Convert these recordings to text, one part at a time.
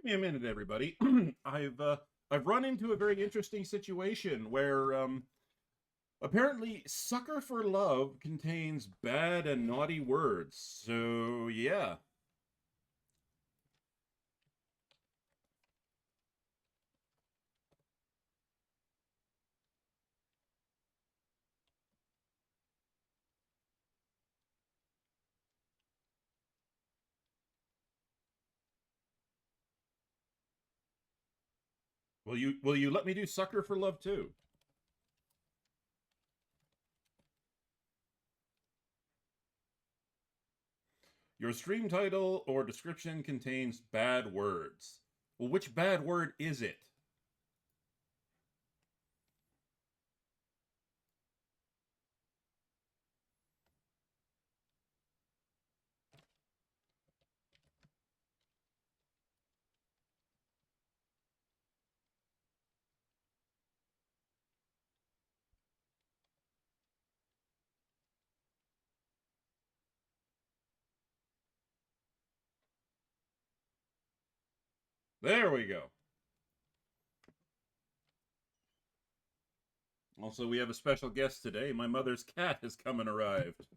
Give me a minute, everybody. I've run into a very interesting situation where apparently "sucker for love" contains bad and naughty words. So yeah. Will you let me do "sucker for love" too? Your stream title or description contains bad words. Well, which bad word is it? There we go. Also, we have a special guest today. My mother's cat has come and arrived.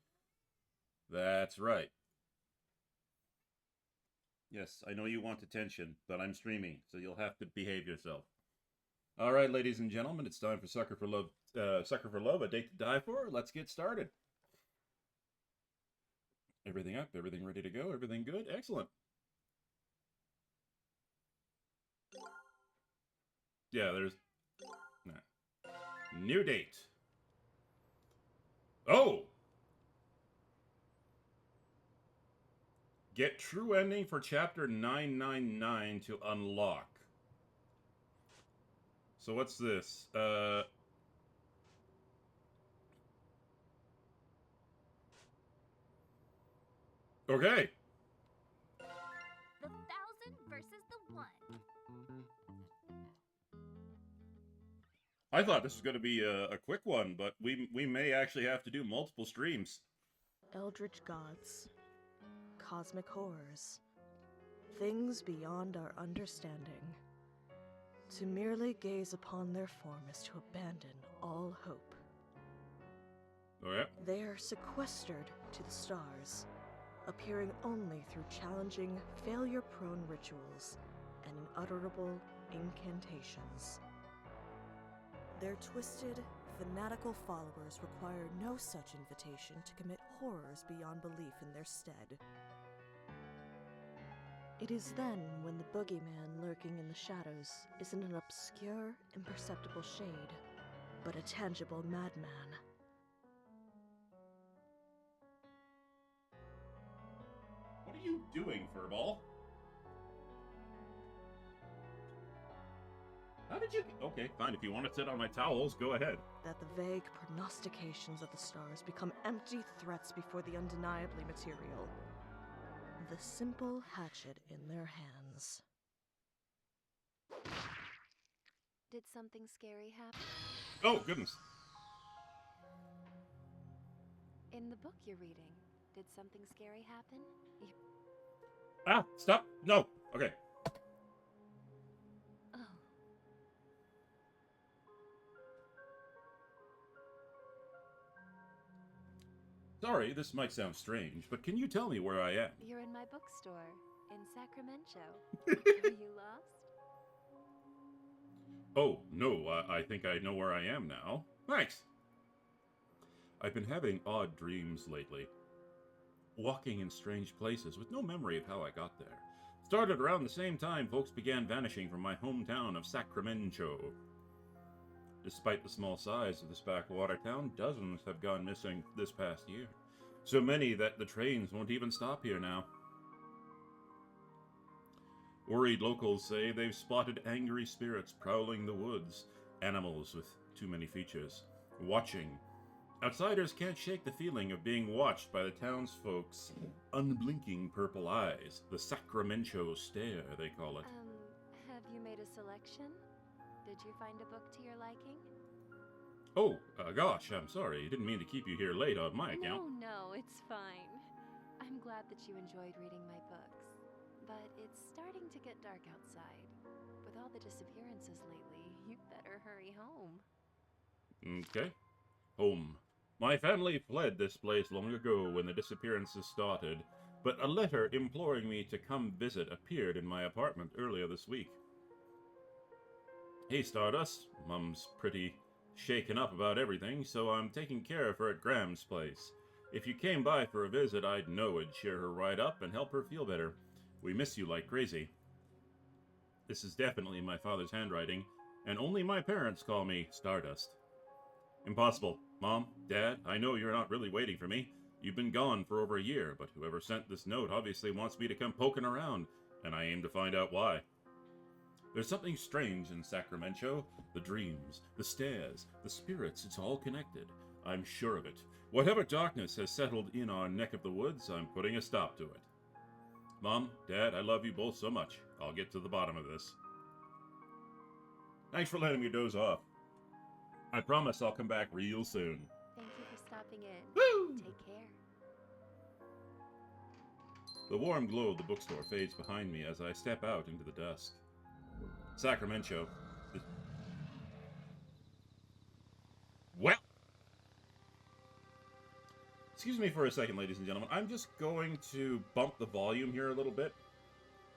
That's right. Yes, I know you want attention, but I'm streaming, so you'll have to behave yourself. All right, ladies and gentlemen, it's time for Sucker for Love. Sucker for Love, a date to die for. Let's get started. Everything up, everything ready to go, everything good, excellent. Yeah, there's nah. New date. Oh, get true ending for chapter 999 to unlock. So what's this? Okay. The thousand versus the one. I thought this was going to be a quick one, but we may actually have to do multiple streams. Eldritch gods, cosmic horrors, things beyond our understanding. To merely gaze upon their form is to abandon all hope. Oh yeah. They are sequestered to the stars, appearing only through challenging, failure-prone rituals and unutterable incantations. Their twisted, fanatical followers require no such invitation to commit horrors beyond belief in their stead. It is then when the boogeyman lurking in the shadows isn't an obscure, imperceptible shade, but a tangible madman. What are you doing, Furball? How did you... Okay, fine. If you want to sit on my towels, go ahead. That the vague prognostications of the stars become empty threats before the undeniably material. The simple hatchet in their hands. Did something scary happen? Oh, goodness. In the book you're reading, did something scary happen? Ah, stop. No. Okay. Oh. Sorry, this might sound strange, but can you tell me where I am? You're in my bookstore in Sacramento. Are you lost? Oh, no, I think I know where I am now. Thanks. I've been having odd dreams lately. Walking in strange places with no memory of how I got there. Started around the same time folks began vanishing from my hometown of Sacramento. Despite the small size of this backwater town, dozens have gone missing this past year. So many that the trains won't even stop here now. Worried locals say they've spotted angry spirits prowling the woods, animals with too many features, watching. Outsiders can't shake the feeling of being watched by the townsfolk's unblinking purple eyes. The Sacramento stare, they call it. Have you made a selection? Did you find a book to your liking? Oh, gosh, I'm sorry. Didn't mean to keep you here late on my account. No, it's fine. I'm glad that you enjoyed reading my books. but it's starting to get dark outside. With all the disappearances lately, you'd better hurry home. Okay. Home. My family fled this place long ago when the disappearances started, but a letter imploring me to come visit appeared in my apartment earlier this week. Hey, Stardust. Mum's pretty shaken up about everything, so I'm taking care of her at Graham's place. If you came by for a visit, I'd know it'd cheer her right up and help her feel better. We miss you like crazy. This is definitely my father's handwriting, and only my parents call me Stardust. Impossible. Mom, Dad, I know you're not really waiting for me. You've been gone for over a year, but whoever sent this note obviously wants me to come poking around, and I aim to find out why. There's something strange in Sacramento. The dreams, the stairs, the spirits, it's all connected. I'm sure of it. Whatever darkness has settled in our neck of the woods, I'm putting a stop to it. Mom, Dad, I love you both so much. I'll get to the bottom of this. Thanks for letting me doze off. I promise I'll come back real soon. Thank you for stopping in. Woo! Take care. The warm glow of the bookstore fades behind me as I step out into the dusk. Sacramento. Well! Excuse me for a second, ladies and gentlemen. I'm just going to bump the volume here a little bit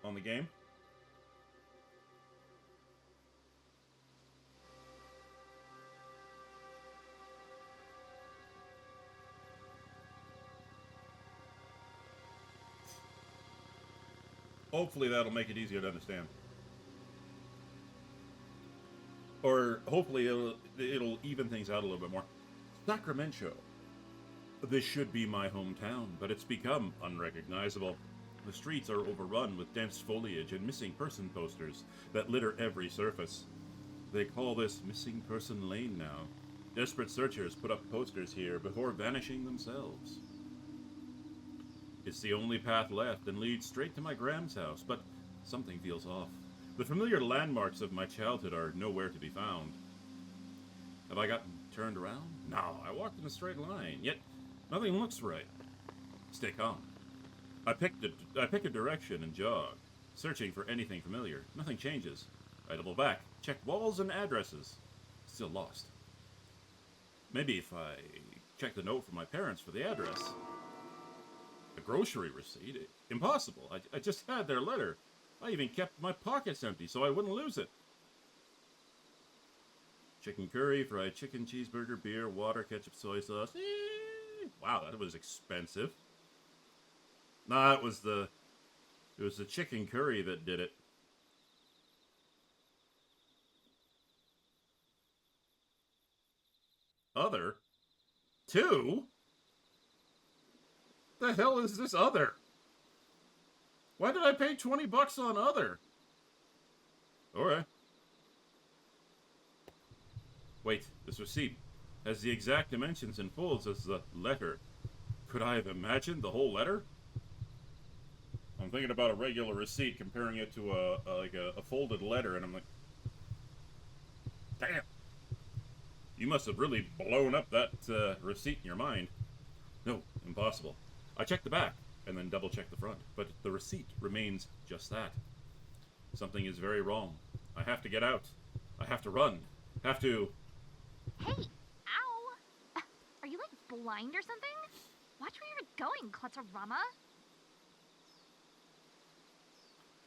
on the game. Hopefully that'll make it easier to understand. Or hopefully it'll even things out a little bit more. Sacramento. This should be my hometown, but it's become unrecognizable. The streets are overrun with dense foliage and missing person posters that litter every surface. They call this Missing Person Lane now. Desperate searchers put up posters here before vanishing themselves. It's the only path left and leads straight to my Graham's house, but something feels off. The familiar landmarks of my childhood are nowhere to be found. Have I gotten turned around? No, I walked in a straight line, yet nothing looks right. Stay calm. I pick a direction and jog, searching for anything familiar. Nothing changes. I double back, check walls and addresses. Still lost. Maybe if I check the note from my parents for the address. A grocery receipt? Impossible. I just had their letter. I even kept my pockets empty so I wouldn't lose it. Chicken curry, fried chicken, cheeseburger, beer, water, ketchup, soy sauce. Wow, that was expensive. Nah, it was the chicken curry that did it. Other? 2? The hell is this other? Why did I pay $20 on other? Alright. Wait, this receipt has the exact dimensions and folds as the letter. Could I have imagined the whole letter? I'm thinking about a regular receipt, comparing it to a folded letter, and I'm like, damn. You must have really blown up that receipt in your mind. No, impossible. I checked the back, and then double-checked the front, but the receipt remains just that. Something is very wrong. I have to get out. I have to run. Have to... Hey! Ow! Are you, like, blind or something? Watch where you're going, Clutterama!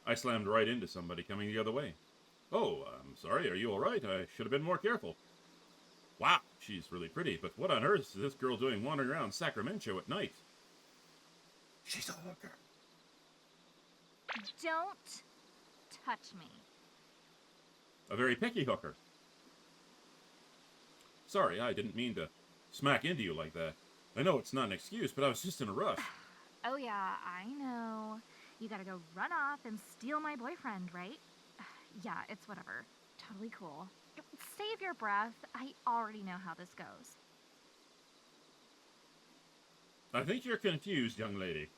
I slammed right into somebody coming the other way. Oh, I'm sorry, are you alright? I should have been more careful. Wow, she's really pretty, but what on earth is this girl doing wandering around Sacramento at night? She's a hooker. Don't touch me. A very picky hooker. Sorry, I didn't mean to smack into you like that. I know it's not an excuse, but I was just in a rush. Oh yeah, I know. You gotta go run off and steal my boyfriend, right? Yeah, it's whatever. Totally cool. Save your breath. I already know how this goes. I think you're confused, young lady.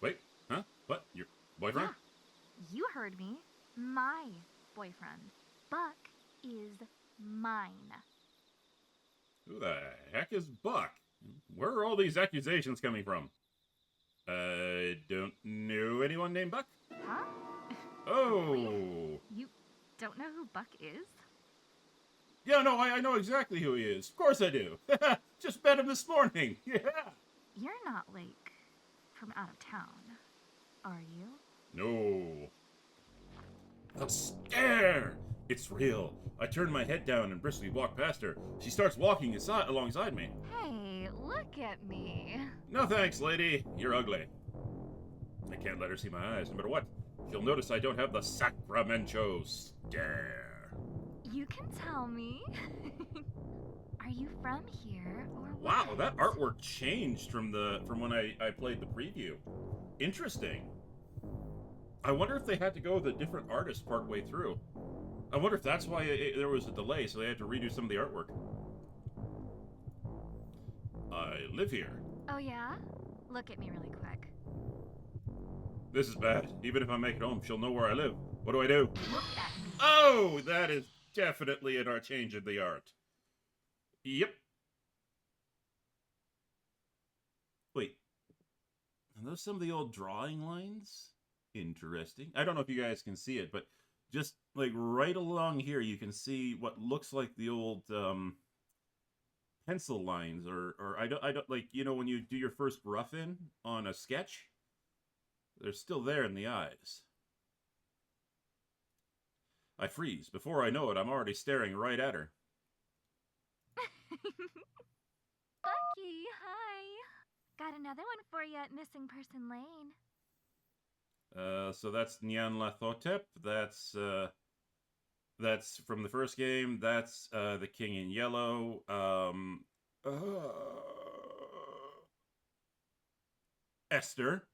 Wait, huh? What? Your boyfriend? Yeah, you heard me. My boyfriend. Buck is mine. Who the heck is Buck? Where are all these accusations coming from? I don't know anyone named Buck. Huh? Oh! You don't know who Buck is? Yeah, no, I know exactly who he is. Of course I do. Just met him this morning. Yeah. You're not, like, from out of town, are you? No. A stare! It's real. I turn my head down and briskly walk past her. She starts walking alongside me. Hey, look at me. No thanks, lady. You're ugly. I can't let her see my eyes, no matter what. She'll notice I don't have the Sacramento stare. You can tell me. Are you from here or Wow, what? that artwork changed from when I played the preview. Interesting. I wonder if they had to go with a different artist partway through. I wonder if that's why there was a delay, so they had to redo some of the artwork. I live here. Oh yeah? Look at me really quick. This is bad. Even if I make it home, she'll know where I live. What do I do? Look at me. Oh, that is definitely an change of the art. Yep. Wait. Are those some of the old drawing lines? Interesting. I don't know if you guys can see it, but just like right along here, you can see what looks like the old pencil lines, or I don't like, you know, when you do your first rough in on a sketch, they're still there in the eyes. I freeze. Before I know it, I'm already staring right at her. Bucky, hi. Got another one for you at Missing Person Lane. So that's Nyan Lathotep. That's from the first game. That's the King in Yellow. Esther.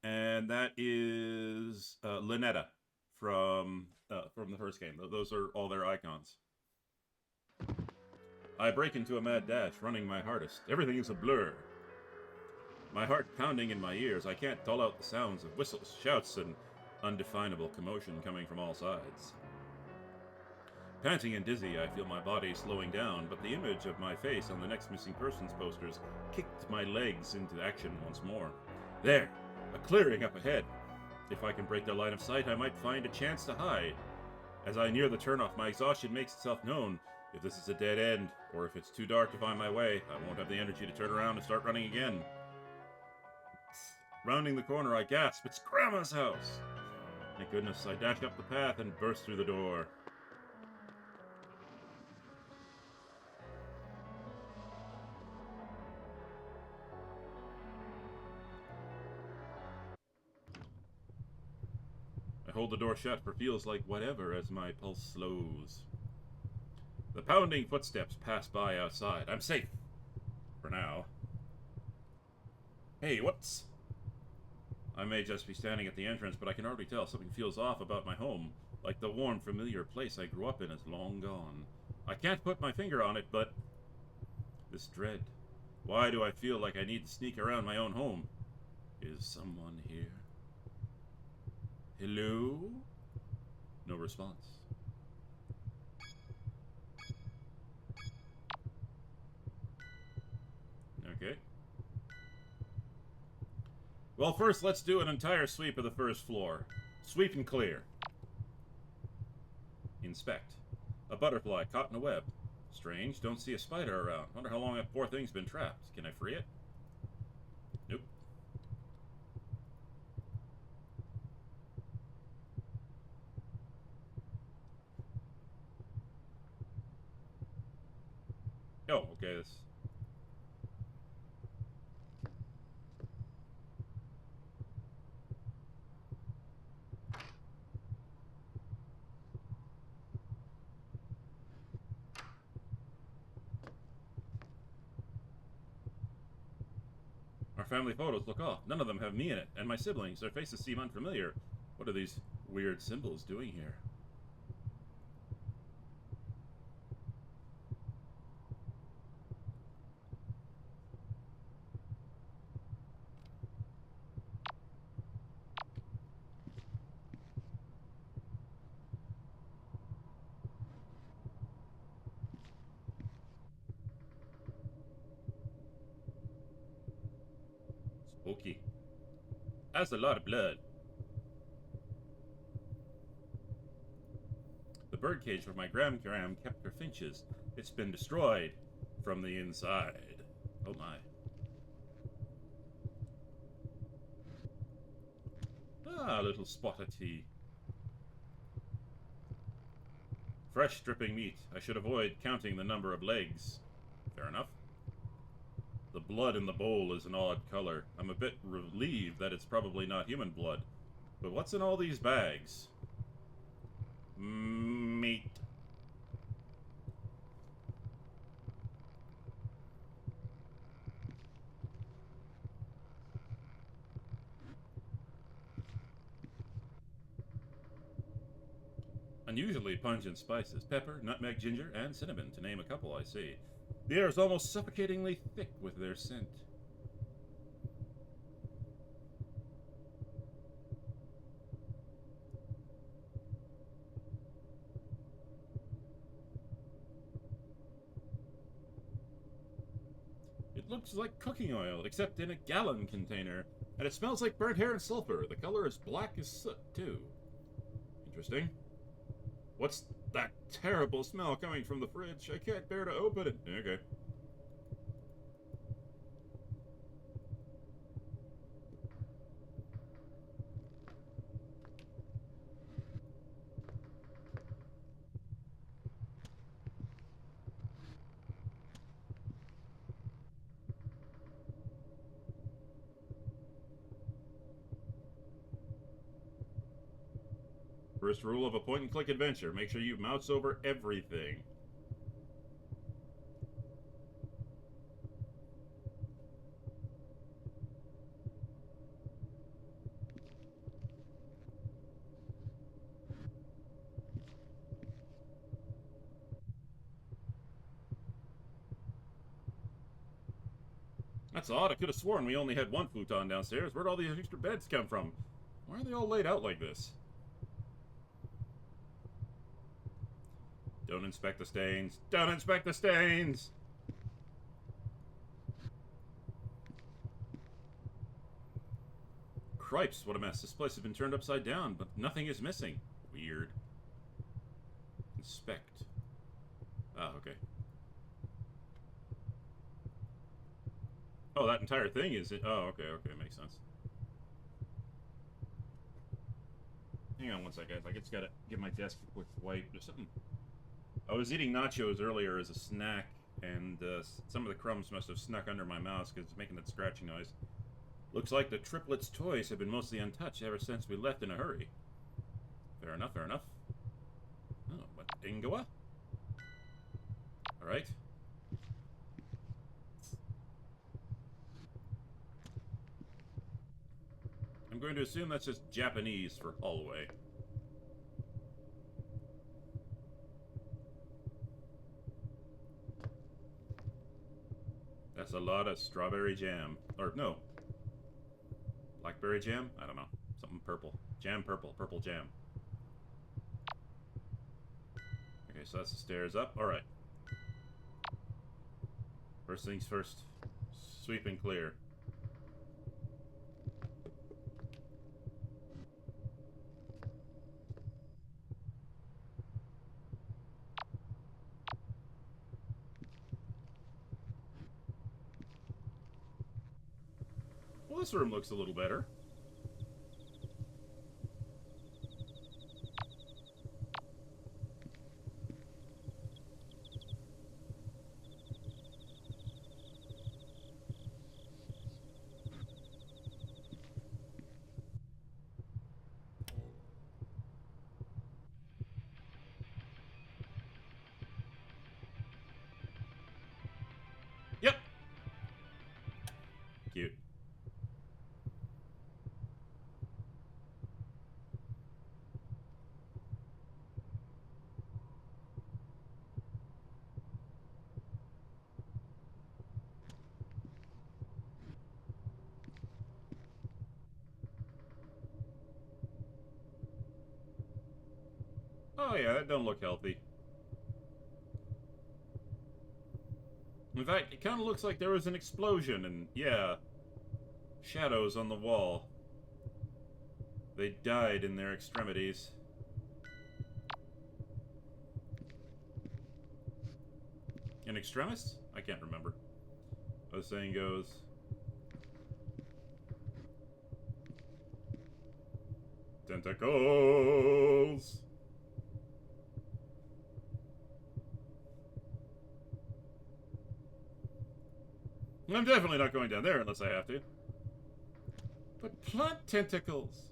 And that is Lynetta from the first game. Those are all their icons. I break into a mad dash, running my hardest. Everything is a blur. My heart pounding in my ears, I can't dull out the sounds of whistles, shouts, and undefinable commotion coming from all sides. Panting and dizzy, I feel my body slowing down, but the image of my face on the next missing persons posters kicked my legs into action once more. There! A clearing up ahead. If I can break their line of sight, I might find a chance to hide. As I near the turnoff, my exhaustion makes itself known. If this is a dead end, or if it's too dark to find my way, I won't have the energy to turn around and start running again. Rounding the corner, I gasp. It's Grandma's house! Thank goodness, I dash up the path and burst through the door. I hold the door shut for feels like whatever as my pulse slows. The pounding footsteps pass by outside. I'm safe. For now. Hey, what's... I may just be standing at the entrance, but I can already tell something feels off about my home. Like the warm, familiar place I grew up in is long gone. I can't put my finger on it, but... this dread. Why do I feel like I need to sneak around my own home? Is someone here? Hello? No response. Okay. Well, first, let's do an entire sweep of the first floor. Sweep and clear. Inspect. A butterfly caught in a web. Strange, don't see a spider around. Wonder how long that poor thing's been trapped. Can I free it? Nope. Oh, okay, this... Our family photos look off. None of them have me in it, and my siblings. Their faces seem unfamiliar. What are these weird symbols doing here? Okay. That's a lot of blood. The birdcage where my gram kept her finches. It's been destroyed from the inside. Oh my. Ah, a little spot of tea. Fresh dripping meat. I should avoid counting the number of legs. Fair enough. The blood in the bowl is an odd color. I'm a bit relieved that it's probably not human blood. But what's in all these bags? Meat. Unusually pungent spices. Pepper, nutmeg, ginger, and cinnamon, to name a couple I see. The air is almost suffocatingly thick with their scent. It looks like cooking oil, except in a gallon container. And it smells like burnt hair and sulfur. The color is black as soot, too. Interesting. What's that terrible smell coming from the fridge? I can't bear to open it. Okay. First rule of a point-and-click adventure, make sure you mouse over everything. That's odd. I could have sworn we only had one futon downstairs. Where'd all these extra beds come from? Why are they all laid out like this? Don't inspect the stains. Don't inspect the stains! Cripes, what a mess. This place has been turned upside down, but nothing is missing. Weird. Inspect. Ah, okay. Oh, that entire thing is it? Oh, okay, makes sense. Hang on one second. I just gotta give my desk a quick wipe. There's something. I was eating nachos earlier as a snack, and some of the crumbs must have snuck under my mouse because it's making that scratching noise. Looks like the triplets' toys have been mostly untouched ever since we left in a hurry. Fair enough, fair enough. Oh, what? Dingoa? Alright. I'm going to assume that's just Japanese for hallway. That's a lot of strawberry jam. Or, no. Blackberry jam? I don't know. Something purple. Jam purple. Purple jam. Okay, so that's the stairs up. Alright. First things first. Sweep and clear. Well, this room looks a little better. Yep. Cute. Oh yeah, that don't look healthy. In fact, it kind of looks like there was an explosion, and yeah, Shadows on the wall. They died in their extremities. In extremis? I can't remember. The saying goes. Tentacles! I'm definitely not going down there unless I have to. But plant tentacles!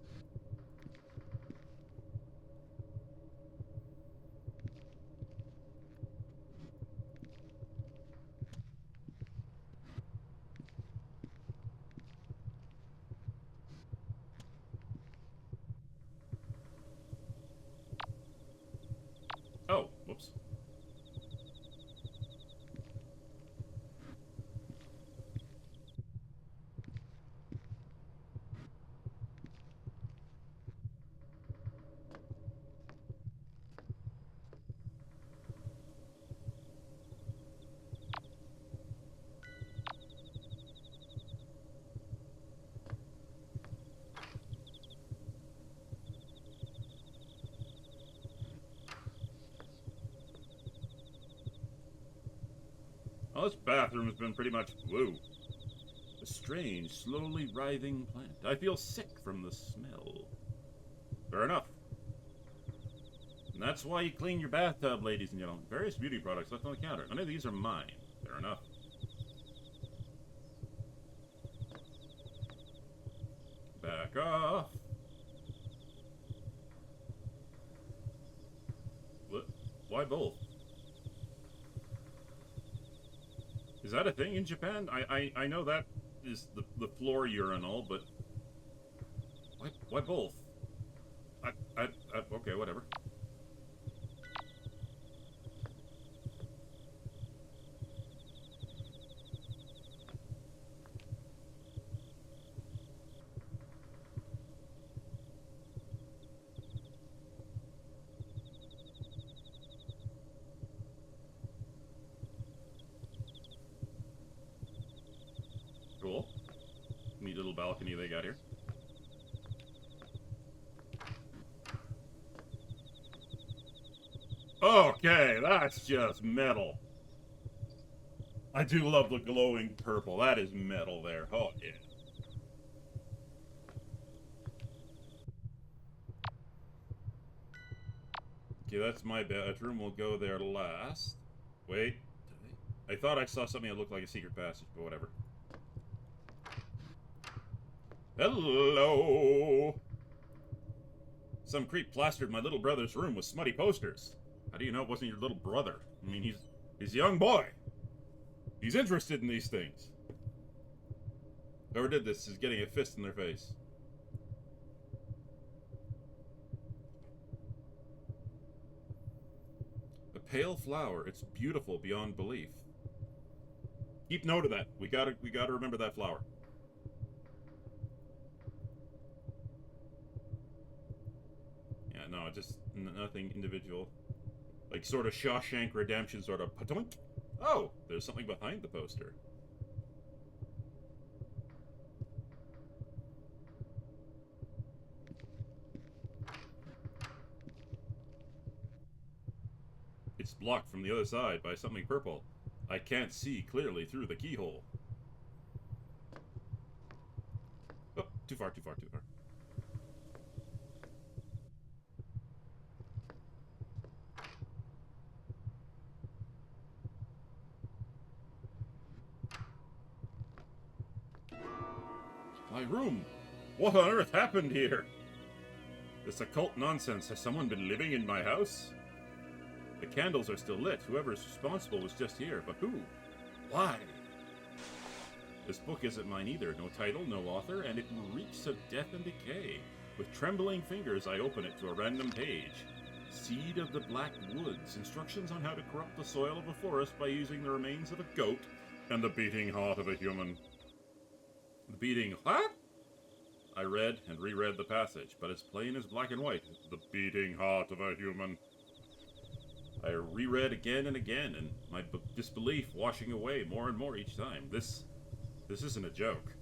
Oh, whoops. Well, this bathroom has been pretty much woo. A strange, slowly writhing plant. I feel sick from the smell. Fair enough. And that's why you clean your bathtub, ladies and gentlemen. Various beauty products left on the counter. None of these are mine. Fair enough. Back off. What? Why both? Is that a thing in Japan? I know that is the floor urinal, but why both? Okay, whatever. Cool. Neat little balcony they got here. Okay, that's just metal. I do love the glowing purple. That is metal there. Oh, yeah. Okay, that's my bedroom. We'll go there last. Wait. I thought I saw something that looked like a secret passage, but whatever. Hello! Some creep plastered my little brother's room with smutty posters. How do you know it wasn't your little brother? I mean, he's a young boy. He's interested in these things. Whoever did this is getting a fist in their face. A pale flower. It's beautiful beyond belief. Keep note of that. We gotta remember that flower. Yeah, no, just nothing individual. Like sort of Shawshank Redemption sort of patunk. Oh, there's something behind the poster. It's blocked from the other side by something purple. I can't see clearly through the keyhole. Oh, too far. My room! What on earth happened here? This occult nonsense. Has someone been living in my house? The candles are still lit. Whoever's responsible was just here. But who? Why? This book isn't mine either. No title, no author, and it reeks of death and decay. With trembling fingers, I open it to a random page. Seed of the Black Woods. Instructions on how to corrupt the soil of a forest by using the remains of a goat and the beating heart of a human. The beating what? I read and reread the passage, but it's plain as black and white. The beating heart of a human. I reread again and again, and my disbelief washing away more and more each time. This isn't a joke.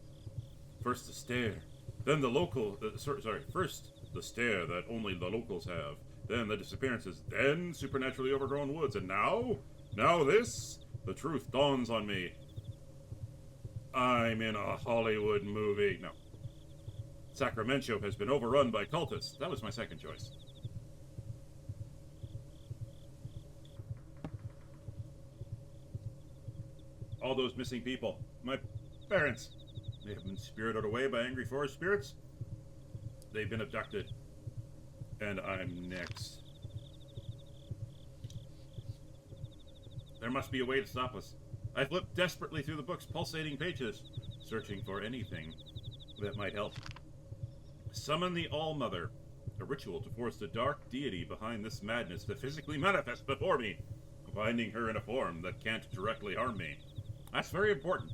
First the stare, then first the stare that only the locals have, then the disappearances, then supernaturally overgrown woods, and now this? The truth dawns on me. I'm in a Hollywood movie. No. Sacramento has been overrun by cultists. That was my second choice. All those missing people. My parents. They have been spirited away by angry forest spirits. They've been abducted. And I'm next. There must be a way to stop us. I flipped desperately through the book's pulsating pages, searching for anything that might help. Summon the All-Mother, a ritual to force the dark deity behind this madness to physically manifest before me, binding her in a form that can't directly harm me. That's very important.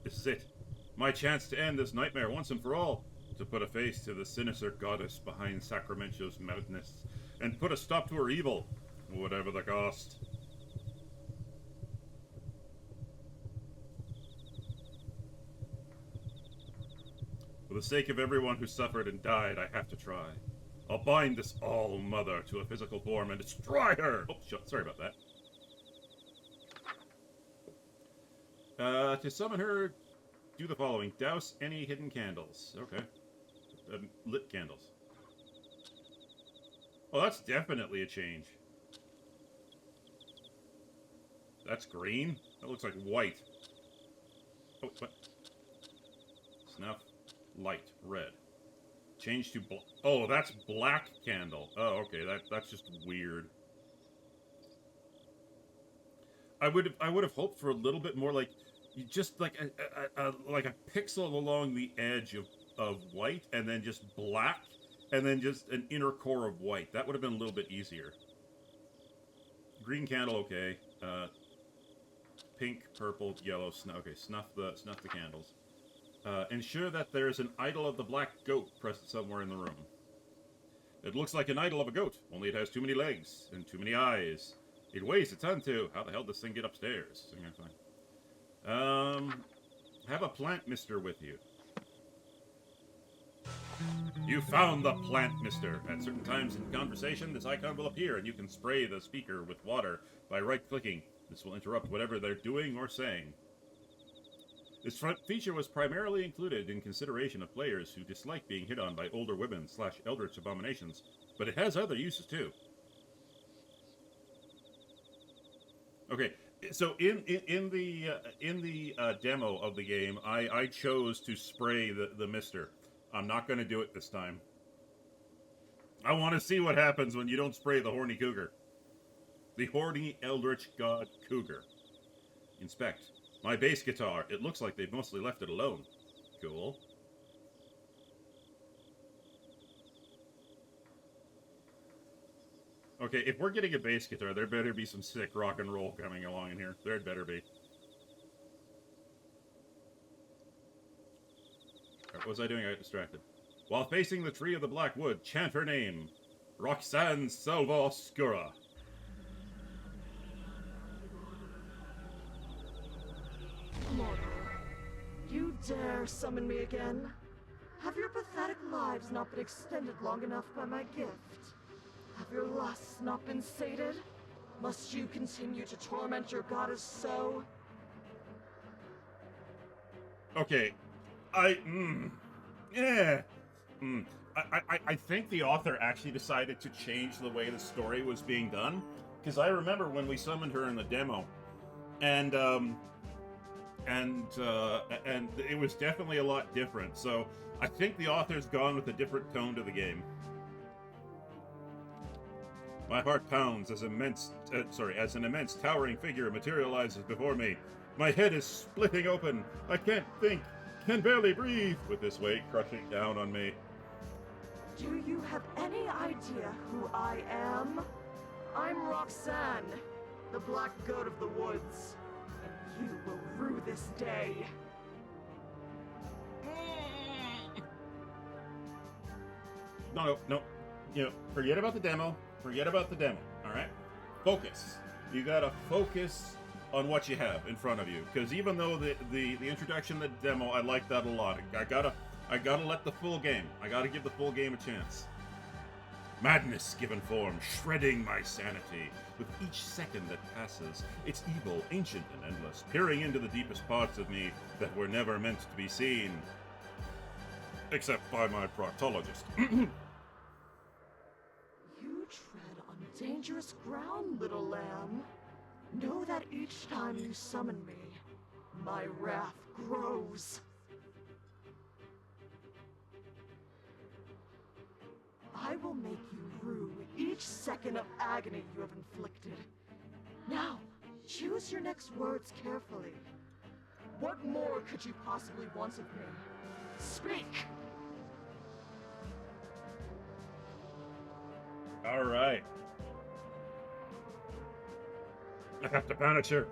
This is it. My chance to end this nightmare once and for all. To put a face to the sinister goddess behind Sacramento's madness, and put a stop to her evil, whatever the cost. For the sake of everyone who suffered and died, I have to try. I'll bind this All-Mother to a physical form and destroy her! Oh, sorry about that. To summon her, do the following. Douse any hidden candles. Okay. Lit candles. Oh, that's definitely a change. That's green? That looks like white. Oh, what? Snuff. Light. Red. Change to oh, that's black candle. Oh, okay. That's just weird. I would have hoped for a little bit more, like, just like a pixel along the edge of white, and then just black, and then just an inner core of white. That would have been a little bit easier. Green candle, okay. Pink, purple, yellow, okay, snuff the candles. Ensure that there's an idol of the black goat present somewhere in the room. It looks like an idol of a goat, only it has too many legs and too many eyes. It weighs a ton too. How the hell did this thing get upstairs? Okay, fine. Have a plant mister with you. You found the plant mister. At certain times in conversation, this icon will appear, and you can spray the speaker with water by right-clicking. This will interrupt whatever they're doing or saying. This feature was primarily included in consideration of players who dislike being hit on by older women / eldritch abominations, but it has other uses too. Okay, so in the demo of the game, I chose to spray the mister. I'm not going to do it this time. I want to see what happens when you don't spray the horny cougar. The horny eldritch god cougar. Inspect. My bass guitar. It looks like they've mostly left it alone. Cool. Okay, if we're getting a bass guitar, there better be some sick rock and roll coming along in here. There better be. What was I doing? I got distracted. While facing the tree of the Black Wood, chant her name. Roxan Salva Oscura. Mortal, you dare summon me again? Have your pathetic lives not been extended long enough by my gift? Have your lusts not been sated? Must you continue to torment your goddess so? Okay, I think the author actually decided to change the way the story was being done, because I remember when we summoned her in the demo, and it was definitely a lot different. So I think the author's gone with a different tone to the game. My heart pounds as an immense towering figure materializes before me. My head is splitting open. I can't think, can barely breathe, with this weight crushing down on me. Do you have any idea who I am? I'm Roxan, the Black Goat of the Woods, and you will rue this day. No. You know, forget about the demo. Forget about the demo, alright? Focus. You gotta focus on what you have in front of you, because even though the introduction, the demo, I like that a lot. I gotta let the full game. I gotta give the full game a chance. Madness given form, shredding my sanity. With each second that passes, it's evil, ancient, and endless, peering into the deepest parts of me that were never meant to be seen. Except by my proctologist. You tread on dangerous ground, little lamb. Know that each time you summon me, my wrath grows. I will make you rue each second of agony you have inflicted. Now, choose your next words carefully. What more could you possibly want of me? Speak! Alright. I have to banish her,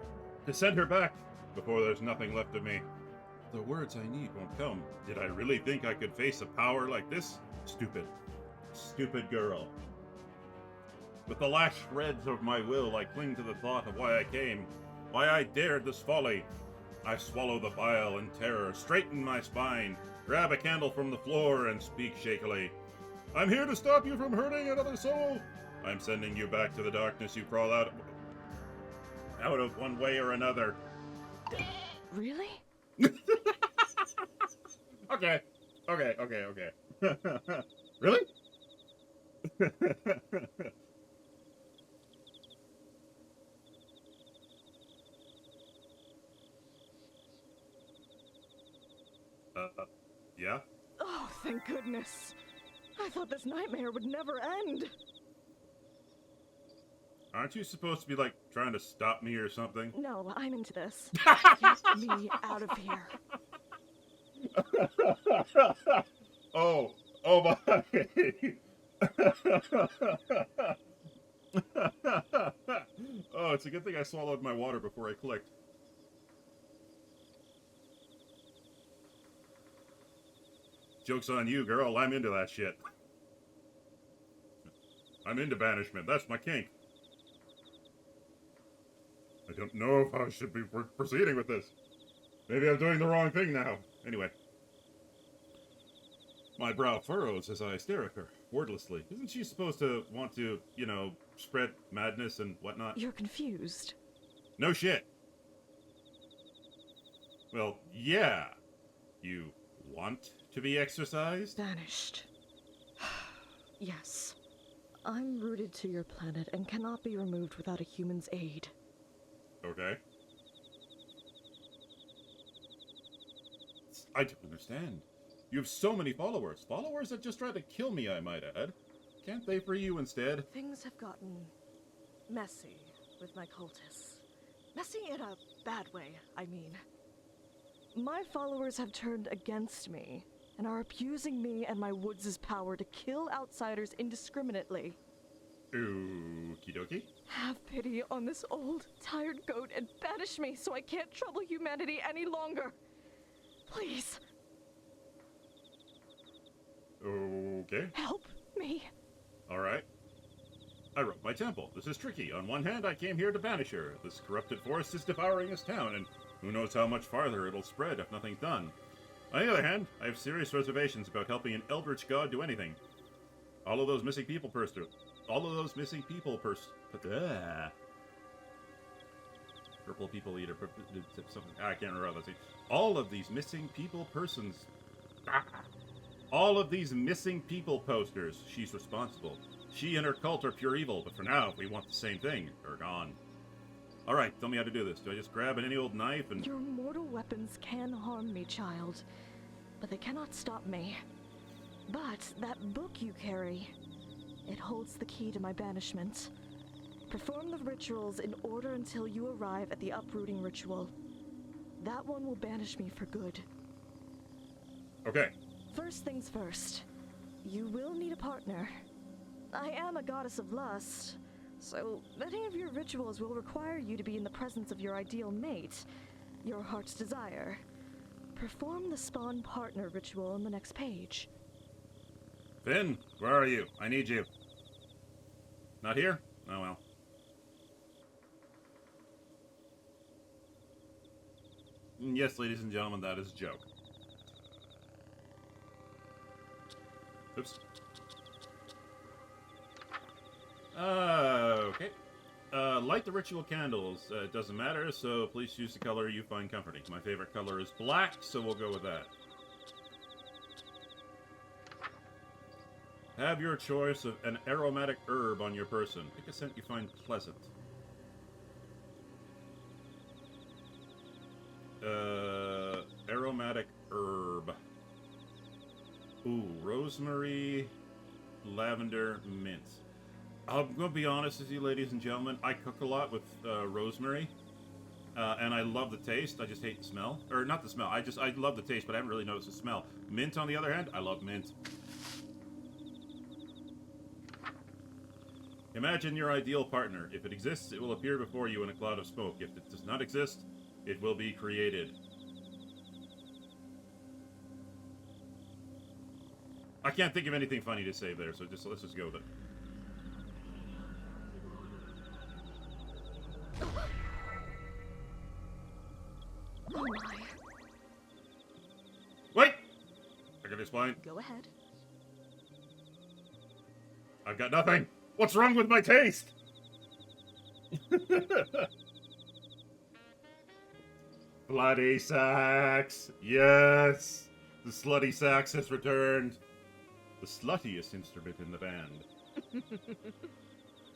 to send her back, before there's nothing left of me. The words I need won't come. Did I really think I could face a power like this? Stupid. Stupid girl. With the last shreds of my will, I cling to the thought of why I came, why I dared this folly. I swallow the bile in terror, straighten my spine, grab a candle from the floor, and speak shakily. I'm here to stop you from hurting another soul. I'm sending you back to the darkness you crawl out of one way or another. Really? Okay. Really? Yeah? Oh, thank goodness. I thought this nightmare would never end. Aren't you supposed to be, like, trying to stop me or something? No, I'm into this. Get me out of here. Oh my. Oh, it's a good thing I swallowed my water before I clicked. Joke's on you, girl. I'm into that shit. I'm into banishment. That's my kink. I don't know if I should be proceeding with this. Maybe I'm doing the wrong thing now. Anyway. My brow furrows as I stare at her, wordlessly. Isn't she supposed to want to, spread madness and whatnot? You're confused. No shit. Well, yeah. You want to be exorcised? Banished. Yes. I'm rooted to your planet and cannot be removed without a human's aid. Okay. I don't understand. You have so many followers. Followers that just try to kill me, I might add. Can't they free you instead? Things have gotten messy with my cultists. Messy in a bad way, I mean. My followers have turned against me and are abusing me and my woods' power to kill outsiders indiscriminately. Okie dokie. Have pity on this old, tired goat and banish me so I can't trouble humanity any longer. Please. Okay. Help me. Alright. I wrote my temple. This is tricky. On one hand, I came here to banish her. This corrupted forest is devouring this town, and who knows how much farther it'll spread if nothing's done. On the other hand, I have serious reservations about helping an eldritch god do anything. All of those missing people Purple people eater. Something. I can't remember what that's. All of these missing people persons. All of these missing people posters. She's responsible. She and her cult are pure evil, but for now, we want the same thing. They're gone. Alright, tell me how to do this. Do I just grab any old knife and... Your mortal weapons can harm me, child, but they cannot stop me. But that book you carry, it holds the key to my banishment. Perform the rituals in order until you arrive at the uprooting ritual. That one will banish me for good. Okay. First things first, you will need a partner. I am a goddess of lust, so many of your rituals will require you to be in the presence of your ideal mate, your heart's desire. Perform the spawn partner ritual on the next page. Finn, where are you? I need you. Not here? Oh well. Yes, ladies and gentlemen, that is a joke. Oops. Okay. Light the ritual candles. It doesn't matter, so please choose the color you find comforting. My favorite color is black, so we'll go with that. Have your choice of an aromatic herb on your person. Pick a scent you find pleasant. Aromatic herb. Ooh, rosemary, lavender, mint. I'm going to be honest with you, ladies and gentlemen. I cook a lot with rosemary, and I love the taste. I just hate the smell. Or not the smell. I love the taste, but I haven't really noticed the smell. Mint, on the other hand, I love mint. Imagine your ideal partner. If it exists, it will appear before you in a cloud of smoke. If it does not exist, it will be created. I can't think of anything funny to say there, so let's just go with it. Oh my. Wait! I can explain. Go ahead. I've got nothing. What's wrong with my taste? Bloody sax. Yes. The slutty sax has returned. The sluttiest instrument in the band.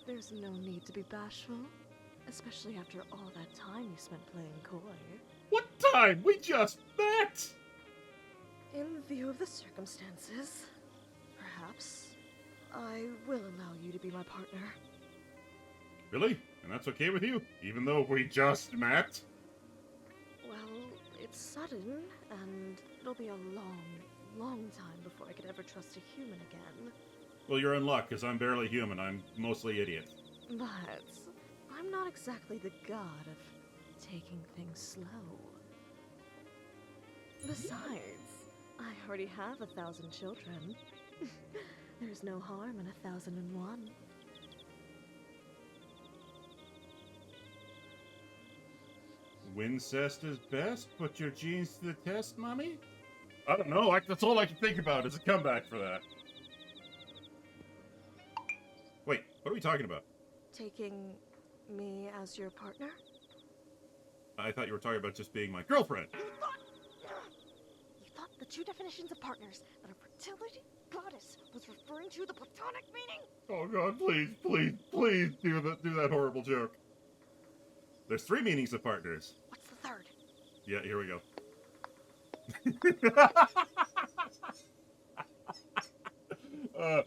There's no need to be bashful, especially after all that time you spent playing coy. What time? We just met! In view of the circumstances, perhaps I will allow you to be my partner. Really? And that's okay with you? Even though we just met? Well, it's sudden, and it'll be a long time before I could ever trust a human again. Well, you're in luck, because I'm barely human. I'm mostly idiot. But I'm not exactly the god of taking things slow. Besides, I already have 1,000 children. There's no harm in 1,001. Wincest is best? Put your genes to the test, mommy? I don't know. That's all I can think about is a comeback for that. Wait, what are we talking about? Taking me as your partner? I thought you were talking about just being my girlfriend. You thought the two definitions of partners that a fertility goddess was referring to the platonic meaning? Oh god, please do that horrible joke. There's 3 meanings of partners. What's the third? Yeah, here we go.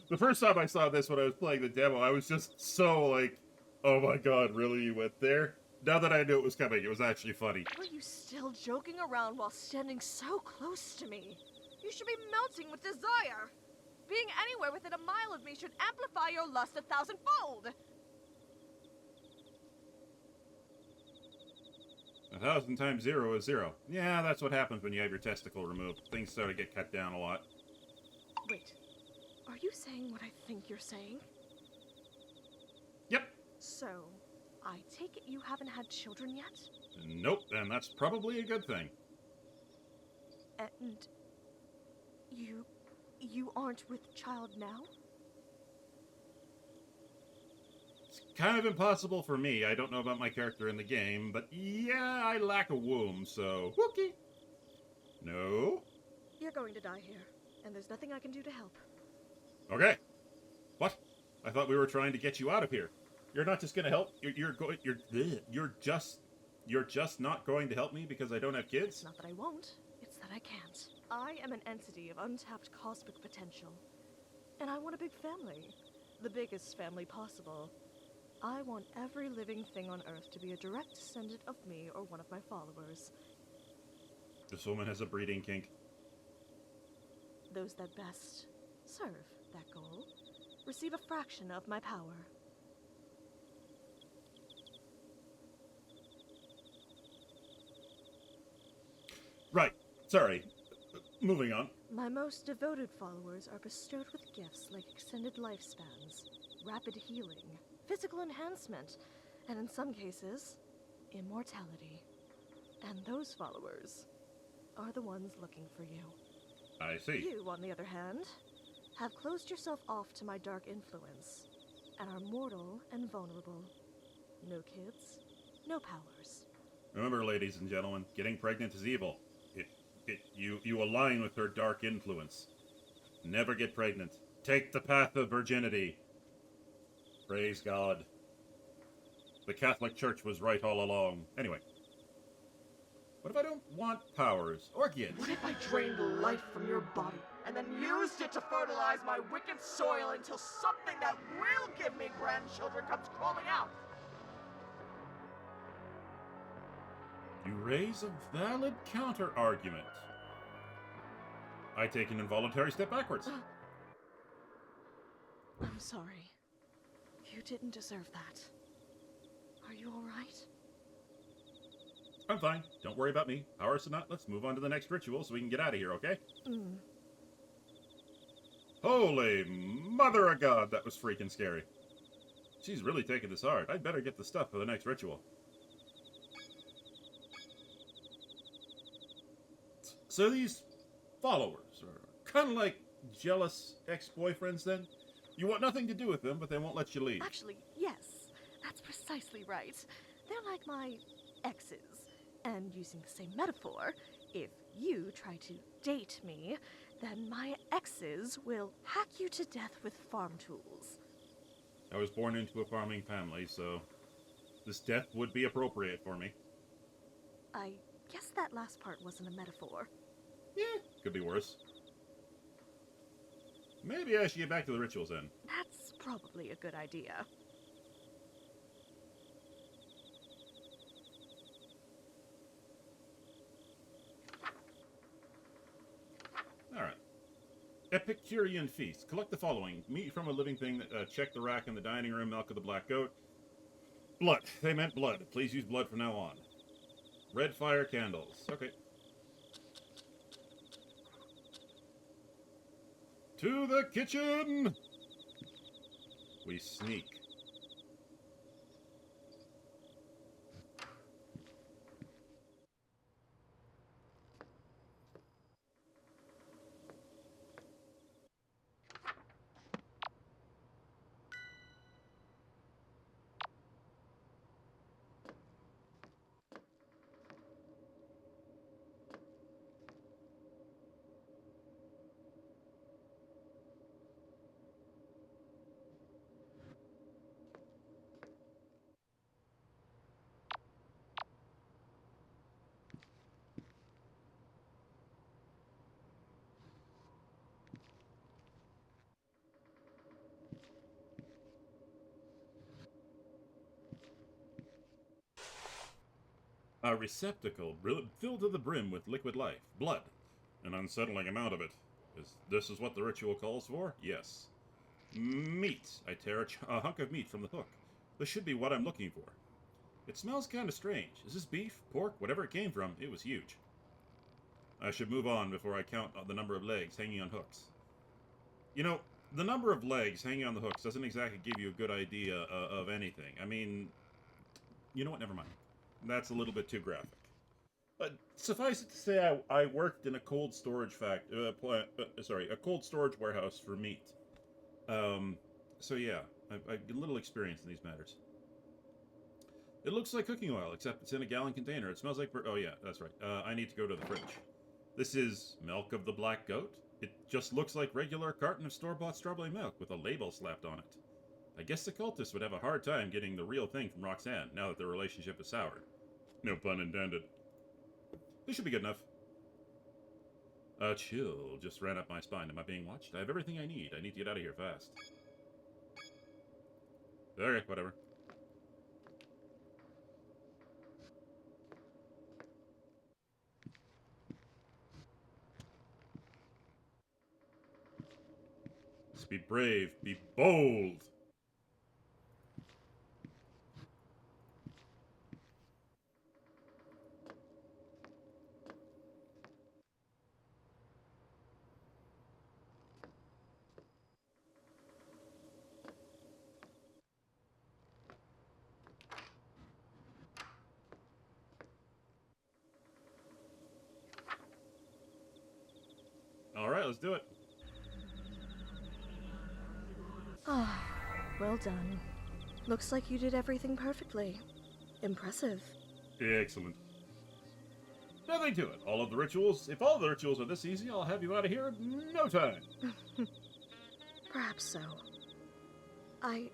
The first time I saw this when I was playing the demo, I was just so like, oh my god, really, you went there? Now that I knew it was coming, it was actually funny. Were you still joking around while standing so close to me? You should be melting with desire. Being anywhere within a mile of me should amplify your lust 1,000-fold. 1,000 times 0 is 0. Yeah, that's what happens when you have your testicle removed. Things start to get cut down a lot. Wait, are you saying what I think you're saying? Yep. So, I take it you haven't had children yet? Nope, and that's probably a good thing. And you aren't with child now? It's kind of impossible for me. I don't know about my character in the game, but yeah, I lack a womb, so... Wookie! No? You're going to die here, and there's nothing I can do to help. Okay. What? I thought we were trying to get you out of here. You're not just gonna help? You're just not going to help me because I don't have kids? It's not that I won't, it's that I can't. I am an entity of untapped cosmic potential, and I want a big family. The biggest family possible. I want every living thing on Earth to be a direct descendant of me or one of my followers. This woman has a breeding kink. Those that best serve that goal receive a fraction of my power. Right. Sorry. Moving on. My most devoted followers are bestowed with gifts like extended lifespans, rapid healing, physical enhancement, and in some cases, immortality. And those followers are the ones looking for you. I see. You, on the other hand, have closed yourself off to my dark influence, and are mortal and vulnerable. No kids, no powers. Remember, ladies and gentlemen, getting pregnant is evil. You align with her dark influence. Never get pregnant. Take the path of virginity. Praise God. The Catholic Church was right all along. Anyway. What if I don't want powers or kids? What if I drained the life from your body, and then used it to fertilize my wicked soil until something that will give me grandchildren comes crawling out? You raise a valid counter-argument. I take an involuntary step backwards. I'm sorry. You didn't deserve that. Are you alright? I'm fine. Don't worry about me. Powers or not, let's move on to the next ritual so we can get out of here, okay? Holy mother of God, that was freaking scary. She's really taking this hard. I'd better get the stuff for the next ritual. So these followers are kind of like jealous ex-boyfriends then? You want nothing to do with them, but they won't let you leave. Actually, yes. That's precisely right. They're like my exes. And using the same metaphor, if you try to date me, then my exes will hack you to death with farm tools. I was born into a farming family, so this death would be appropriate for me. I guess that last part wasn't a metaphor. Yeah, could be worse. Maybe I should get back to the rituals then. That's probably a good idea. Alright. Epicurean feast. Collect the following. Meat from a living thing. Check the rack in the dining room. Milk of the black goat. Blood. They meant blood. Please use blood from now on. Red fire candles. Okay. To the kitchen! We sneak. A receptacle filled to the brim with liquid life. Blood. An unsettling amount of it. This is what the ritual calls for? Yes. Meat. I tear a hunk of meat from the hook. This should be what I'm looking for. It smells kind of strange. Is this beef? Pork? Whatever it came from, it was huge. I should move on before I count the number of legs hanging on hooks. You know, the number of legs hanging on the hooks doesn't exactly give you a good idea of anything. I mean, you know what? Never mind. That's a little bit too graphic. But suffice it to say, I worked in a cold storage a cold storage warehouse for meat. So yeah, I've a little experience in these matters. It looks like cooking oil, except it's in a gallon container. It smells like... Oh yeah, that's right. I need to go to the fridge. This is milk of the black goat. It just looks like regular carton of store-bought strawberry milk with a label slapped on it. I guess the cultists would have a hard time getting the real thing from Roxan, now that their relationship is soured. No pun intended. This should be good enough. A chill just ran up my spine. Am I being watched? I have everything I need. I need to get out of here fast. Okay, whatever. Just be brave. Be bold. Alright, let's do it. Ah, well done. Looks like you did everything perfectly. Impressive. Excellent. Nothing to it. All of the rituals. If all the rituals are this easy, I'll have you out of here in no time. Perhaps so. I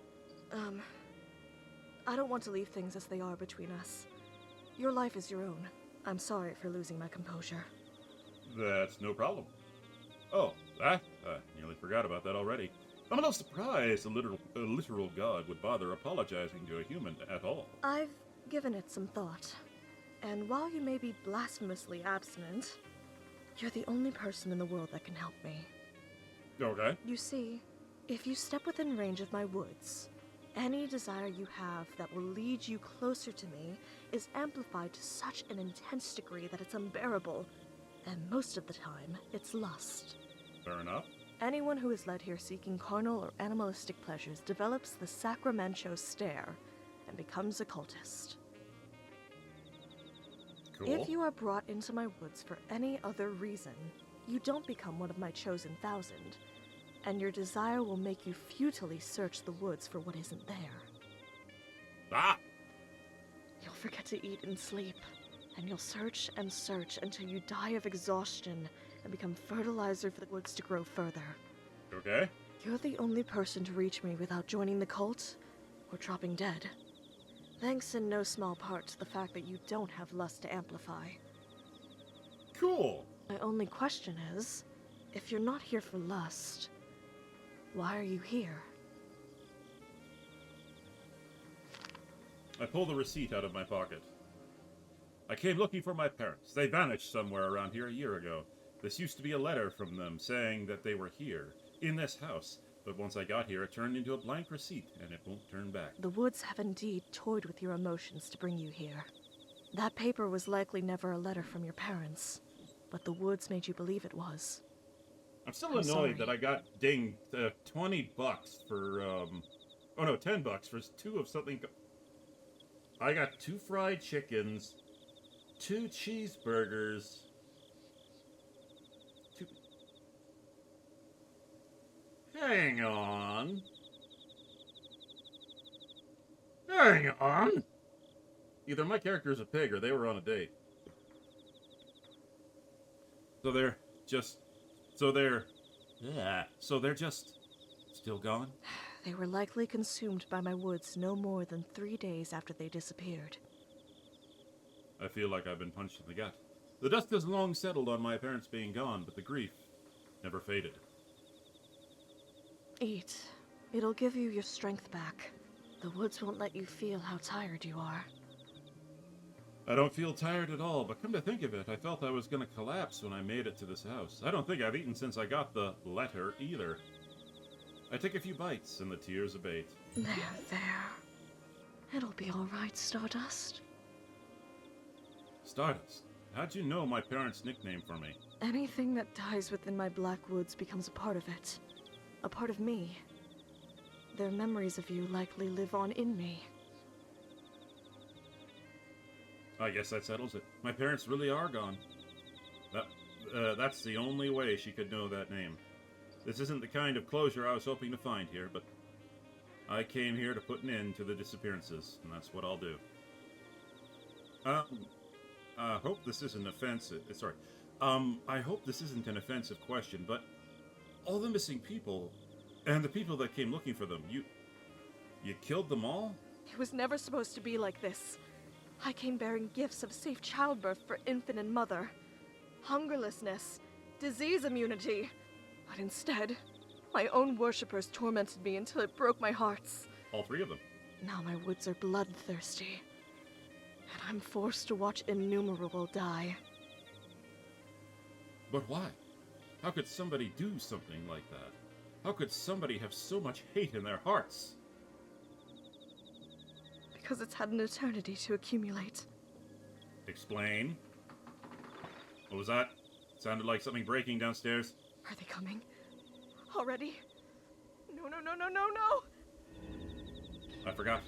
don't want to leave things as they are between us. Your life is your own. I'm sorry for losing my composure. That's no problem. Oh, that? I nearly forgot about that already. I'm a little surprised a literal god would bother apologizing to a human at all. I've given it some thought. And while you may be blasphemously abstinent, you're the only person in the world that can help me. Okay. You see, if you step within range of my woods, any desire you have that will lead you closer to me is amplified to such an intense degree that it's unbearable, and most of the time, it's lust. Fair enough. Anyone who is led here seeking carnal or animalistic pleasures develops the Sacramento stare and becomes a cultist. Cool. If you are brought into my woods for any other reason, you don't become one of my chosen 1,000, and your desire will make you futilely search the woods for what isn't there. Ah! You'll forget to eat and sleep, and you'll search and search until you die of exhaustion and become fertilizer for the woods to grow further. Okay. You're the only person to reach me without joining the cult or dropping dead. Thanks in no small part to the fact that you don't have lust to amplify. Cool. My only question is, if you're not here for lust, why are you here? I pull the receipt out of my pocket. I came looking for my parents. They vanished somewhere around here a year ago. This used to be a letter from them saying that they were here, in this house. But once I got here, it turned into a blank receipt, and it won't turn back. The woods have indeed toyed with your emotions to bring you here. That paper was likely never a letter from your parents, but the woods made you believe it was. I'm still I'm annoyed sorry. that I got dinged $20 for, oh no, $10 for 2 of something. I got 2 fried chickens, 2 cheeseburgers, 2... Hang on. Hang on! Either my character's a pig or they were on a date. So they're just... So they're just still gone? They were likely consumed by my woods no more than 3 days after they disappeared. I feel like I've been punched in the gut. The dust has long settled on my parents being gone, but the grief never faded. Eat. It'll give you your strength back. The woods won't let you feel how tired you are. I don't feel tired at all, but come to think of it, I felt I was going to collapse when I made it to this house. I don't think I've eaten since I got the letter either. I take a few bites and the tears abate. There. It'll be all right, Stardust. Stardust, how'd you know my parents' nickname for me? Anything that dies within my black woods becomes a part of it. A part of me. Their memories of you likely live on in me. I guess that settles it. My parents really are gone. That's the only way she could know that name. This isn't the kind of closure I was hoping to find here, but I came here to put an end to the disappearances, and that's what I'll do. I hope this isn't offensive. Sorry. I hope this isn't an offensive question, but all the missing people, and the people that came looking for them, you killed them all? It was never supposed to be like this. I came bearing gifts of safe childbirth for infant and mother, hungerlessness, disease immunity. But instead, my own worshippers tormented me until it broke my hearts. All 3 of them. Now my woods are bloodthirsty, and I'm forced to watch innumerable die. But why? How could somebody do something like that? How could somebody have so much hate in their hearts? Because it's had an eternity to accumulate. Explain. What was that? Sounded like something breaking downstairs. Are they coming? Already? No. I forgot.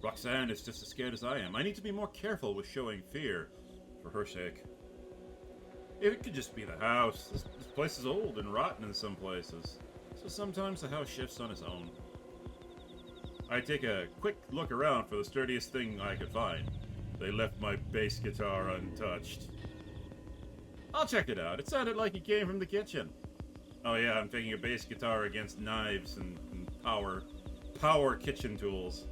Roxanne is just as scared as I am. I need to be more careful with showing fear, for her sake. It could just be the house. This place is old and rotten in some places. So sometimes the house shifts on its own. I take a quick look around for the sturdiest thing I could find. They left my bass guitar untouched. I'll check it out. It sounded like it came from the kitchen. Oh yeah, I'm taking a bass guitar against knives and power kitchen tools.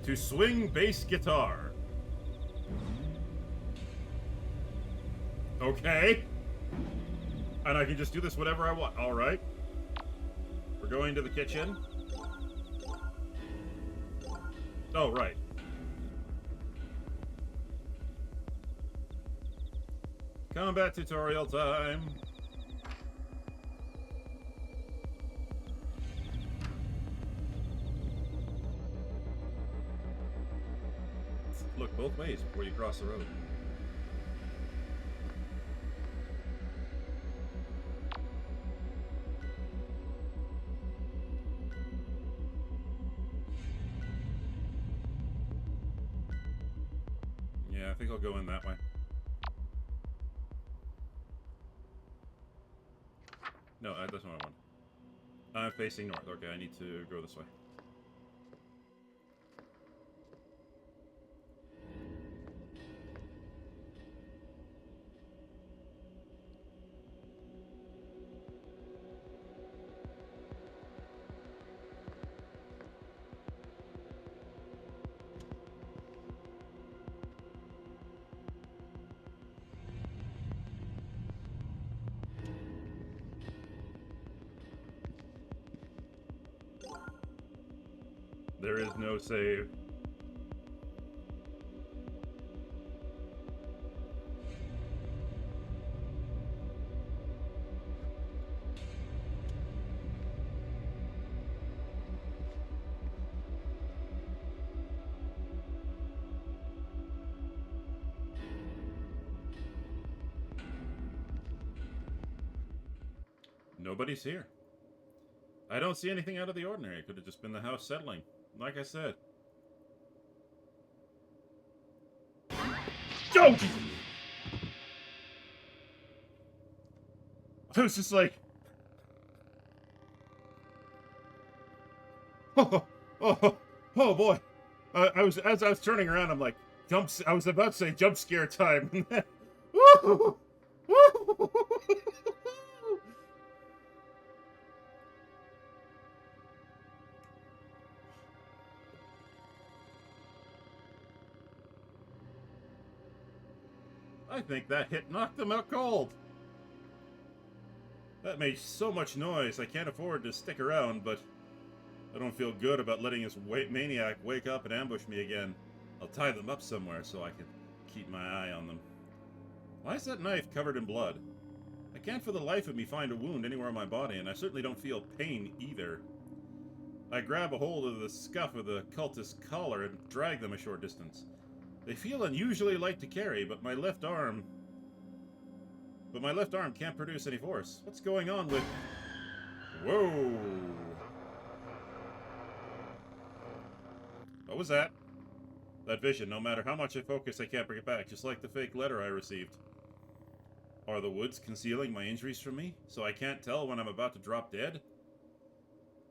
To swing bass guitar. Okay. And I can just do this whatever I want. Alright. We're going to the kitchen. Oh, right. Combat tutorial time. Look both ways before you cross the road. Yeah, I think I'll go in that way. No, that's not what I want. I'm facing north. Okay, I need to go this way. There is no save. Nobody's here. I don't see anything out of the ordinary. It could have just been the house settling. Like I said. Go! I was just like... Oh boy. As I was turning around, I'm like, I was about to say jump scare time. And then... I think that hit knocked them out cold. That made so much noise, I can't afford to stick around, but I don't feel good about letting this maniac wake up and ambush me again. I'll tie them up somewhere so I can keep my eye on them. Why is that knife covered in blood? I can't for the life of me find a wound anywhere on my body, and I certainly don't feel pain either. I grab a hold of the scuff of the cultist's collar and drag them a short distance. They feel unusually light to carry, but my left arm can't produce any force. What's going on with... Whoa! What was that? That vision, no matter how much I focus, I can't bring it back, just like the fake letter I received. Are the woods concealing my injuries from me, so I can't tell when I'm about to drop dead?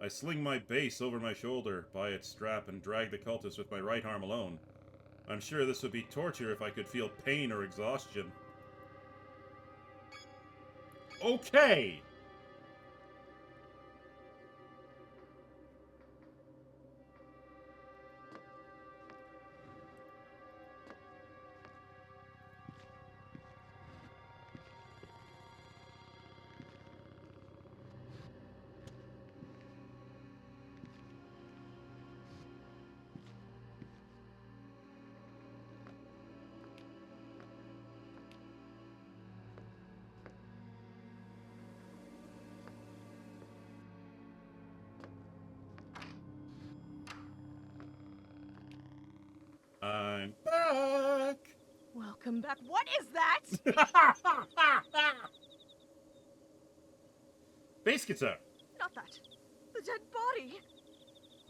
I sling my bass over my shoulder by its strap and drag the cultist with my right arm alone. I'm sure this would be torture if I could feel pain or exhaustion. Okay! I'm back! Welcome back. What is that? Bass guitar. Not that. The dead body.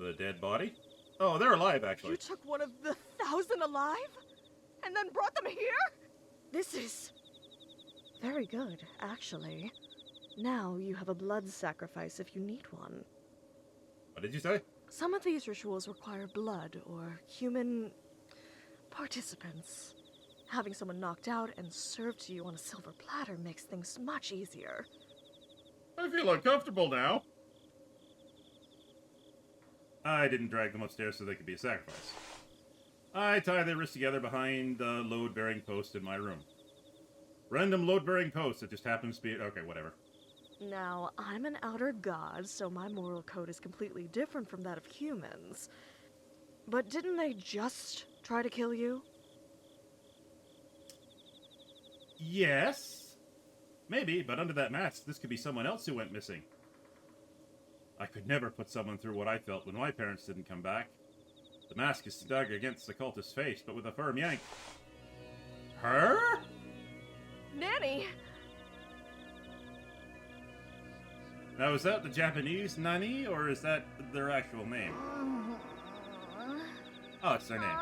The dead body? Oh, they're alive, actually. You took one of the 1,000 alive? And then brought them here? This is Very good, actually. Now you have a blood sacrifice if you need one. What did you say? Some of these rituals require blood or human participants. Having someone knocked out and served to you on a silver platter makes things much easier. I feel uncomfortable now. I didn't drag them upstairs so they could be a sacrifice. I tie their wrists together behind the load-bearing post in my room. Random load-bearing post that just happens to be... Okay, whatever. Now, I'm an outer god, so my moral code is completely different from that of humans. But didn't they just try to kill you? Yes. Maybe, but under that mask, this could be someone else who went missing. I could never put someone through what I felt when my parents didn't come back. The mask is stuck against the cultist's face, but with a firm yank. Her? Nanny! Now, is that the Japanese Nani, or is that their actual name? Oh, it's their name.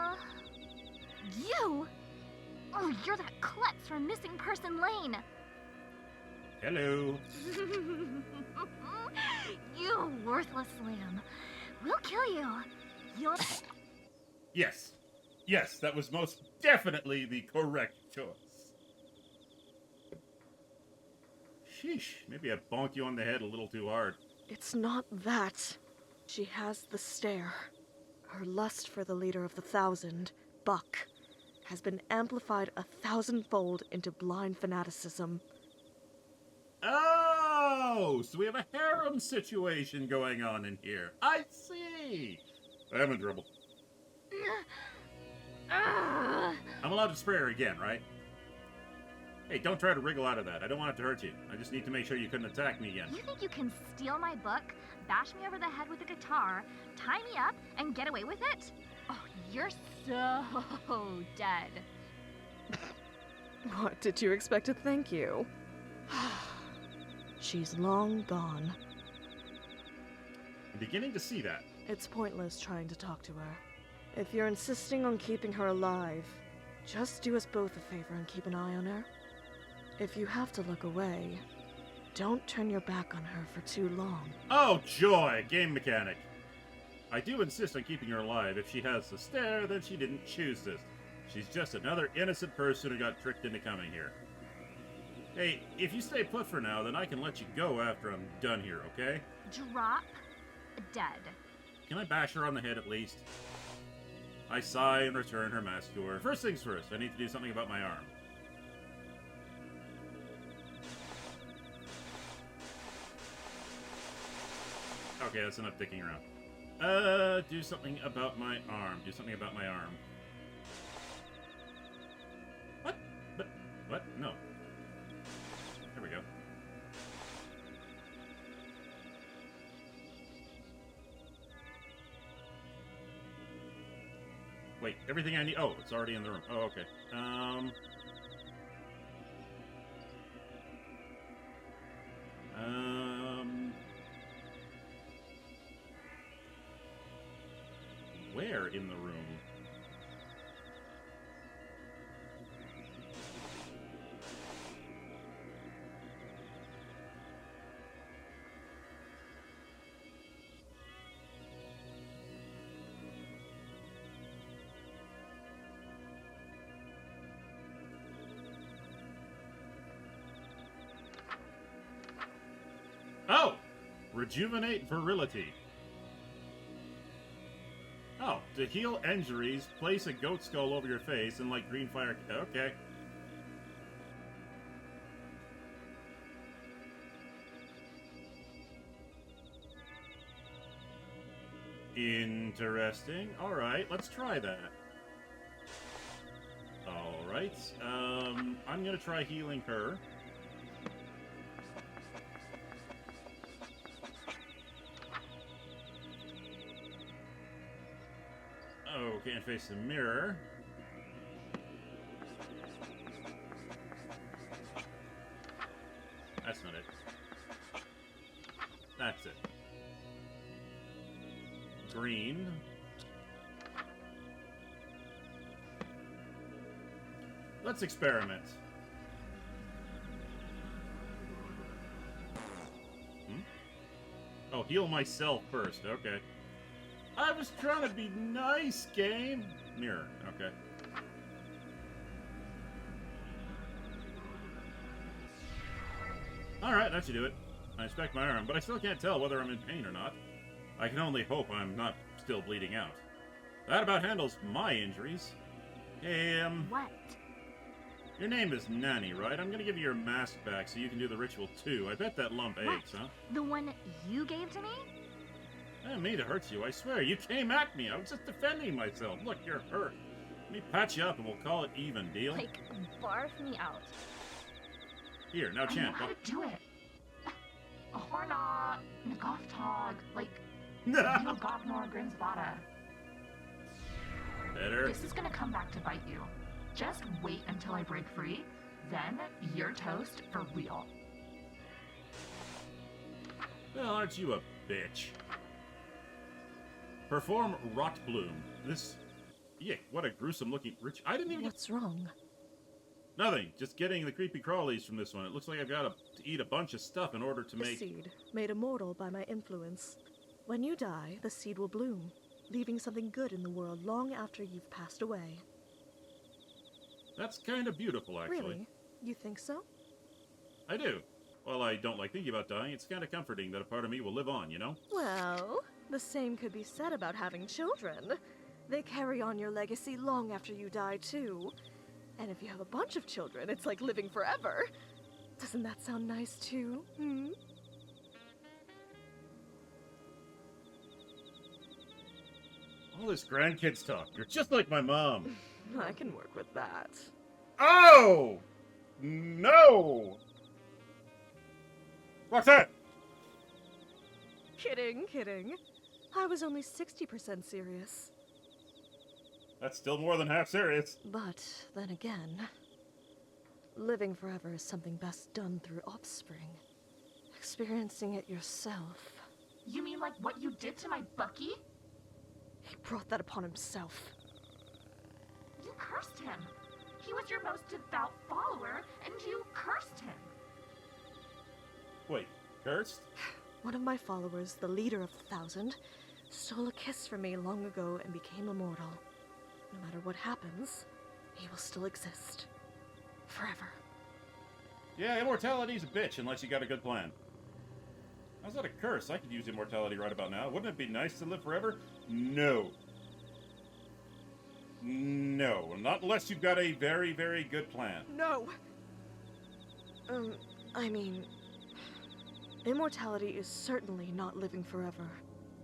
You! Oh, you're that klutz from Missing Person Lane! Hello. You worthless lamb. We'll kill you. You'll... Yes. Yes, that was most definitely the correct choice. Sheesh, maybe I bonked you on the head a little too hard. It's not that. She has the stare. Her lust for the leader of the Thousand, Buck, has been amplified 1,000-fold into blind fanaticism. Oh, so we have a harem situation going on in here. I see. I'm in trouble. I'm allowed to spray her again, right? Hey, don't try to wriggle out of that. I don't want it to hurt you. I just need to make sure you couldn't attack me again. You think you can steal my book, bash me over the head with a guitar, tie me up, and get away with it? Oh, you're so dead. What, did you expect a thank you? She's long gone. I'm beginning to see that. It's pointless trying to talk to her. If you're insisting on keeping her alive, just do us both a favor and keep an eye on her. If you have to look away, don't turn your back on her for too long. Oh, joy! Game mechanic. I do insist on keeping her alive. If she has the stare, then she didn't choose this. She's just another innocent person who got tricked into coming here. Hey, if you stay put for now, then I can let you go after I'm done here, okay? Drop dead. Can I bash her on the head at least? I sigh and return her mask to her. First things first, I need to do something about my arm. Okay, that's enough dicking around. Do something about my arm. Do something about my arm. What? But, what? No. There we go. Wait, everything I need... Oh, it's already in the room. Oh, okay. Where in the room? Oh! Rejuvenate virility. Oh, to heal injuries, place a goat skull over your face and light green fire... Okay. Interesting. Alright, let's try that. Alright, I'm gonna try healing her. Oh, can't face the mirror. That's not it. That's it. Green. Let's experiment. Oh, heal myself first. Okay. I was trying to be nice, game. Mirror. Okay. Alright, that should do it. I inspect my arm, but I still can't tell whether I'm in pain or not. I can only hope I'm not still bleeding out. That about handles my injuries. Hey, What? your name is Nanny, right? I'm gonna give you your mask back so you can do the ritual too. I bet that lump What? aches, huh? The one you gave to me? I didn't mean to hurt you, I swear. You came at me. I was just defending myself. Look, you're hurt. Let me patch you up and we'll call it even, deal? Like, barf me out. Here, now I know chant. how to do it. Horna, Nagoftog, like, Gopnor Grinsbada. Better. This is gonna come back to bite you. Just wait until I break free, then you're toast for real. Well, aren't you a bitch? Perform Rot Bloom. This... Yick, what a gruesome looking... I didn't even... What's wrong? Nothing. Just getting the creepy crawlies from this one. It looks like I've got to eat a bunch of stuff in order to A make... seed, made immortal by my influence. When you die, the seed will bloom, leaving something good in the world long after you've passed away. That's kind of beautiful, actually. Really? You think so? I do. While I don't like thinking about dying, it's kind of comforting that a part of me will live on, you know? Well, the same could be said about having children. They carry on your legacy long after you die, too. And if you have a bunch of children, it's like living forever. Doesn't that sound nice, too? Hmm? All this grandkids talk. You're just like my mom. I can work with that. Oh! No! What's that? Kidding, kidding. I was only 60% serious. That's still more than half serious. But then again, living forever is something best done through offspring. Experiencing it yourself. You mean like what you did to my Bucky? He brought that upon himself. You cursed him. He was your most devout follower, and you cursed him. Wait, cursed? One of my followers, the leader of the Thousand, stole a kiss from me long ago and became immortal. No matter what happens, he will still exist. Forever. Yeah, immortality's a bitch unless you got a good plan. How's that a curse? I could use immortality right about now. Wouldn't it be nice to live forever? No. No, not unless you've got a very, very good plan. No! I mean... Immortality is certainly not living forever.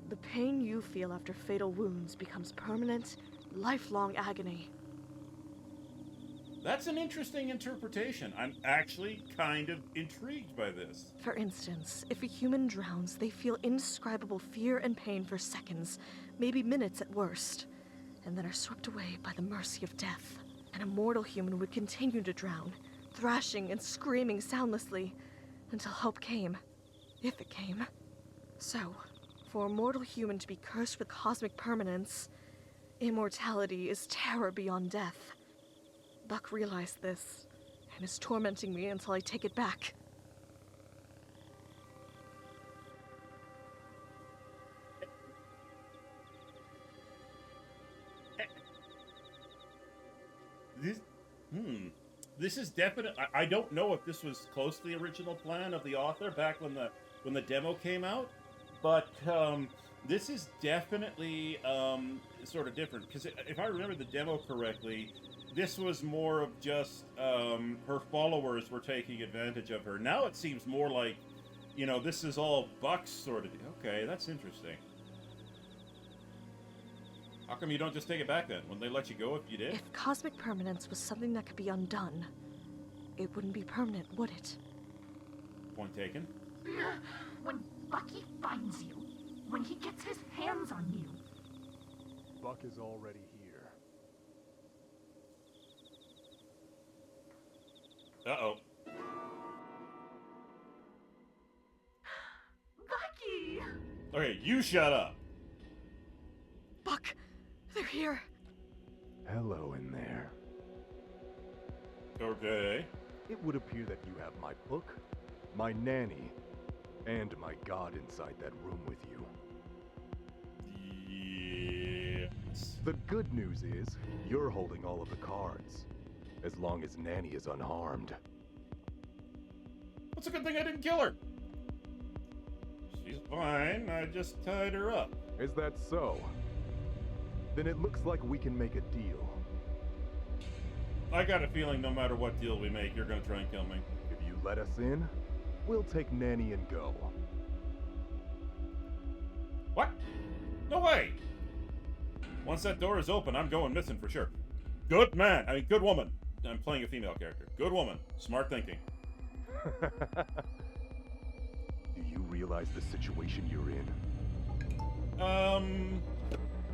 The pain you feel after fatal wounds becomes permanent, lifelong agony. That's an interesting interpretation. I'm actually kind of intrigued by this. For instance, if a human drowns, they feel indescribable fear and pain for seconds, maybe minutes at worst, and then are swept away by the mercy of death. An immortal human would continue to drown, thrashing and screaming soundlessly, until help came. If it came. So, for a mortal human to be cursed with cosmic permanence, immortality is terror beyond death. Buck realized this, and is tormenting me until I take it back. This is definite. I don't know if this was close to the original plan of the author back when the demo came out, but this is definitely sort of different, because if I remember the demo correctly, this was more of just her followers were taking advantage of her. Now it seems more like, you know, this is all Buck's sort of... Okay, that's interesting. How come you don't just take it back then? Wouldn't they let you go if you did? If cosmic permanence was something that could be undone, it wouldn't be permanent, would it? Point taken. When Bucky finds you, when he gets his hands on you. Buck is already here. Uh-oh. Bucky! Okay, you shut up. Buck! They're here! Hello in there. Okay. It would appear that you have my book, my nanny, And my god inside that room with you. Yes. The good news is, you're holding all of the cards. As long as Nanny is unharmed. It's a good thing I didn't kill her. She's fine. I just tied her up. Is that so? Then it looks like we can make a deal. I got a feeling no matter what deal we make, you're gonna try and kill me. If you let us in, we'll take Nanny and go. What? No way! Once that door is open, I'm going missing for sure. Good man. I mean, good woman. I'm playing a female character. Good woman. Smart thinking. Do you realize the situation you're in?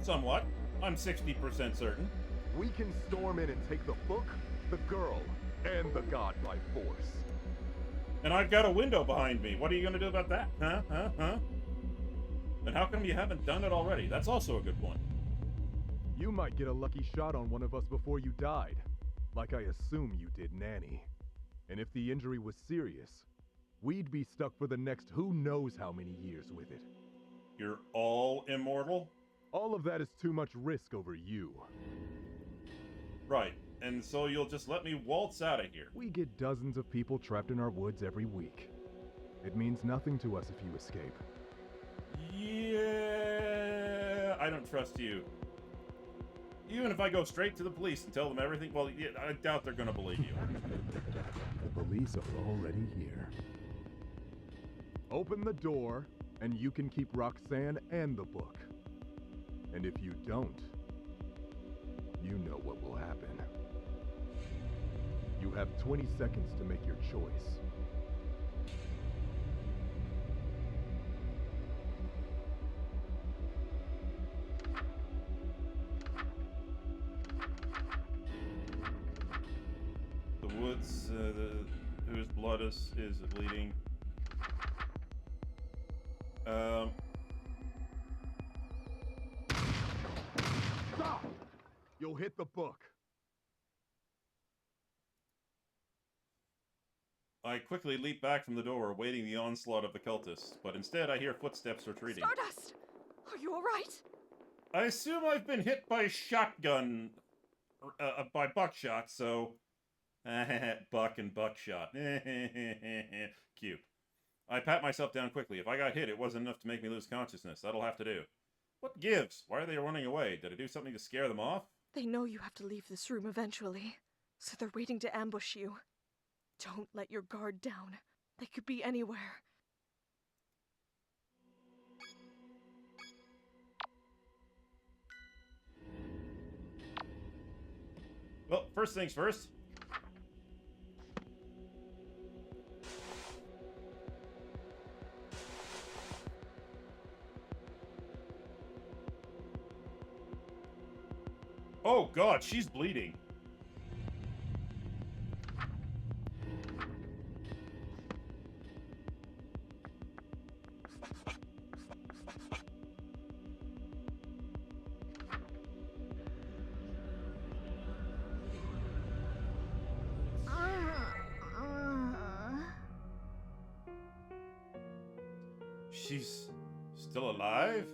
Somewhat. I'm 60% certain. We can storm in and take the book, the girl, and the god by force. And I've got a window behind me. What are you gonna do about that? Huh? And how come you haven't done it already? That's also a good point. You might get a lucky shot on one of us before you died. Like I assume you did Nanny. And if the injury was serious, we'd be stuck for the next who knows how many years with it. You're all immortal? All of that is too much risk over you. Right. And so you'll just let me waltz out of here. We get dozens of people trapped in our woods every week. It means nothing to us if you escape. Yeah, I don't trust you. Even if I go straight to the police and tell them everything, well, yeah, I doubt they're gonna believe you. The police are already here. Open the door, and you can keep Roxanne and the book. And if you don't, you know what will happen. You have 20 seconds to make your choice. The woods, whose blood is bleeding. Stop! You'll hit the book. I quickly leap back from the door, awaiting the onslaught of the cultists, but instead I hear footsteps retreating. Stardust! Are you alright? I assume I've been hit by shotgun, by buckshot, so... Buck and buckshot. Cute. I pat myself down quickly. If I got hit, it wasn't enough to make me lose consciousness. That'll have to do. What gives? Why are they running away? Did I do something to scare them off? They know you have to leave this room eventually, so they're waiting to ambush you. Don't let your guard down. They could be anywhere. Well, first things first. Oh god, she's bleeding. She's still alive?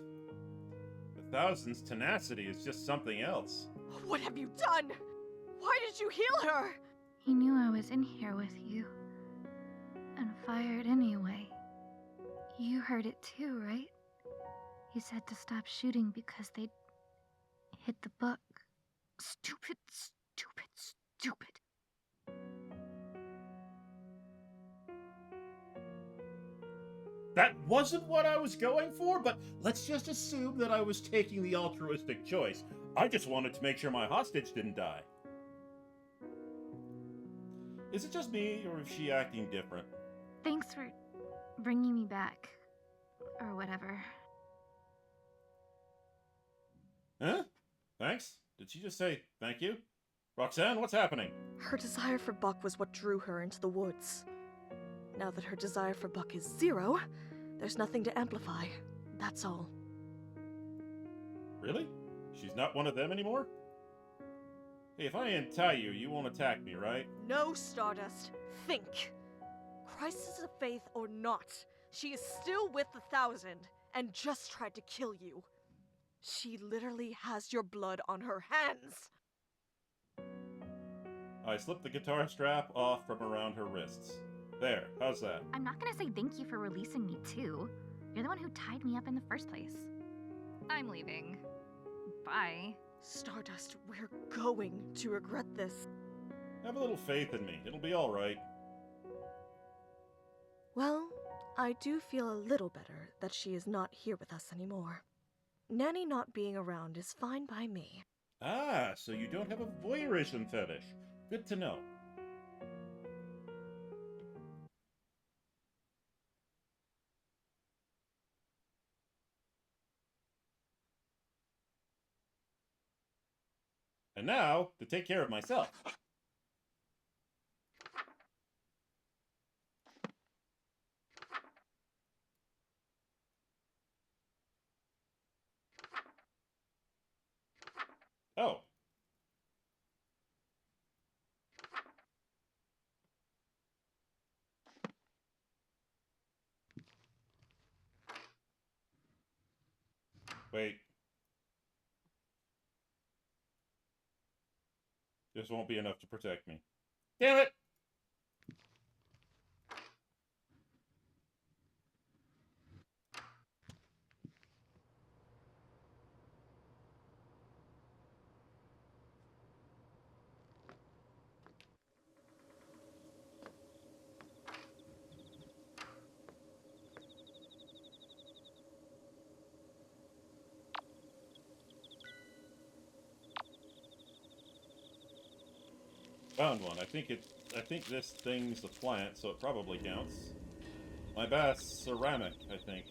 The Thousand's tenacity is just something else. What have you done? Why did you heal her? He knew I was in here with you. And fired anyway. You heard it too, right? He said to stop shooting because they'd hit the book. Stupid, stupid, stupid. That wasn't what I was going for, but let's just assume that I was taking the altruistic choice. I just wanted to make sure my hostage didn't die. Is it just me, or is she acting different? Thanks for bringing me back. Or whatever. Huh? Thanks? Did she just say thank you? Roxanne, what's happening? Her desire for Buck was what drew her into the woods. Now that her desire for Buck is 0, there's nothing to amplify. That's all. Really? She's not one of them anymore? Hey, if I untie you, you won't attack me, right? No, Stardust. Think. Crisis of faith or not, She is still with the Thousand and just tried to kill you. She literally has your blood on her hands. I slipped the guitar strap off from around her wrists. There, how's that? I'm not gonna say thank you for releasing me, too. You're the one who tied me up in the first place. I'm leaving. Bye. Stardust, we're going to regret this. Have a little faith in me. It'll be alright. Well, I do feel a little better that she is not here with us anymore. Nanny not being around is fine by me. Ah, so you don't have a voyeurism fetish. Good to know. And now, to take care of myself. Oh. Wait. This won't be enough to protect me. Damn it! Found one. I think this thing's a plant, so it probably counts. My bath's ceramic, I think.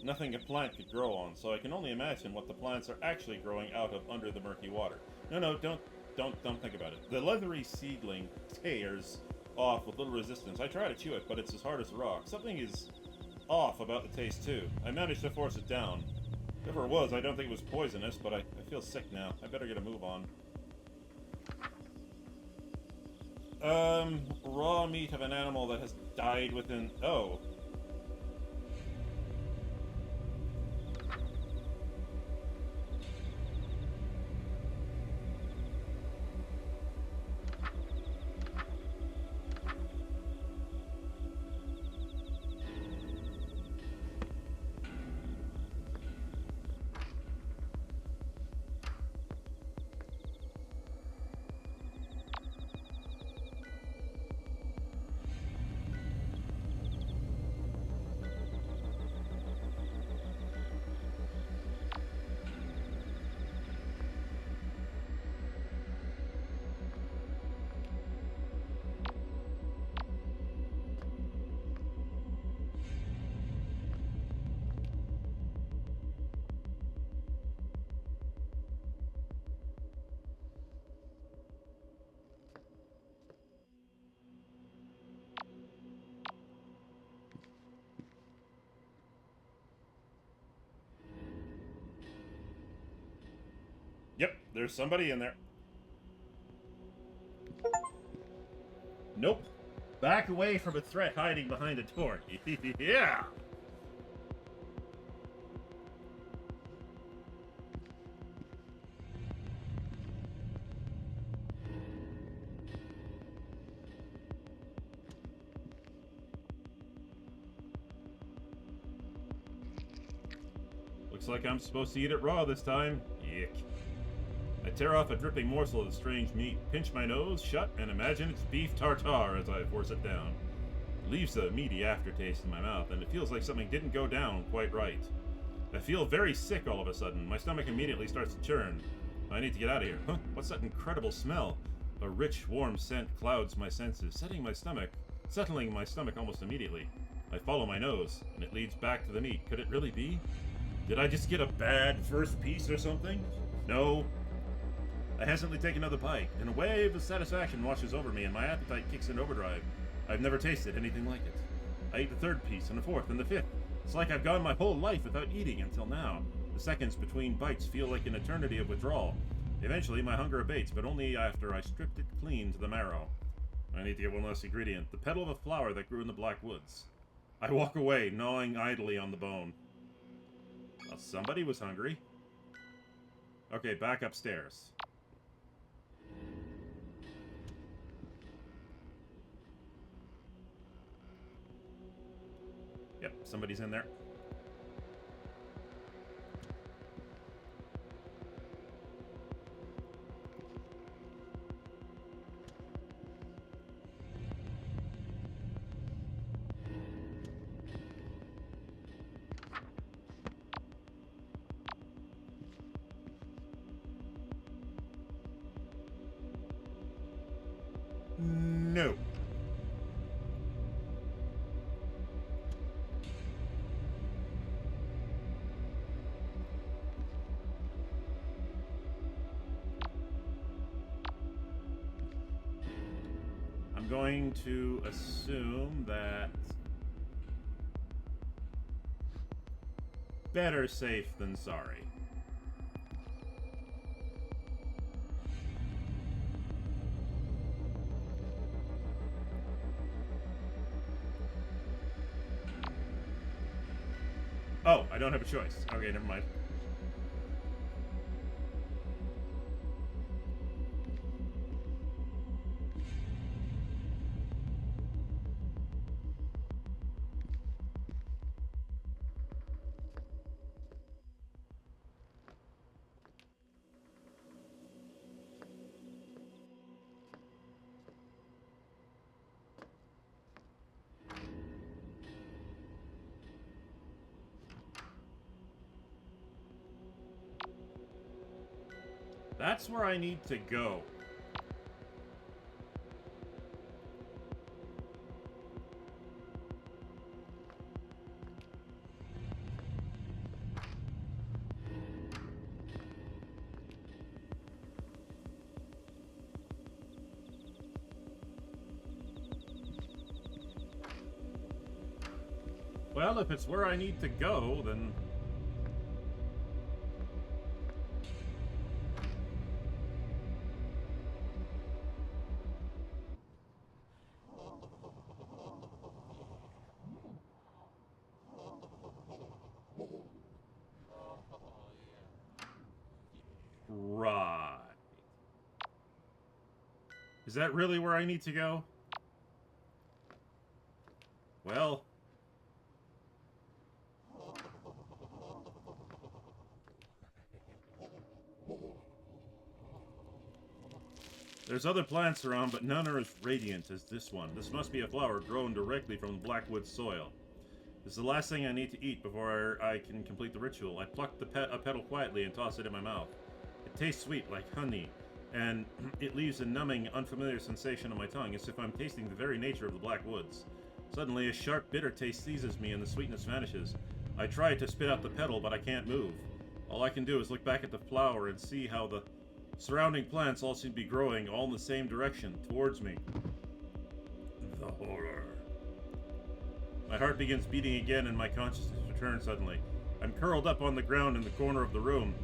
Nothing a plant could grow on, so I can only imagine what the plants are actually growing out of under the murky water. No, don't think about it. The leathery seedling tears off with little resistance. I try to chew it, but it's as hard as a rock. Something is off about the taste, too. I managed to force it down. Whatever it was, I don't think it was poisonous, but I feel sick now. I better get a move on. Raw meat of an animal that has died within... Oh. Yep, there's somebody in there. Nope. Back away from a threat hiding behind a door. Yeah! Looks like I'm supposed to eat it raw this time. Yuck. I tear off a dripping morsel of the strange meat, pinch my nose shut, and imagine it's beef tartare as I force it down. It leaves a meaty aftertaste in my mouth, and it feels like something didn't go down quite right. I feel very sick all of a sudden. My stomach immediately starts to churn. I need to get out of here. Huh? What's that incredible smell? A rich, warm scent clouds my senses, settling my stomach almost immediately. I follow my nose, and it leads back to the meat. Could it really be? Did I just get a bad first piece or something? No. I hesitantly take another bite, and a wave of satisfaction washes over me, and my appetite kicks in overdrive. I've never tasted anything like it. I eat the third piece, and the fourth, and the fifth. It's like I've gone my whole life without eating until now. The seconds between bites feel like an eternity of withdrawal. Eventually, my hunger abates, but only after I stripped it clean to the marrow. I need to get one last ingredient, the petal of a flower that grew in the Black Woods. I walk away, gnawing idly on the bone. Well, somebody was hungry. Okay, back upstairs. Yep, somebody's in there. No. I'm going to assume that better safe than sorry. Oh, I don't have a choice. Okay, never mind. That's where I need to go. Well, if it's where I need to go, then... Right. Is that really where I need to go? Well... There's other plants around, but none are as radiant as this one. This must be a flower grown directly from the Blackwood soil. This is the last thing I need to eat before I can complete the ritual. I pluck a petal quietly and toss it in my mouth. It tastes sweet, like honey, and it leaves a numbing, unfamiliar sensation on my tongue, as if I'm tasting the very nature of the Black Woods. Suddenly, a sharp, bitter taste seizes me and the sweetness vanishes. I try to spit out the petal, but I can't move. All I can do is look back at the flower and see how the surrounding plants all seem to be growing, all in the same direction, towards me. The horror. My heart begins beating again and my consciousness returns suddenly. I'm curled up on the ground in the corner of the room.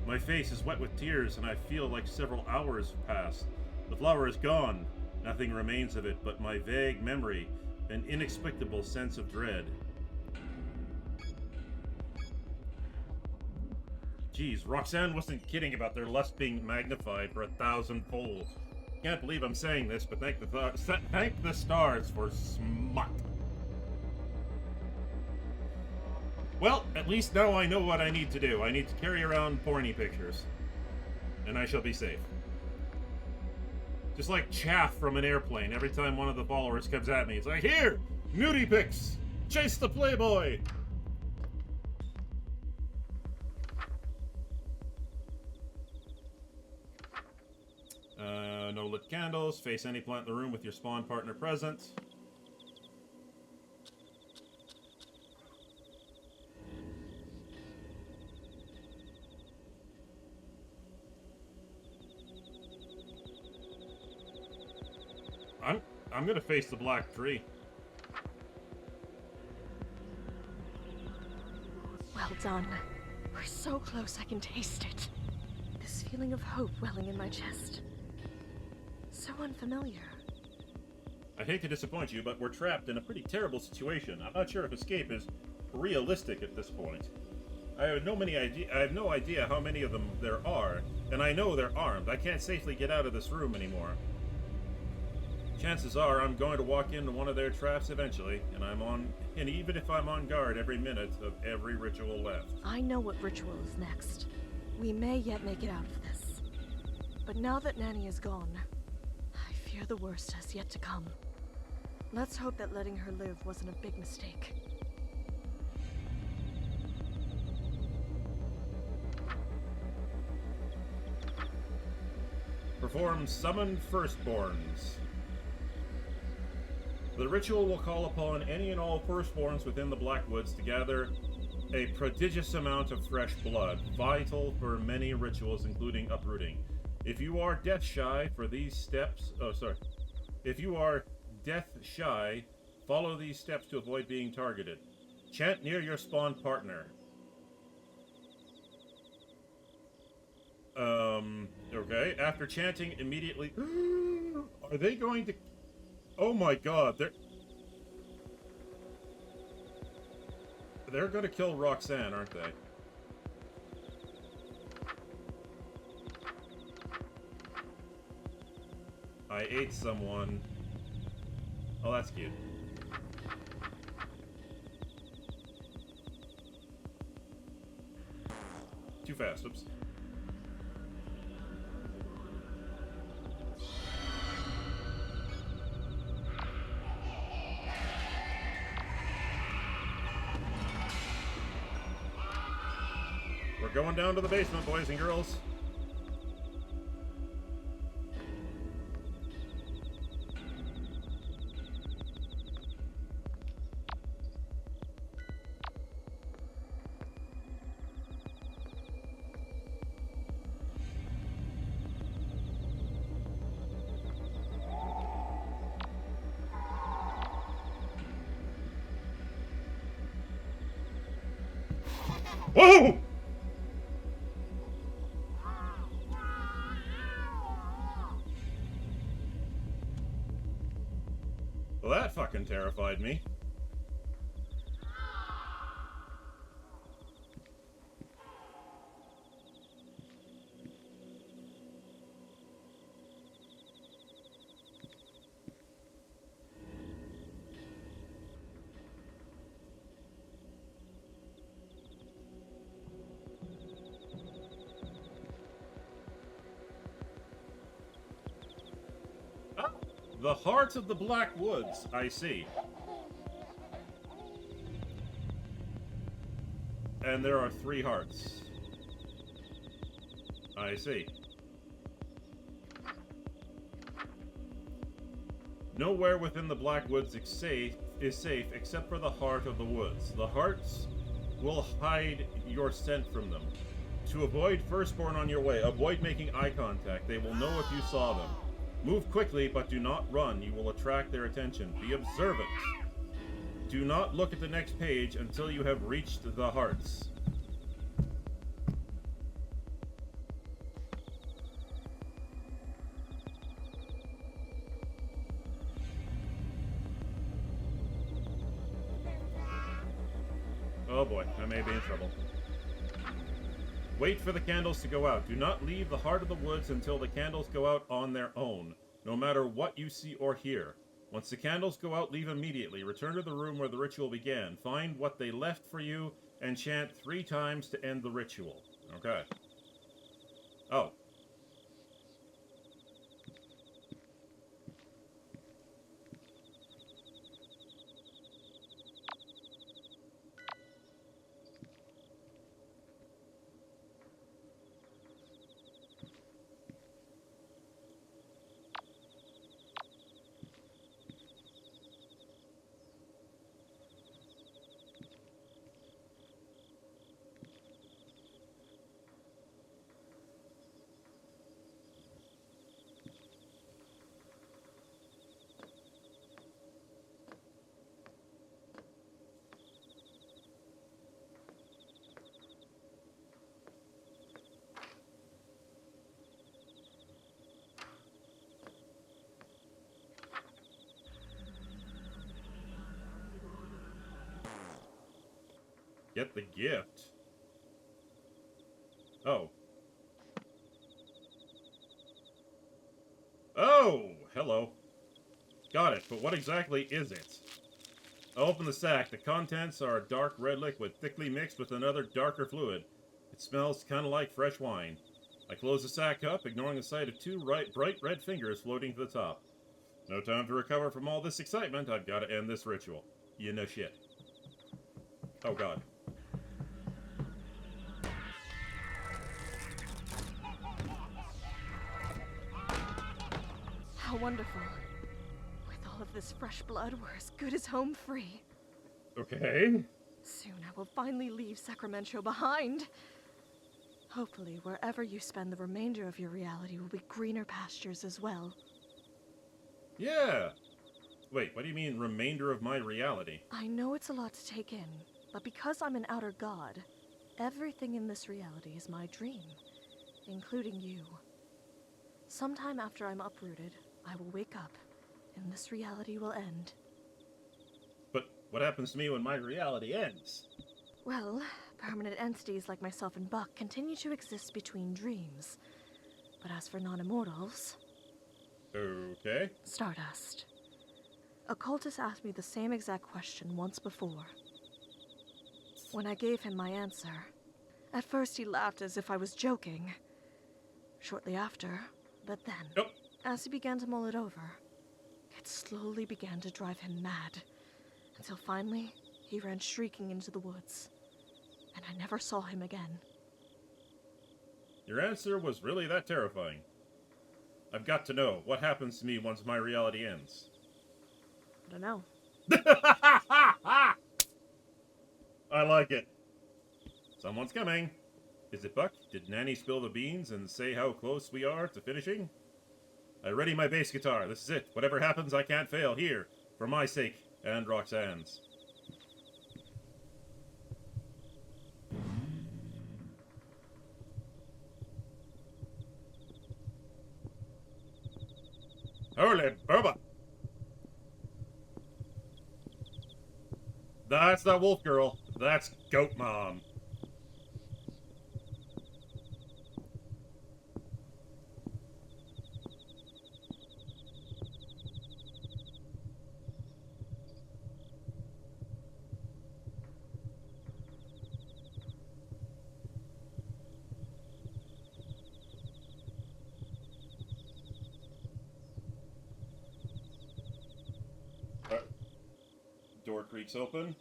My face is wet with tears and I feel like several hours have passed. The flower is gone. Nothing remains of it but my vague memory, an inexplicable sense of dread. Geez, Roxanne wasn't kidding about their lust being magnified for 1,000-fold. Can't believe I'm saying this, but thank the stars for smut. Well, at least now I know what I need to do. I need to carry around porny pictures. And I shall be safe. Just like chaff from an airplane, every time one of the followers comes at me, it's like, here! Nudie pics! Chase the Playboy! No lit candles. Face any plant in the room with your spawn partner present. I'm gonna face the black tree. Well done. We're so close I can taste it. This feeling of hope welling in my chest. So unfamiliar. I hate to disappoint you, but we're trapped in a pretty terrible situation. I'm not sure if escape is realistic at this point. I have no idea how many of them there are, and I know they're armed. I can't safely get out of this room anymore. Chances are I'm going to walk into one of their traps eventually, and even if I'm on guard every minute of every ritual left. I know what ritual is next. We may yet make it out of this. But now that Nanny is gone, I fear the worst has yet to come. Let's hope that letting her live wasn't a big mistake. Perform Summon Firstborns. The ritual will call upon any and all firstborns within the Blackwoods to gather a prodigious amount of fresh blood, vital for many rituals, including uprooting. If you are death shy for these steps, If you are death shy, follow these steps to avoid being targeted. Chant near your spawn partner. Okay. After chanting immediately... Are they going to... Oh my god, they're gonna kill Roxan, aren't they? I ate someone. Oh, that's cute. Too fast, oops. We're going down to the basement, boys and girls. Whoa! Well, that fucking terrified me. The heart of the Black Woods, I see. And there are 3 hearts. I see. Nowhere within the Black Woods is safe except for the heart of the woods. The hearts will hide your scent from them. To avoid firstborn on your way, avoid making eye contact. They will know if you saw them. Move quickly, but do not run. You will attract their attention. Be observant. Do not look at the next page until you have reached the hearts. Oh boy, I may be in trouble. Wait for the candles to go out. Do not leave the heart of the woods until the candles go out on their own, no matter what you see or hear. Once the candles go out, leave immediately. Return to the room where the ritual began. Find what they left for you and chant 3 times to end the ritual. Okay. Oh. Get the gift. Oh. Oh! Hello. Got it, but what exactly is it? I open the sack. The contents are a dark red liquid, thickly mixed with another darker fluid. It smells kind of like fresh wine. I close the sack up, ignoring the sight of two bright red fingers floating to the top. No time to recover from all this excitement. I've got to end this ritual. You know shit. Oh god. How wonderful. With all of this fresh blood, we're as good as home free. Okay. Soon I will finally leave Sacramento behind. Hopefully, wherever you spend the remainder of your reality will be greener pastures as well. Yeah. Wait, what do you mean, remainder of my reality? I know it's a lot to take in, but because I'm an outer god, everything in this reality is my dream, including you. Sometime after I'm uprooted, I will wake up, and this reality will end. But what happens to me when my reality ends? Well, permanent entities like myself and Buck continue to exist between dreams. But as for non-immortals... Okay. Stardust. A cultist asked me the same exact question once before. When I gave him my answer, at first he laughed as if I was joking. Shortly after, but then, Nope. as he began to mull it over, it slowly began to drive him mad, until finally he ran shrieking into the woods, and I never saw him again. Your answer was really that terrifying. I've got to know what happens to me once my reality ends. I don't know. I like it. Someone's coming. Is it Buck? Did Nanny spill the beans and say how close we are to finishing? I ready my bass guitar. This is it. Whatever happens, I can't fail. Here, for my sake and Roxanne's. Holy boba! That's not Wolf Girl. That's Goat Mom. Door creaks open.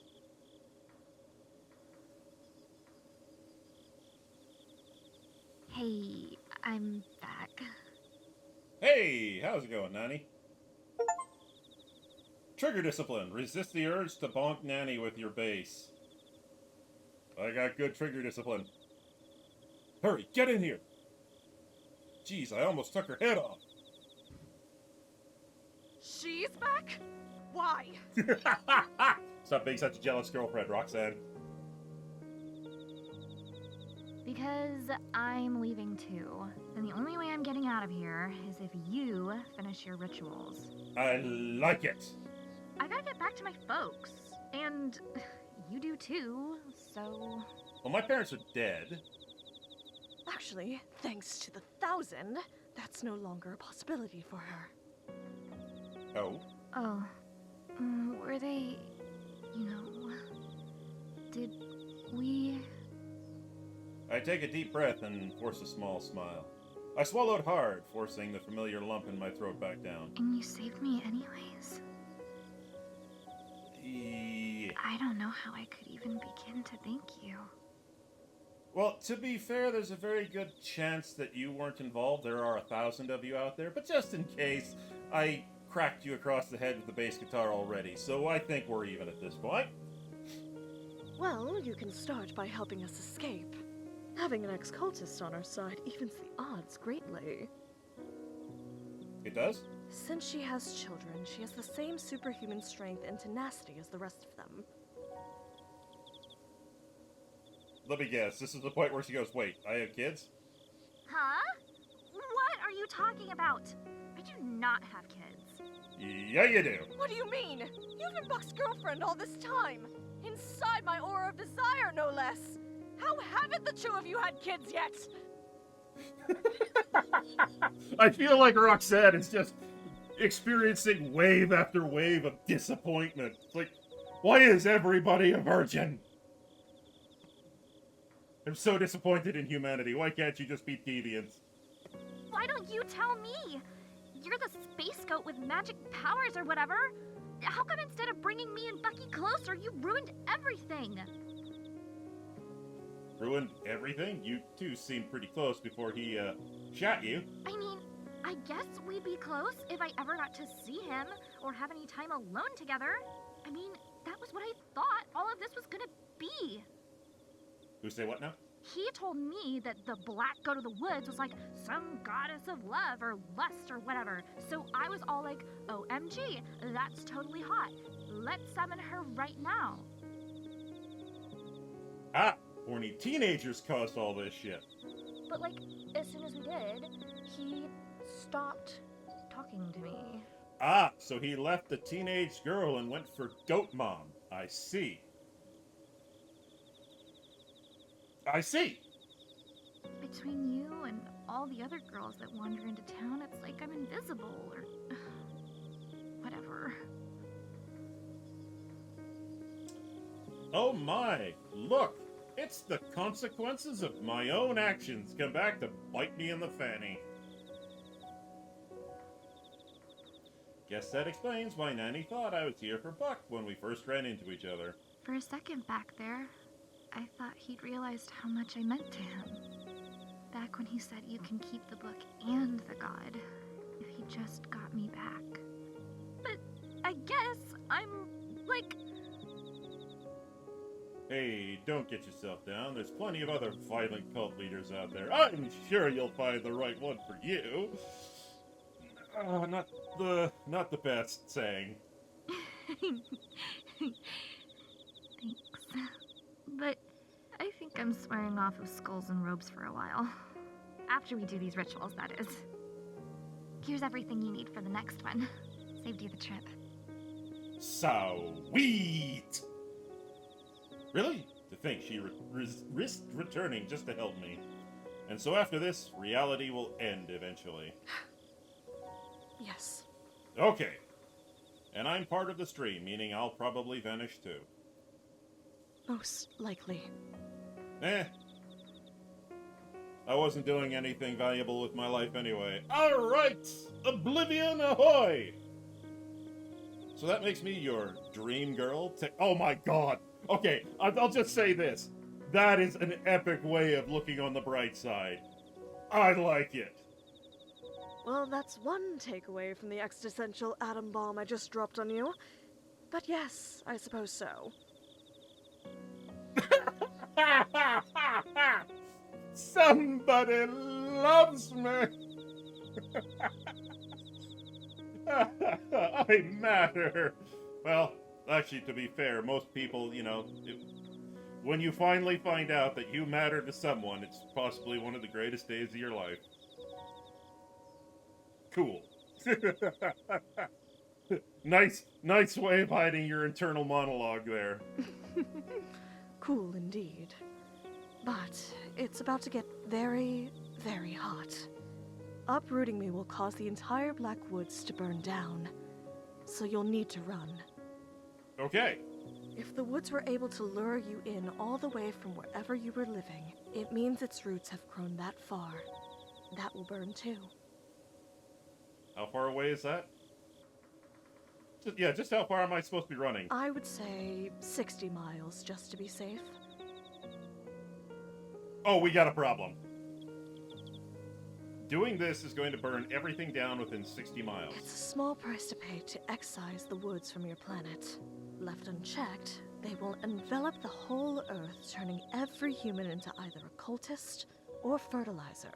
Hey, I'm back. Hey, how's it going, Nanny? Trigger discipline. Resist the urge to bonk Nanny with your bass. I got good trigger discipline. Hurry, get in here! Jeez, I almost took her head off. She's back? Why? Stop being such a jealous girlfriend, Roxanne. Because I'm leaving too. And the only way I'm getting out of here is if you finish your rituals. I like it. I gotta get back to my folks. And you do too, so... Well, my parents are dead. Actually, thanks to the 1,000, that's no longer a possibility for her. Oh? Oh. Were they... you know... Did we... I take a deep breath and force a small smile. I swallowed hard, forcing the familiar lump in my throat back down. And you saved me anyways? I don't know how I could even begin to thank you. Well, to be fair, there's a very good chance that you weren't involved. There are 1,000 of you out there, but just in case, I cracked you across the head with the bass guitar already, so I think we're even at this point. Well, you can start by helping us escape. Having an ex-cultist on our side evens the odds greatly. It does? Since she has children, she has the same superhuman strength and tenacity as the rest of them. Let me guess, this is the point where she goes, wait, I have kids? Huh? What are you talking about? I do not have kids. Yeah, you do. What do you mean? You've been Buck's girlfriend all this time. Inside my aura of desire, no less! How haven't the two of you had kids yet? I feel like Roxanne is just experiencing wave after wave of disappointment. It's like, why is everybody a virgin? I'm so disappointed in humanity. Why can't you just be deviants? Why don't you tell me? You're the space goat with magic powers or whatever. How come instead of bringing me and Bucky closer, you ruined everything? Ruined everything? You two seemed pretty close before he, shot you. I mean, I guess we'd be close if I ever got to see him or have any time alone together. I mean, that was what I thought all of this was gonna be. Who say what now? He told me that the black goat of the woods was like some goddess of love or lust or whatever. So I was all like, OMG, that's totally hot. Let's summon her right now. Ah, horny teenagers caused all this shit. But like, as soon as we did, he stopped talking to me. Ah, so he left the teenage girl and went for goat mom. I see. I see. Between you and all the other girls that wander into town, it's like I'm invisible or whatever. Oh my, look. It's the consequences of my own actions come back to bite me in the fanny. Guess that explains why Nanny thought I was here for Buck when we first ran into each other. For a second back there, I thought he'd realized how much I meant to him. Back when he said you can keep the book and the god, if he just got me back. But I guess I'm, like... Hey, don't get yourself down. There's plenty of other violent cult leaders out there. I'm sure you'll find the right one for you. Not the best saying. Thanks. But I think I'm swearing off of skulls and robes for a while. After we do these rituals, that is. Here's everything you need for the next one. Saved you the trip. Sweet! Really? To think she risked returning just to help me. And so after this, reality will end eventually. Yes. Okay. And I'm part of the stream, meaning I'll probably vanish too. Most likely. Eh. I wasn't doing anything valuable with my life anyway. Alright! Oblivion ahoy! So that makes me your dream girl? Oh my god! Okay, I'll just say this. That is an epic way of looking on the bright side. I like it. Well, that's one takeaway from the existential atom bomb I just dropped on you. But yes, I suppose so. Somebody loves me. I matter. Well, actually, to be fair, most people, when you finally find out that you matter to someone, it's possibly one of the greatest days of your life. Cool. Nice way of hiding your internal monologue there. Cool indeed. But it's about to get very, very hot. Uprooting me will cause the entire Black Woods to burn down, so you'll need to run. Okay. If the woods were able to lure you in all the way from wherever you were living, it means its roots have grown that far. That will burn too. How far away is that? Just how far am I supposed to be running? I would say 60 miles, just to be safe. Oh, we got a problem. Doing this is going to burn everything down within 60 miles. It's a small price to pay to excise the woods from your planet. Left unchecked, they will envelop the whole Earth, turning every human into either a cultist or fertilizer.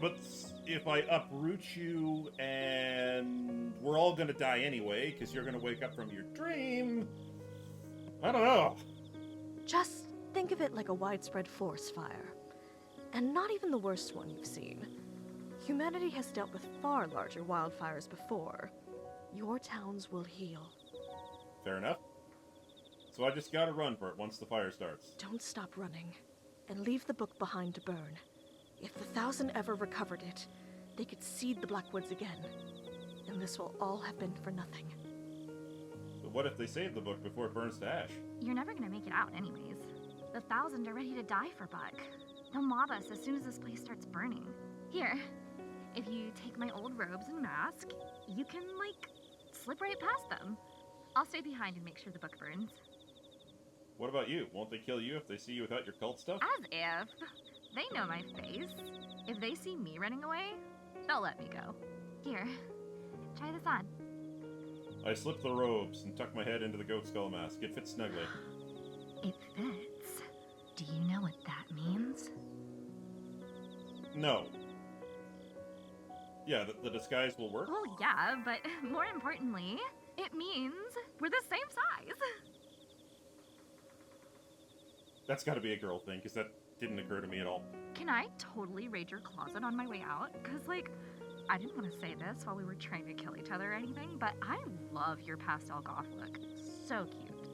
But if I uproot you and we're all gonna die anyway, because you're gonna wake up from your dream, I don't know. Just think of it like a widespread forest fire. And not even the worst one you've seen. Humanity has dealt with far larger wildfires before. Your towns will heal. Fair enough. So I just gotta run for it once the fire starts. Don't stop running, and leave the book behind to burn. If the Thousand ever recovered it, they could seed the Blackwoods again. And this will all have been for nothing. But what if they save the book before it burns to ash? You're never gonna make it out anyways. The Thousand are ready to die for Buck. They'll mob us as soon as this place starts burning. Here, if you take my old robes and mask, you can, slip right past them. I'll stay behind and make sure the book burns. What about you? Won't they kill you if they see you without your cult stuff? As if. They know my face. If they see me running away, they'll let me go. Here, try this on. I slip the robes and tuck my head into the goat skull mask. It fits snugly. It fits. Do you know what that means? No. Yeah, the disguise will work? Well, yeah, but more importantly, it means we're the same size. That's gotta be a girl thing, because that didn't occur to me at all. Can I totally raid your closet on my way out? Because, I didn't want to say this while we were trying to kill each other or anything, but I love your pastel goth look. So cute.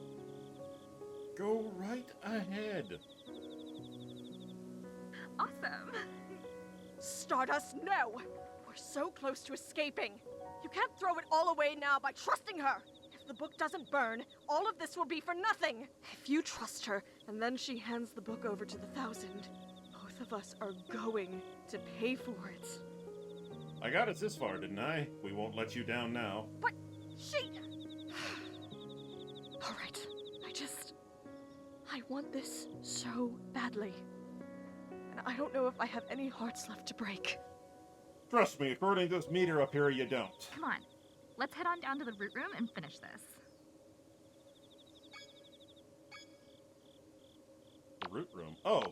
Go right ahead. Awesome. Stardust, no! We're so close to escaping. You can't throw it all away now by trusting her. If the book doesn't burn, all of this will be for nothing. If you trust her, and then she hands the book over to the Thousand, both of us are going to pay for it. I got us this far, didn't I? We won't let you down now. But she... All right, I want this so badly. And I don't know if I have any hearts left to break. Trust me, according to this meter up here, you don't. Come on. Let's head on down to the root room and finish this. The root room? Oh.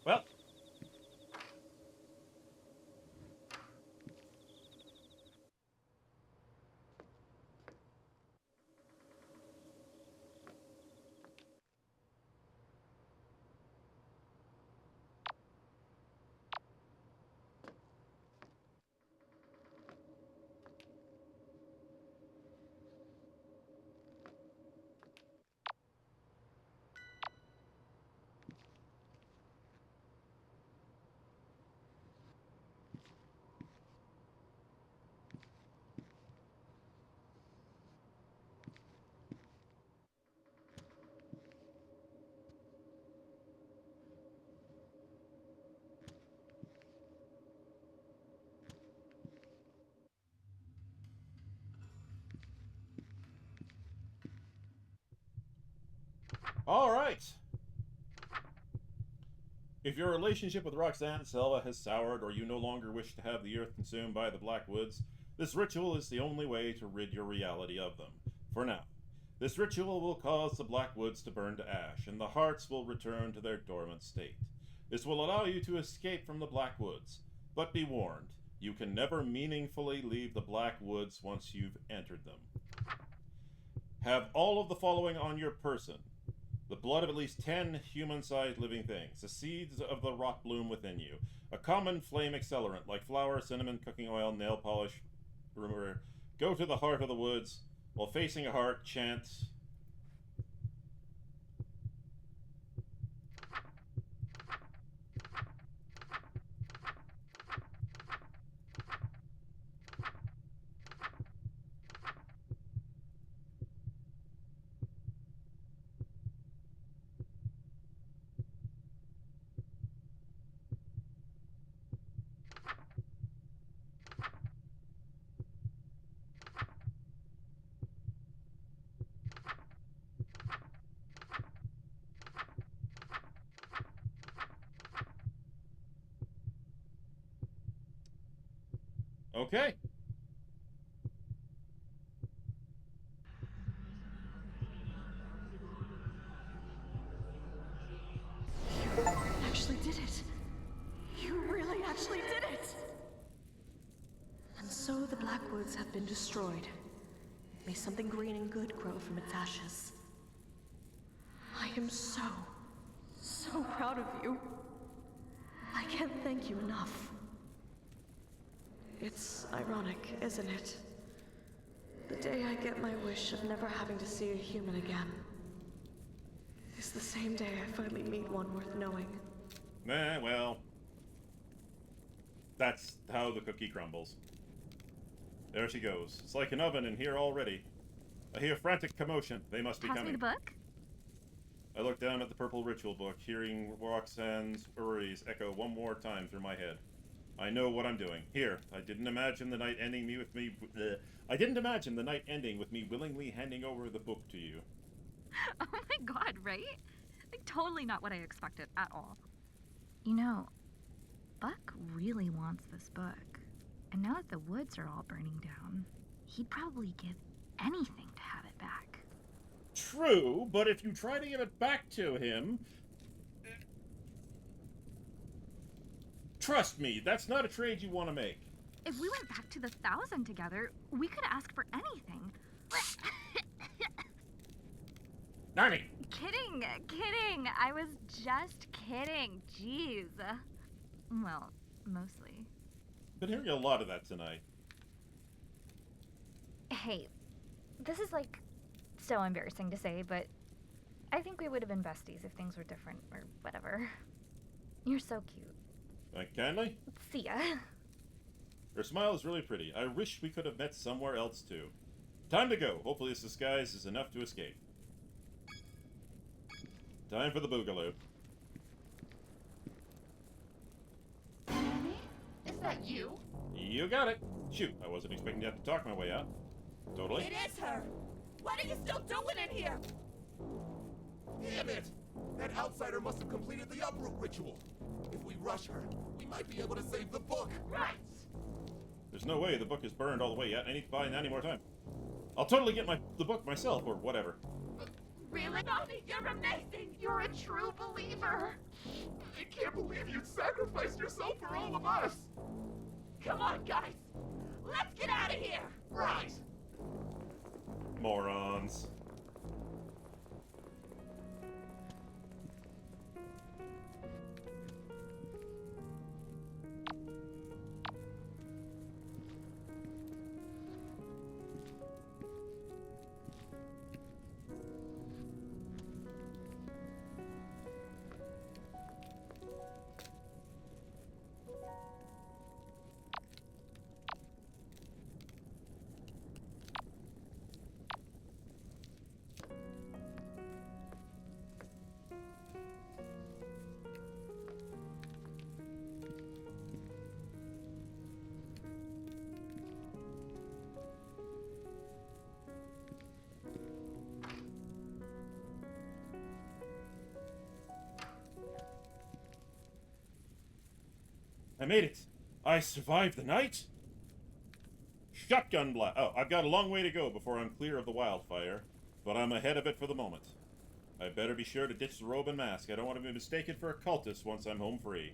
Well. All right. If your relationship with Roxanne Selva has soured, or you no longer wish to have the earth consumed by the Blackwoods, this ritual is the only way to rid your reality of them. For now. This ritual will cause the Blackwoods to burn to ash, and the hearts will return to their dormant state. This will allow you to escape from the Blackwoods. But be warned, you can never meaningfully leave the Blackwoods once you've entered them. Have all of the following on your person. The blood of at least 10 human-sized living things, the seeds of the rot bloom within you, a common flame accelerant like flour, cinnamon, cooking oil, nail polish, rumor. Go to the heart of the woods, while facing a heart, chant. Okay. You actually did it. You really actually did it. And so the Blackwoods have been destroyed. May something green and good grow from its ashes. I am so proud of you. I can't thank you enough. It's ironic, isn't it? The day I get my wish of never having to see a human again is the same day I finally meet one worth knowing. Well, that's how the cookie crumbles. There she goes. It's like an oven in here already. I hear frantic commotion. They must be Pass coming. me the book. I look down at the purple ritual book, hearing Roxanne's worries echo one more time through my head. I know what I'm doing. Here, I didn't imagine the night ending I didn't imagine the night ending with me willingly handing over the book to you. Oh my god, right? Like, totally not what I expected at all. You know, Buck really wants this book. And now that the woods are all burning down, he'd probably give anything to have it back. True, but if you try to give it back to him... Trust me, that's not a trade you want to make. If we went back to the 1000 together, we could ask for anything. Nani! Kidding. I was just kidding. Jeez. Well, mostly. Been hearing a lot of that tonight. Hey, this is like so embarrassing to say, but I think we would have been besties if things were different or whatever. You're so cute. Thank you kindly. See ya. Her smile is really pretty. I wish we could have met somewhere else too. Time to go. Hopefully this disguise is enough to escape. Time for the boogaloo. Annie? Is that you? You got it. Shoot, I wasn't expecting to have to talk my way out. Totally. It is her! What are you still doing in here? Damn it! That outsider must have completed the uproot ritual. If we rush her, we might be able to save the book. Right! There's no way the book is burned all the way yet. I need to buy any more time. I'll totally get the book myself, or whatever. Really, Bonnie? You're amazing! You're a true believer! I can't believe you sacrificed yourself for all of us! Come on, guys! Let's get out of here! Right! Morons. I made it. I survived the night. Shotgun blast. Oh, I've got a long way to go before I'm clear of the wildfire, but I'm ahead of it for the moment. I better be sure to ditch the robe and mask. I don't want to be mistaken for a cultist once I'm home free.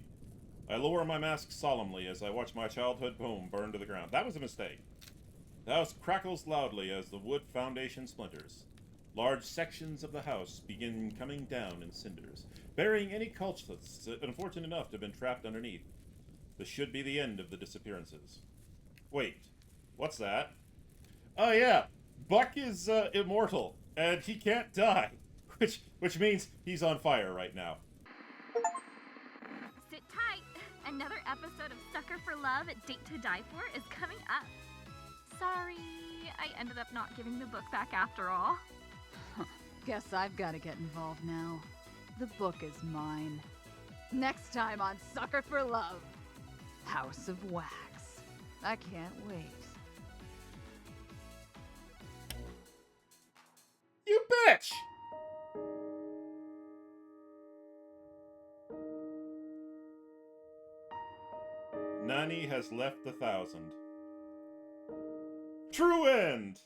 I lower my mask solemnly as I watch my childhood home burn to the ground. That was a mistake. The house crackles loudly as the wood foundation splinters. Large sections of the house begin coming down in cinders, burying any cultists unfortunate enough to have been trapped underneath. This should be the end of the disappearances. Wait, what's that? Oh yeah, Buck is immortal, and he can't die, which means he's on fire right now. Sit tight. Another episode of Sucker for Love at Date to Die For is coming up. Sorry, I ended up not giving the book back after all. Guess I've got to get involved now. The book is mine. Next time on Sucker for Love, House of Wax. I can't wait. You bitch! Nani has left the 1000. True end!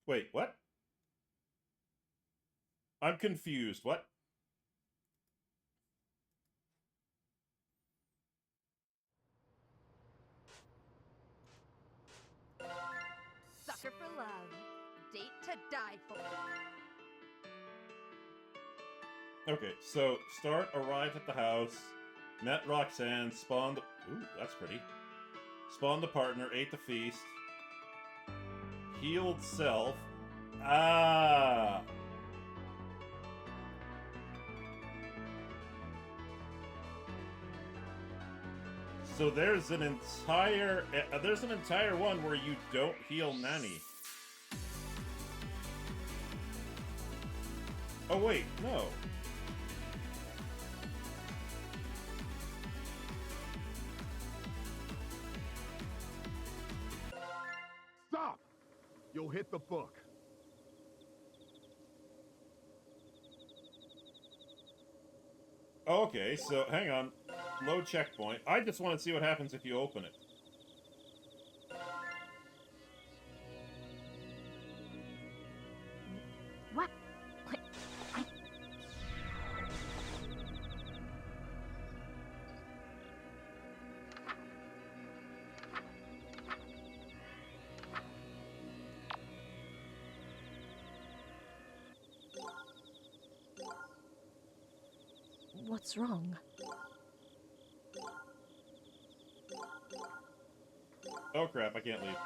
Wait, what? I'm confused. What? Sucker for Love, Date to die for. Okay, so Start arrived at the house, met Roxanne, spawned... Ooh, that's pretty. Spawned the partner, ate the feast, healed self. Ah! So there's an entire one where you don't heal Nanny. Oh wait, no. Stop! You'll hit the book. Okay, so hang on. Low checkpoint. I just want to see what happens if you open it. What? What's wrong? Oh crap, I can't leave.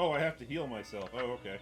Oh, I have to heal myself. Oh, okay.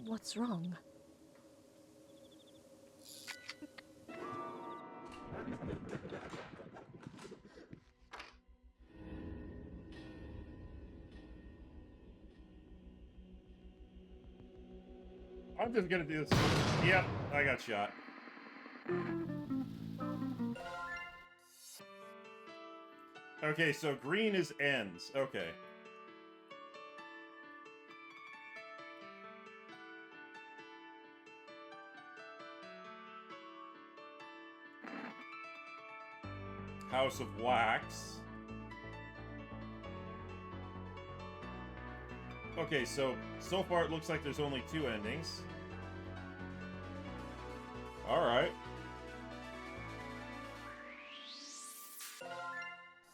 What's wrong? I'm just gonna do this. Yep, I got shot. Okay, so green is ends. Okay. House of Wax. Okay, so far it looks like there's only 2 endings. Alright.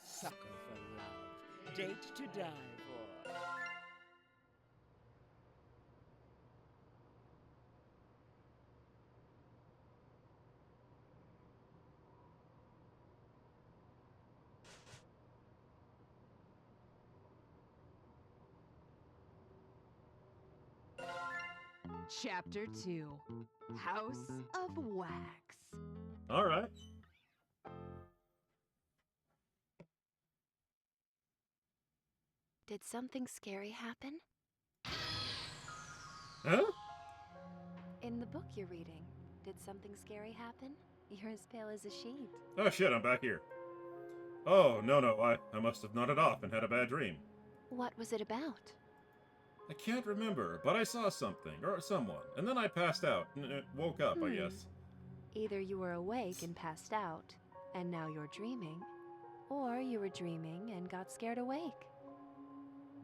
Sucker for love. Date to die for. Chapter 2, House of Wax. Alright. Did something scary happen? Huh? In the book you're reading, did something scary happen? You're as pale as a sheet. Oh shit, I'm back here. Oh, no, I must have nodded off and had a bad dream. What was it about? I can't remember, but I saw something, or someone, and then I passed out, and woke up, I guess. Either you were awake and passed out, and now you're dreaming, or you were dreaming and got scared awake.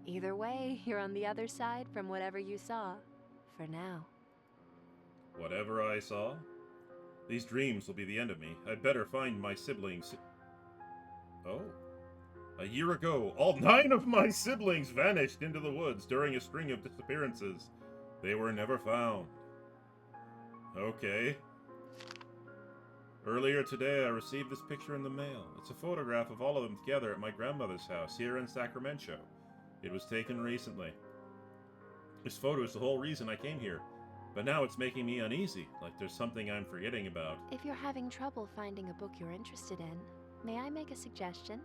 Either way, you're on the other side from whatever you saw, for now. Whatever I saw? These dreams will be the end of me. I'd better find my siblings. Oh. A year ago, all 9 of my siblings vanished into the woods during a string of disappearances. They were never found. Okay. Earlier today, I received this picture in the mail. It's a photograph of all of them together at my grandmother's house here in Sacramento. It was taken recently. This photo is the whole reason I came here. But now it's making me uneasy, like there's something I'm forgetting about. If you're having trouble finding a book you're interested in, may I make a suggestion?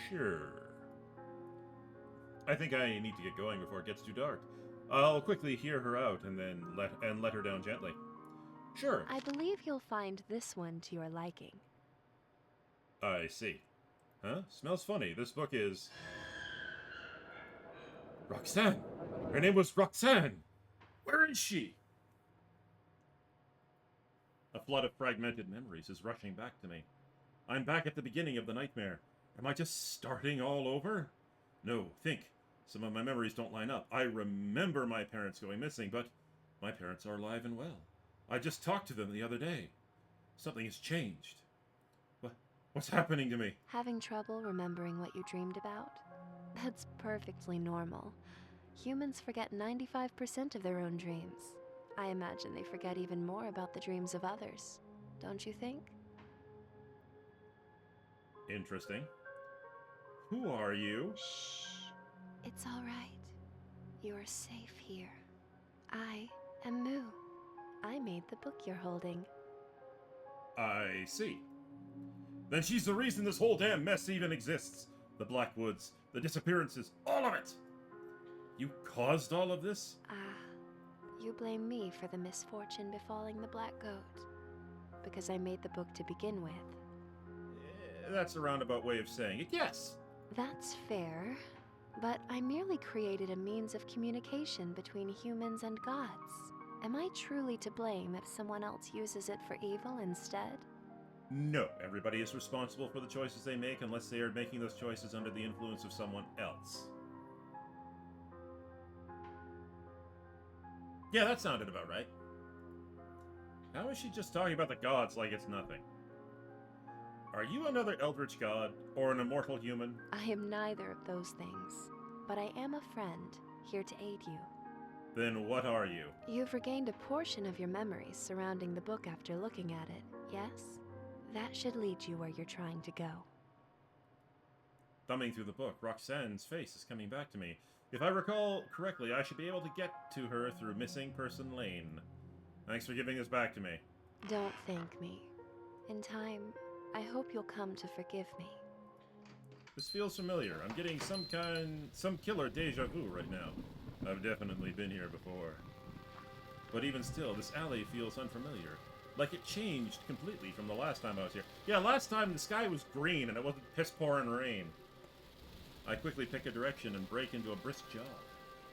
Sure. I think I need to get going before it gets too dark. I'll quickly hear her out and then let her down gently. Sure. I believe you'll find this one to your liking. I see. Huh? Smells funny. This book is... Roxanne! Her name was Roxanne! Where is she? A flood of fragmented memories is rushing back to me. I'm back at the beginning of the nightmare. Am I just starting all over? No, think. Some of my memories don't line up. I remember my parents going missing, but my parents are alive and well. I just talked to them the other day. Something has changed. What's happening to me? Having trouble remembering what you dreamed about? That's perfectly normal. Humans forget 95% of their own dreams. I imagine they forget even more about the dreams of others. Don't you think? Interesting. Who are you? Shh. It's all right. You're safe here. I am Moo. I made the book you're holding. I see. Then she's the reason this whole damn mess even exists. The Blackwoods, the disappearances, all of it! You caused all of this? You blame me for the misfortune befalling the Black Goat. Because I made the book to begin with. That's a roundabout way of saying it, yes! That's fair. But I merely created a means of communication between humans and gods. Am I truly to blame if someone else uses it for evil instead? No, everybody is responsible for the choices they make unless they are making those choices under the influence of someone else. Yeah, that sounded about right. How is she just talking about the gods like it's nothing? Are you another eldritch god, or an immortal human? I am neither of those things, but I am a friend, here to aid you. Then what are you? You've regained a portion of your memories surrounding the book after looking at it, yes? That should lead you where you're trying to go. Thumbing through the book, Roxanne's face is coming back to me. If I recall correctly, I should be able to get to her through Missing Person Lane. Thanks for giving this back to me. Don't thank me. In time, I hope you'll come to forgive me. This feels familiar. I'm getting some killer deja vu right now. I've definitely been here before. But even still, this alley feels unfamiliar. Like it changed completely from the last time I was here. Yeah, last time the sky was green and it wasn't piss-pouring rain. I quickly pick a direction and break into a brisk jog.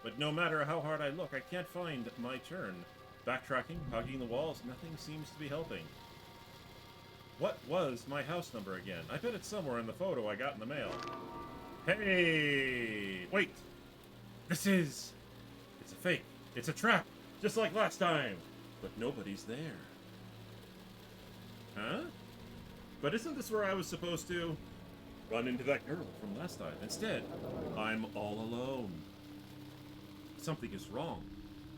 But no matter how hard I look, I can't find my turn. Backtracking, hugging the walls, nothing seems to be helping. What was my house number again? I bet it's somewhere in the photo I got in the mail. Hey! Wait! It's a fake. It's a trap, just like last time. But nobody's there. Huh? But isn't this where I was supposed to run into that girl from last time? Instead, I'm all alone. Something is wrong.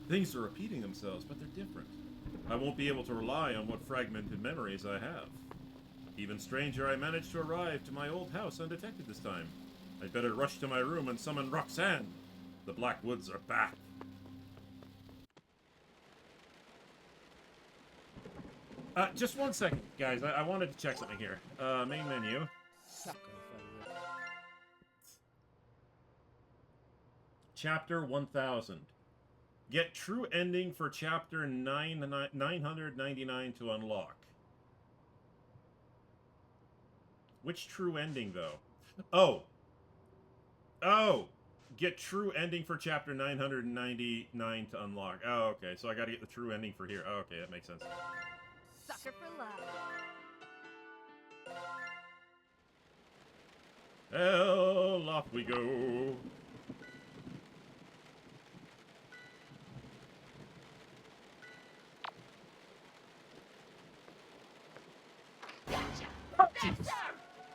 Things are repeating themselves, but they're different. I won't be able to rely on what fragmented memories I have. Even stranger, I managed to arrive to my old house undetected this time. I'd better rush to my room and summon Roxanne. The Blackwoods are back. Just one second, guys. I wanted to check something here. Main menu. Sucker for love. Chapter 1000. Get true ending for chapter 999 to unlock. Which true ending, though? Oh! Get true ending for chapter 999 to unlock. Oh, okay. So I gotta get the true ending for here. Oh, okay, that makes sense. Sucker for love. Hell, off we go. Gotcha! That's her!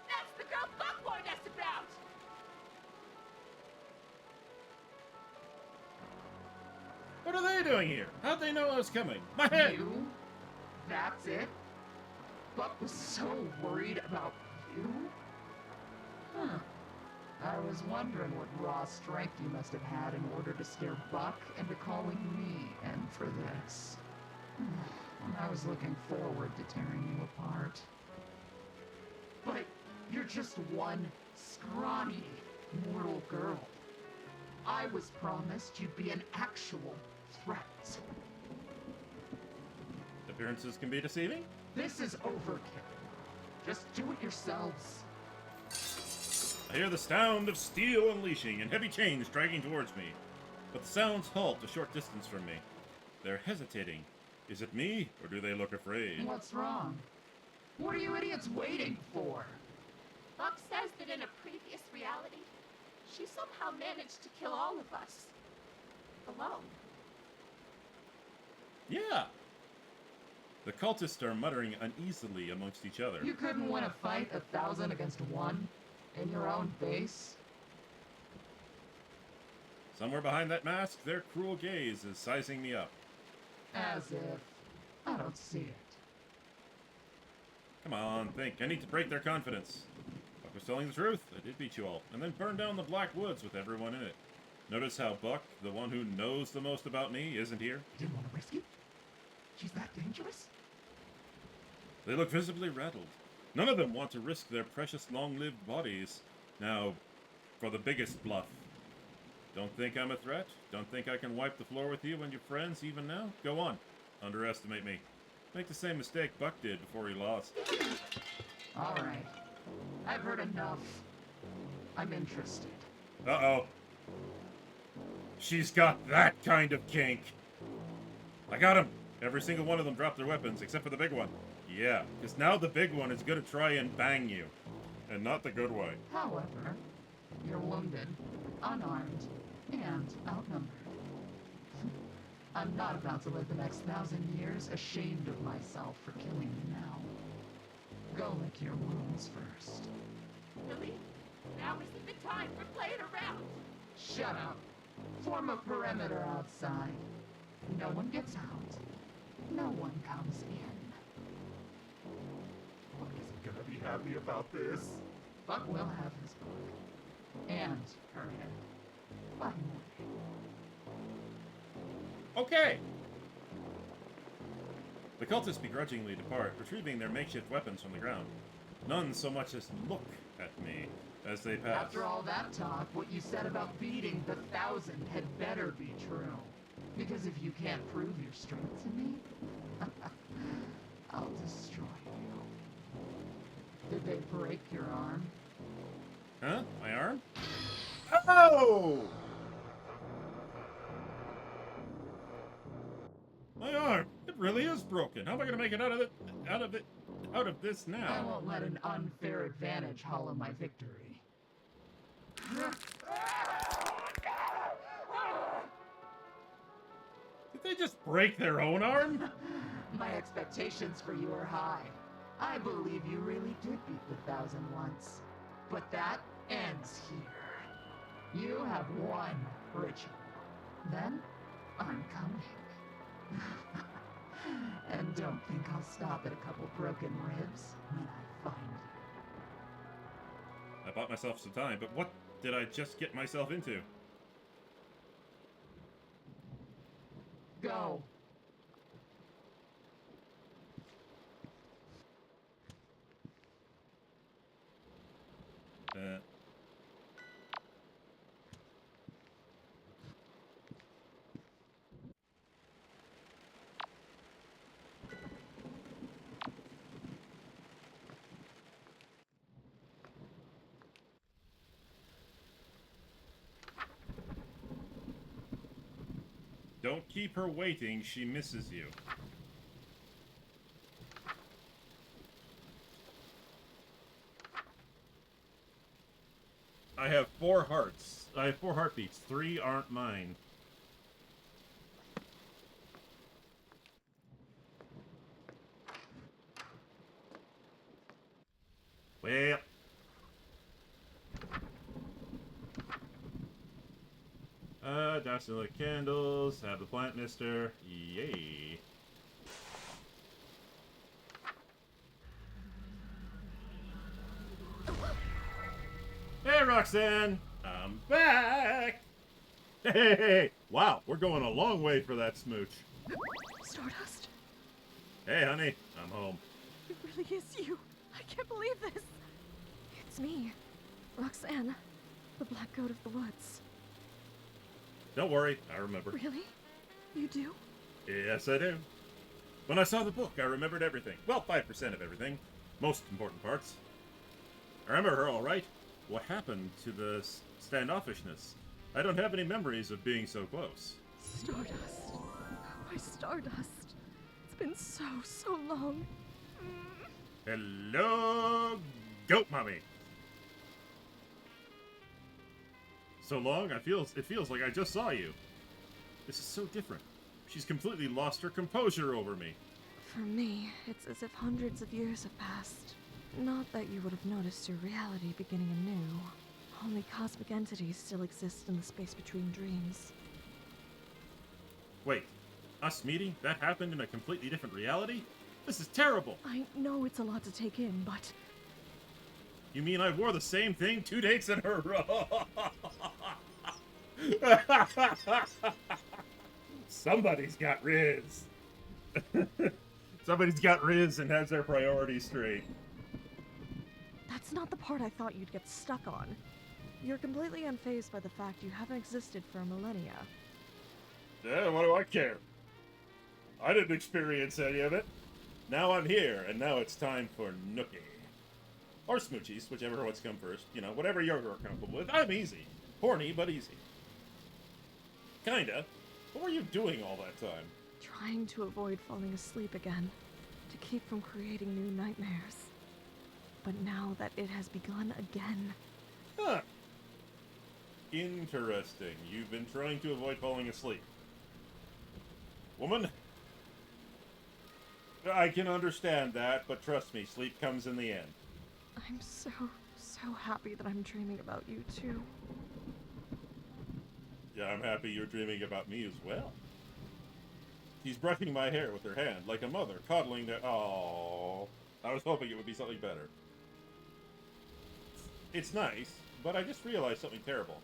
That's the girl fuckboy that's about! What are they doing here? How'd they know I was coming? My head! You? That's it? Buck was so worried about you? Huh. I was wondering what raw strength you must have had in order to scare Buck into calling me in for this. I was looking forward to tearing you apart. But you're just one scrawny mortal girl. I was promised you'd be an actual threat. Appearances can be deceiving? This is overkill. Just do it yourselves. I hear the sound of steel unleashing and heavy chains dragging towards me. But the sounds halt a short distance from me. They're hesitating. Is it me, or do they look afraid? What's wrong? What are you idiots waiting for? Buck says that in a previous reality, she somehow managed to kill all of us. Alone. Yeah! The cultists are muttering uneasily amongst each other. You couldn't win a fight 1,000 against 1 in your own base? Somewhere behind that mask, their cruel gaze is sizing me up. As if I don't see it. Come on, think. I need to break their confidence. Buck was telling the truth. I did beat you all, and then burn down the Black Woods with everyone in it. Notice how Buck, the one who knows the most about me, isn't here? You didn't want to risk it? She's that dangerous? They look visibly rattled. None of them want to risk their precious long-lived bodies. Now, for the biggest bluff. Don't think I'm a threat? Don't think I can wipe the floor with you and your friends even now? Go on. Underestimate me. Make the same mistake Buck did before he lost. Alright. I've heard enough. I'm interested. Uh-oh. She's got that kind of kink. I got him. Every single one of them dropped their weapons, except for the big one. Yeah, because now the big one is going to try and bang you. And not the good way. However, you're wounded, unarmed, and outnumbered. I'm not about to live the next 1,000 years ashamed of myself for killing you now. Go lick your wounds first. Really? Now isn't the time for playing around. Shut up. Form a perimeter outside. No one gets out. No one comes in. Buck isn't gonna be happy about this. Buck will have his book. And her head. By morning. Okay! The cultists begrudgingly depart, retrieving their makeshift weapons from the ground. None so much as look at me as they pass. After all that talk, what you said about beating the 1,000 had better be true. Because if you can't prove your strength to me, I'll destroy you. Did they break your arm? Huh? My arm? Oh! My arm! It really is broken. How am I gonna make it out of this I now? won't let an unfair advantage hollow my victory. Did they just break their own arm? My expectations for you are high. I believe you really did beat the 1,000 once. But that ends here. You have one ritual. Then, I'm coming. And don't think I'll stop at a couple broken ribs when I find you. I bought myself some time, but what did I just get myself into? Go. Don't keep her waiting, she misses you. I have 4 hearts. I have 4 heartbeats. 3 aren't mine. Well. Douse the candles. Have the plant mister. Yay. Hey, Roxanne! I'm back! Hey! Wow, we're going a long way for that smooch. Stardust, Hey, honey, I'm home. it really is you. I can't believe this. It's me, Roxanne, the Black Goat of the Woods. Don't worry, I remember. Really? You do? Yes, I do. When I saw the book, I remembered everything. Well, 5% of everything. Most important parts. I remember her all right. What happened to the standoffishness? I don't have any memories of being so close. Stardust. My Stardust. It's been so long. Hello, Goat Mommy. So long, it feels like I just saw you. This is so different. She's completely lost her composure over me. For me, it's as if hundreds of years have passed. Not that you would have noticed your reality beginning anew. Only cosmic entities still exist in the space between dreams. Wait, us meeting? That happened in a completely different reality? This is terrible! I know it's a lot to take in, but... You mean I wore the same thing 2 dates in a row? Somebody's got Riz. Somebody's got Riz and has their priorities straight. That's not the part I thought you'd get stuck on. You're completely unfazed by the fact you haven't existed for millennia. Yeah, what do I care? I didn't experience any of it. Now I'm here, and now it's time for nookie. Or smoochies, whichever ones come first. You know, whatever you're comfortable with. I'm easy. Horny, but easy. Kinda. What were you doing all that time? Trying to avoid falling asleep again. To keep from creating new nightmares. But now that it has begun again... Huh. Interesting. You've been trying to avoid falling asleep. Woman? I can understand that, but trust me, sleep comes in the end. I'm so happy that I'm dreaming about you too. Yeah, I'm happy you're dreaming about me as well. She's brushing my hair with her hand, like a mother, coddling the... Aww. I was hoping it would be something better. It's nice, but I just realized something terrible.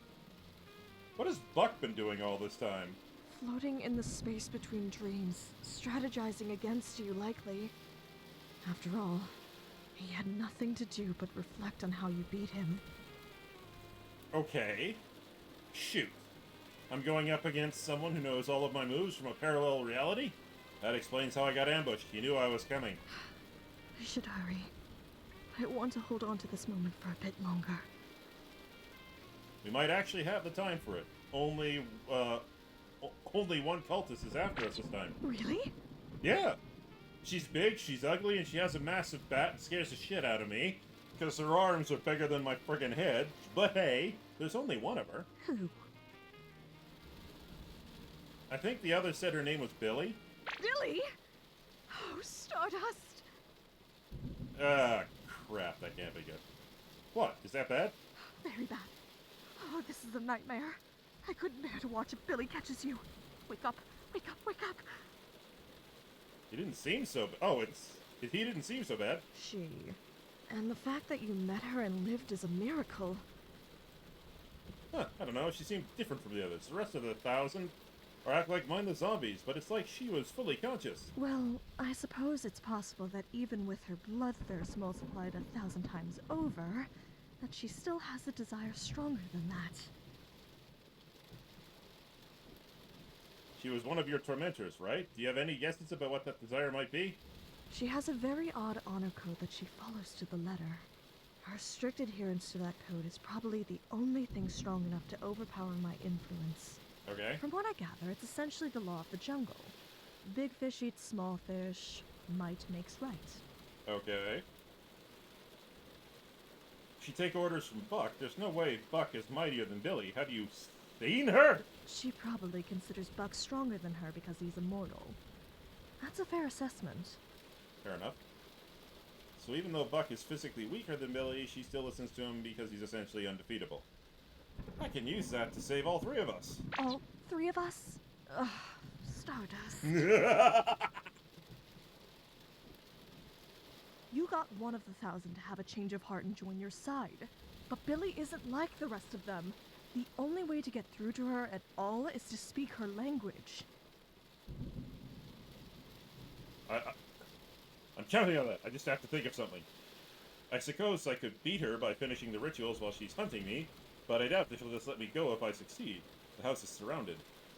What has Buck been doing all this time? Floating in the space between dreams, strategizing against you likely. After all, he had nothing to do but reflect on how you beat him. Okay. Shoot. I'm going up against someone who knows all of my moves from a parallel reality? That explains how I got ambushed. He knew I was coming. I should hurry. I want to hold on to this moment for a bit longer. We might actually have the time for it. Only one cultist is after us this time. Really? Yeah. She's big, she's ugly, and she has a massive bat and scares the shit out of me. Because her arms are bigger than my friggin' head. But hey, there's only one of her. Who? I think the other said her name was Billy. Billy? Oh, Stardust. Ah, crap, that can't be good. What, is that bad? Very bad. Oh, this is a nightmare. I couldn't bear to watch if Billy catches you. Wake up, wake up, wake up. He didn't seem so... he didn't seem so bad. She. And the fact that you met her and lived is a miracle. Huh, I don't know, she seemed different from the others. The rest of the 1,000 or act like mindless zombies, but it's like she was fully conscious. Well, I suppose it's possible that even with her bloodthirst multiplied 1,000 times over, that she still has a desire stronger than that. She was one of your tormentors, right? Do you have any guesses about what that desire might be? She has a very odd honor code that she follows to the letter. Her strict adherence to that code is probably the only thing strong enough to overpower my influence. Okay. From what I gather, it's essentially the law of the jungle. Big fish eats small fish. Might makes right. Okay. She take orders from Buck. There's no way Buck is mightier than Billy. Have you seen her? She probably considers Buck stronger than her because he's immortal. That's a fair assessment. Fair enough. So even though Buck is physically weaker than Billy, she still listens to him because he's essentially undefeatable. I can use that to save all three of us. All 3 of us? Ugh, Stardust. You got one of the 1,000 to have a change of heart and join your side. But Billy isn't like the rest of them. The only way to get through to her at all is to speak her language. I'm counting on that. I just have to think of something. I suppose I could beat her by finishing the rituals while she's hunting me, but I doubt that she'll just let me go if I succeed. The house is surrounded.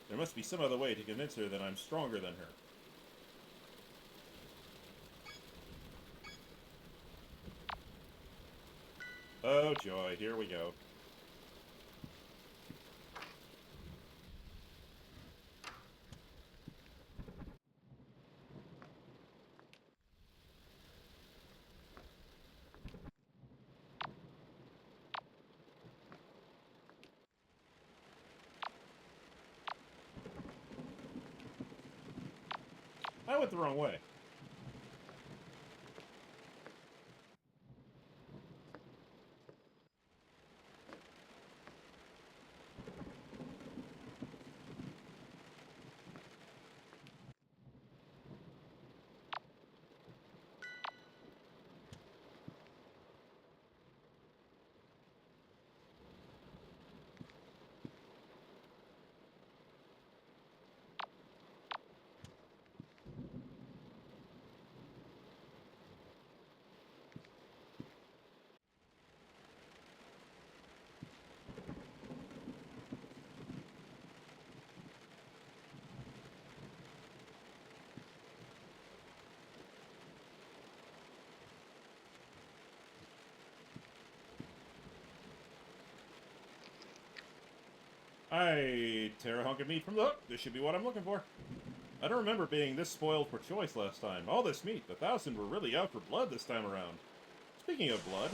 There must be some other way to convince her that I'm stronger than her. Oh joy, here we go. I went the wrong way. I tear a hunk of meat from the hook. This should be what I'm looking for. I don't remember being this spoiled for choice last time. All this meat, the 1,000 were really out for blood this time around. Speaking of blood,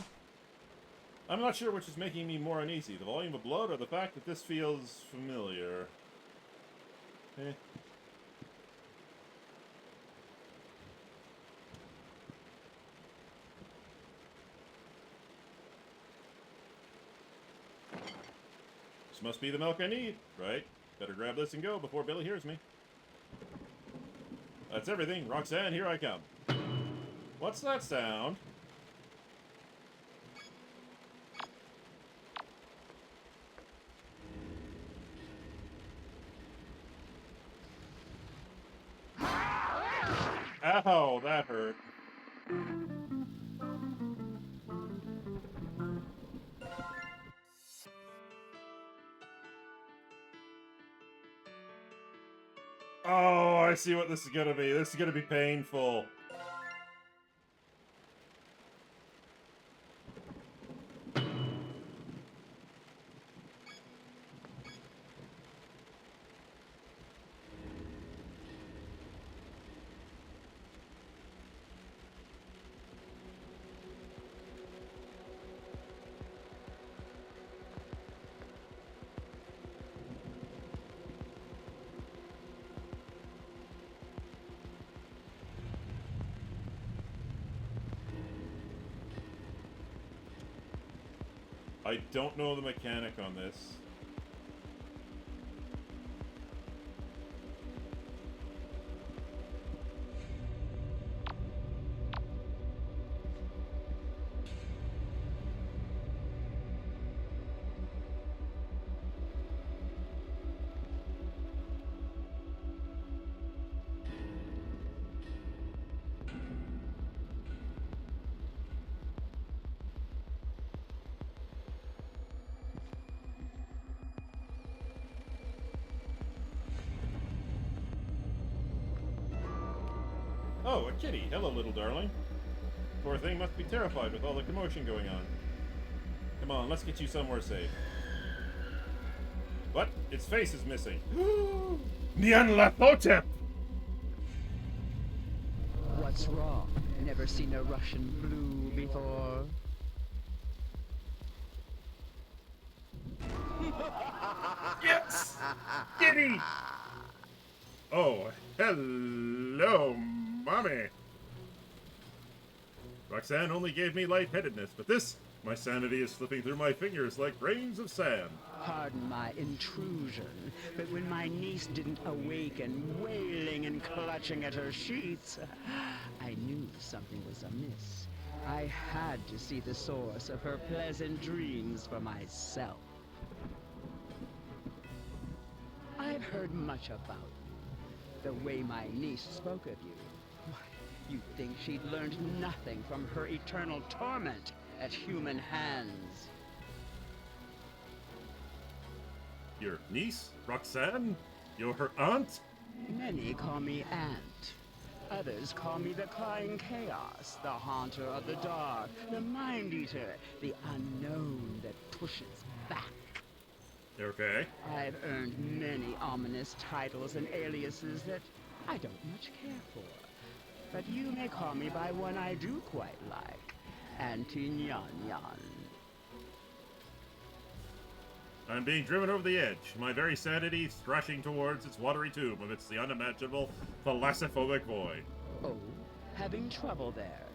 I'm not sure which is making me more uneasy, the volume of blood or the fact that this feels familiar. Eh. This must be the milk I need, right? Better grab this and go before Billy hears me. That's everything. Roxanne, here I come. What's that sound? Ow, that hurt. Oh, I see what this is gonna be. This is gonna be painful. I don't know the mechanic on this. Oh, a kitty. Hello, little darling. Poor thing must be terrified with all the commotion going on. Come on, let's get you somewhere safe. What? Its face is missing. Nyanlathotep! What's wrong? Never seen a Russian blue before? Yes! Kitty! Oh, hello, mommy. Roxanne only gave me lightheadedness, but this, my sanity is slipping through my fingers like grains of sand. Pardon my intrusion, but when my niece didn't awaken, wailing and clutching at her sheets, I knew something was amiss. I had to see the source of her pleasant dreams for myself. I've heard much about you. The way my niece spoke of you. Why, you'd think she'd learned nothing from her eternal torment at human hands. Your niece, Roxanne? You're her aunt? Many call me Aunt. Others call me the Crying Chaos, the Haunter of the Dark, the Mind Eater, the Unknown that pushes back. Okay. I've earned many ominous titles and aliases that I don't much care for. But you may call me by one I do quite like, Auntie Nyan Nyan. I'm being driven over the edge, my very sanity thrashing towards its watery tomb amidst the unimaginable, thalassophobic void. Oh, having trouble there?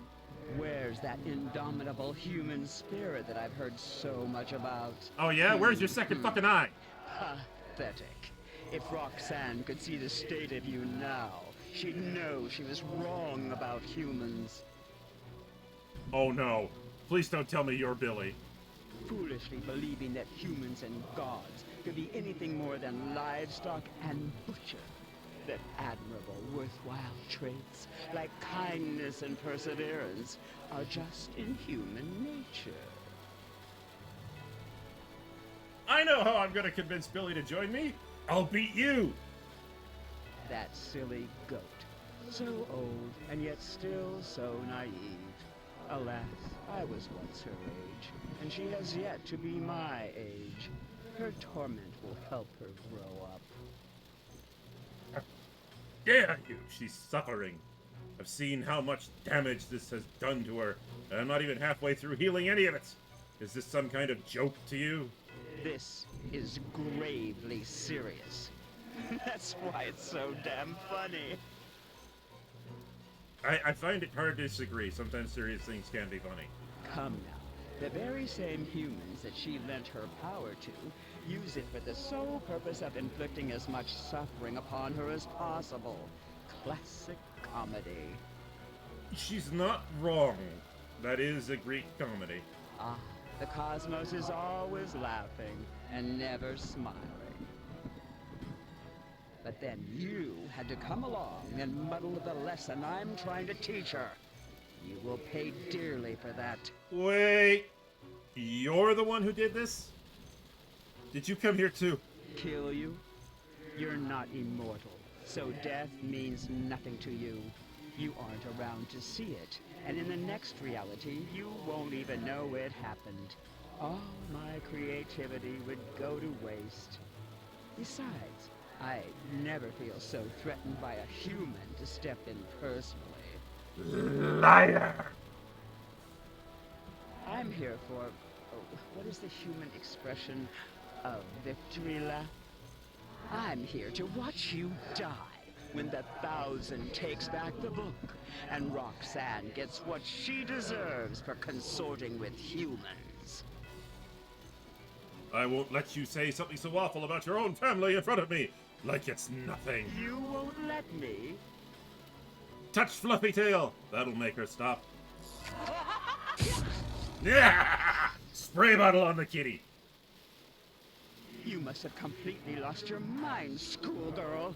Where's that indomitable human spirit that I've heard so much about? Oh yeah? Where's your second fucking eye? Pathetic. If Roxanne could see the state of you now, she'd know she was wrong about humans. Oh no. Please don't tell me you're Billy. Foolishly believing that humans and gods could be anything more than livestock and butcher. That admirable, worthwhile traits, like kindness and perseverance, are just in human nature. I know how I'm gonna convince Billy to join me. I'll beat you! That silly goat. So old, and yet still so naive. Alas, I was once her age, and she has yet to be my age. Her torment will help her grow up. Dare you! She's suffering. I've seen how much damage this has done to her, and I'm not even halfway through healing any of it. Is this some kind of joke to you? This is gravely serious. That's why it's so damn funny. I find it hard to disagree. Sometimes serious things can be funny. Come now. The very same humans that she lent her power to use it for the sole purpose of inflicting as much suffering upon her as possible. Classic comedy. She's not wrong. That is a Greek comedy. Ah, the cosmos is always laughing and never smiling. But then you had to come along and muddle the lesson I'm trying to teach her. You will pay dearly for that. Wait. You're the one who did this? Did you come here to... Kill you? You're not immortal, so death means nothing to you. You aren't around to see it, and in the next reality, you won't even know it happened. All my creativity would go to waste. Besides, I never feel so threatened by a human to step in personally. Liar! I'm here for, what is the human expression? A victory lap? I'm here to watch you die when the Thousand takes back the book and Roxanne gets what she deserves for consorting with humans. I won't let you say something so awful about your own family in front of me, like it's nothing. You won't let me? Touch Fluffy Tail. That'll make her stop. Yeah! Spray bottle on the kitty. You must have completely lost your mind, schoolgirl.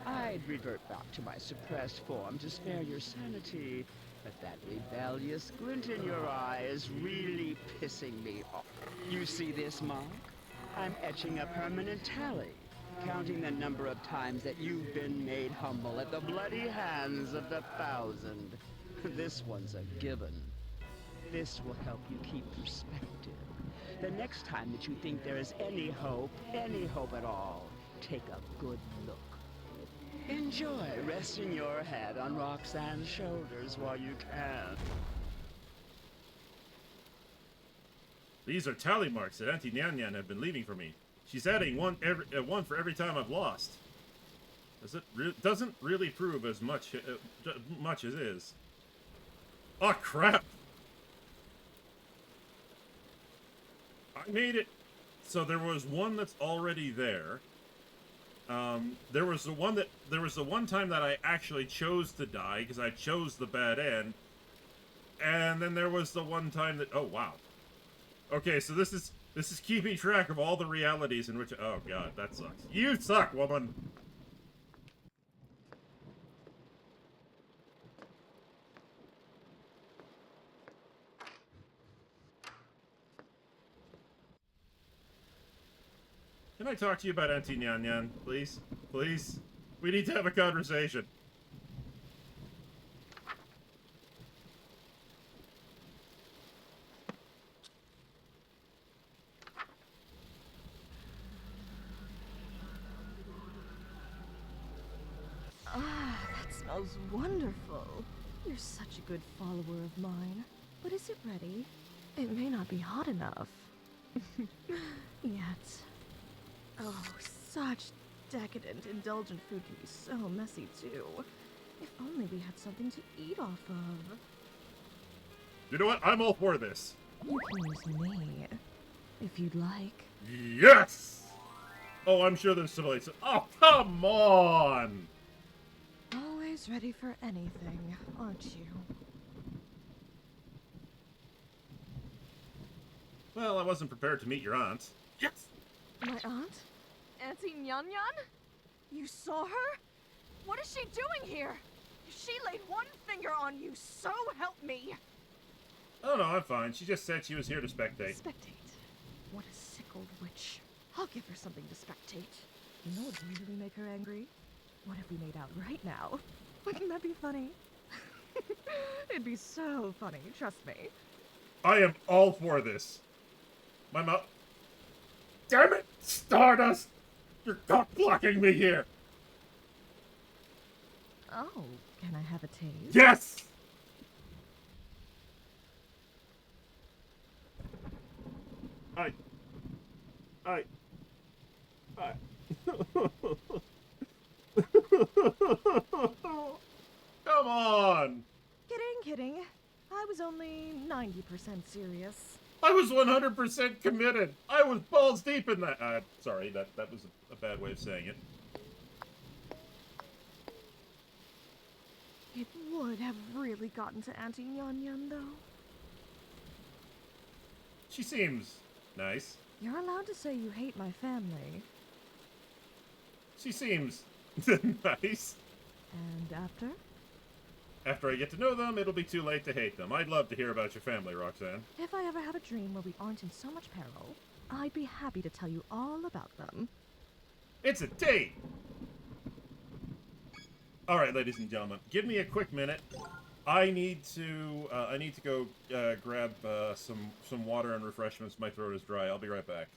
I'd revert back to my suppressed form to spare your sanity, but that rebellious glint in your eye is really pissing me off. You see this mark? I'm etching a permanent tally, counting the number of times that you've been made humble at the bloody hands of the Thousand. This one's a given. This will help you keep perspective. The next time that you think there is any hope at all, take a good look. Enjoy resting your head on Roxanne's shoulders while you can. These are tally marks that Auntie Nyan Nyan have been leaving for me. She's adding one for every time I've lost. Doesn't really prove as much as is. Oh, crap! I made it. So there was one that's already there. There was the one time that I actually chose to die because I chose the bad end. And then there was the one time that, oh wow. Okay, so this is keeping track of all the realities in which, oh god, that sucks. You suck, woman. Can I talk to you about Auntie Nyan Nyan, please? Please? We need to have a conversation. Ah, that smells wonderful. You're such a good follower of mine. But is it ready? It may not be hot enough. Yet. Oh, such decadent, indulgent food can be so messy, too. If only we had something to eat off of. You know what? I'm all for this. You can use me, if you'd like. Yes! Oh, I'm sure there's some place. Oh, come on! Always ready for anything, aren't you? Well, I wasn't prepared to meet your aunt. Yes! My aunt? Auntie Nyan Nyan? You saw her? What is she doing here? She laid one finger on you, so help me! Oh no, I'm fine. She just said she was here to spectate. Spectate? What a sick old witch. I'll give her something to spectate. You know what would really make her angry? What if we made out right now? Wouldn't that be funny? It'd be so funny, trust me. I am all for this. My mouth. Damn it! Stardust! You're cock blocking me here! Oh, can I have a taste? Yes! Come on! Kidding. I was only 90% serious. I was 100% committed. I was balls deep in that. Sorry, that was a bad way of saying it. It would have really gotten to Auntie Nyan Nyan, though. She seems nice. You're allowed to say you hate my family. She seems nice. And after? After I get to know them, it'll be too late to hate them. I'd love to hear about your family, Roxanne. If I ever have a dream where we aren't in so much peril, I'd be happy to tell you all about them. It's a date! Alright, ladies and gentlemen, give me a quick minute. I need to go grab some water and refreshments. My throat is dry. I'll be right back.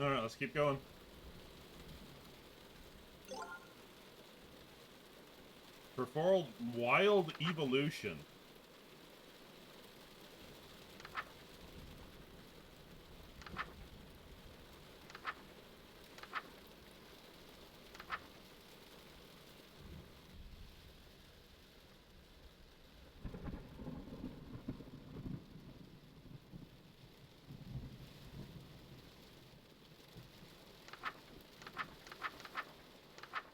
Alright, let's keep going. Performed wild evolution.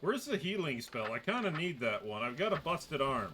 Where's the healing spell? I kind of need that one. I've got a busted arm.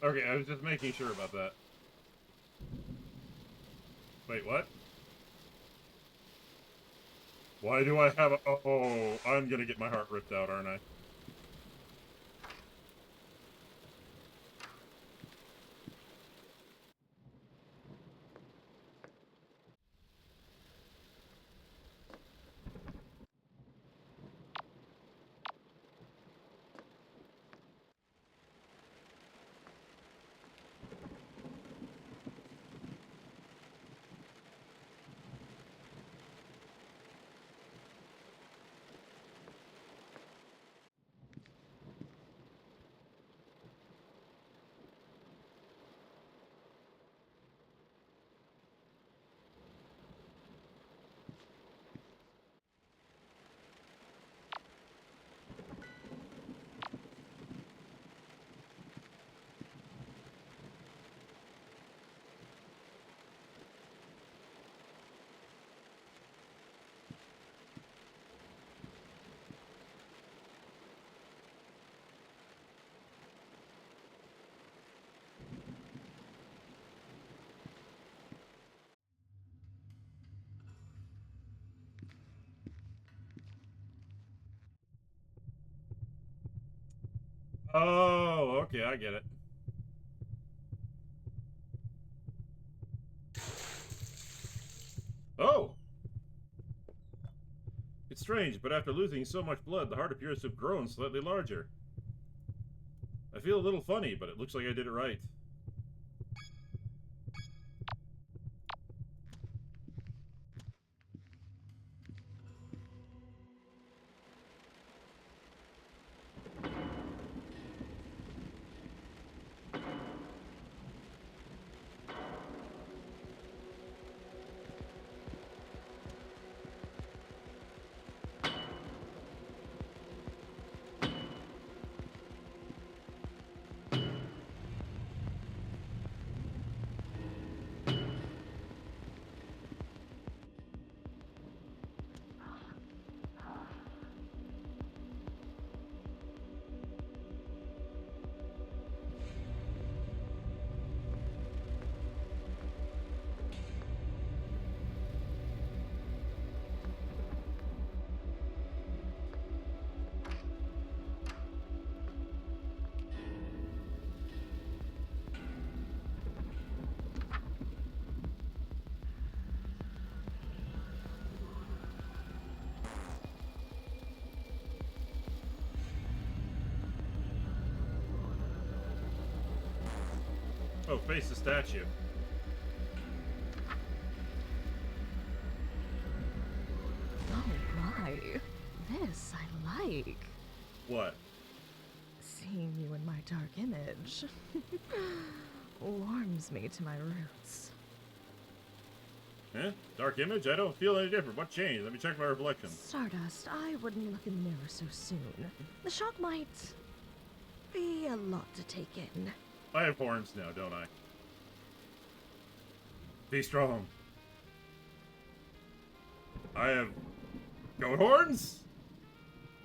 Okay, I was just making sure about that. Wait, what? Why do I have a... Oh, I'm gonna get my heart ripped out, aren't I? Oh, okay, I get it. Oh! It's strange, but after losing so much blood, the heart appears to have grown slightly larger. I feel a little funny, but it looks like I did it right. Oh, face the statue. Oh my. This I like. What? Seeing you in my dark image warms me to my roots. Eh? Dark image? I don't feel any different. What changed? Let me check my reflection. Stardust, I wouldn't look in the mirror so soon. The shock might be a lot to take in. I have horns now, don't I? Be strong. I have goat horns?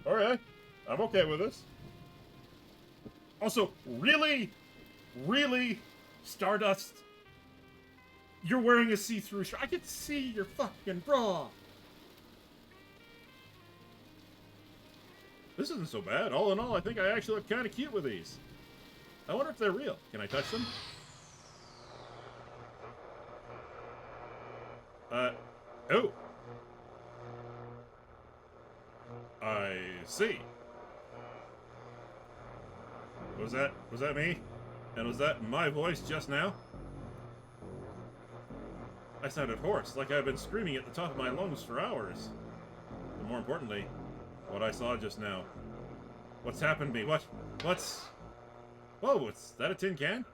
Alright, I'm okay with this. Also, really, Stardust, you're wearing a see-through shirt. I can see your fucking bra. This isn't so bad. All in all, I think I actually look kind of cute with these. I wonder if they're real. Can I touch them? Oh. I see. Was that me? And was that my voice just now? I sounded hoarse, like I've been screaming at the top of my lungs for hours. But more importantly, what I saw just now. What's happened to me? What's... Whoa, is that a tin can?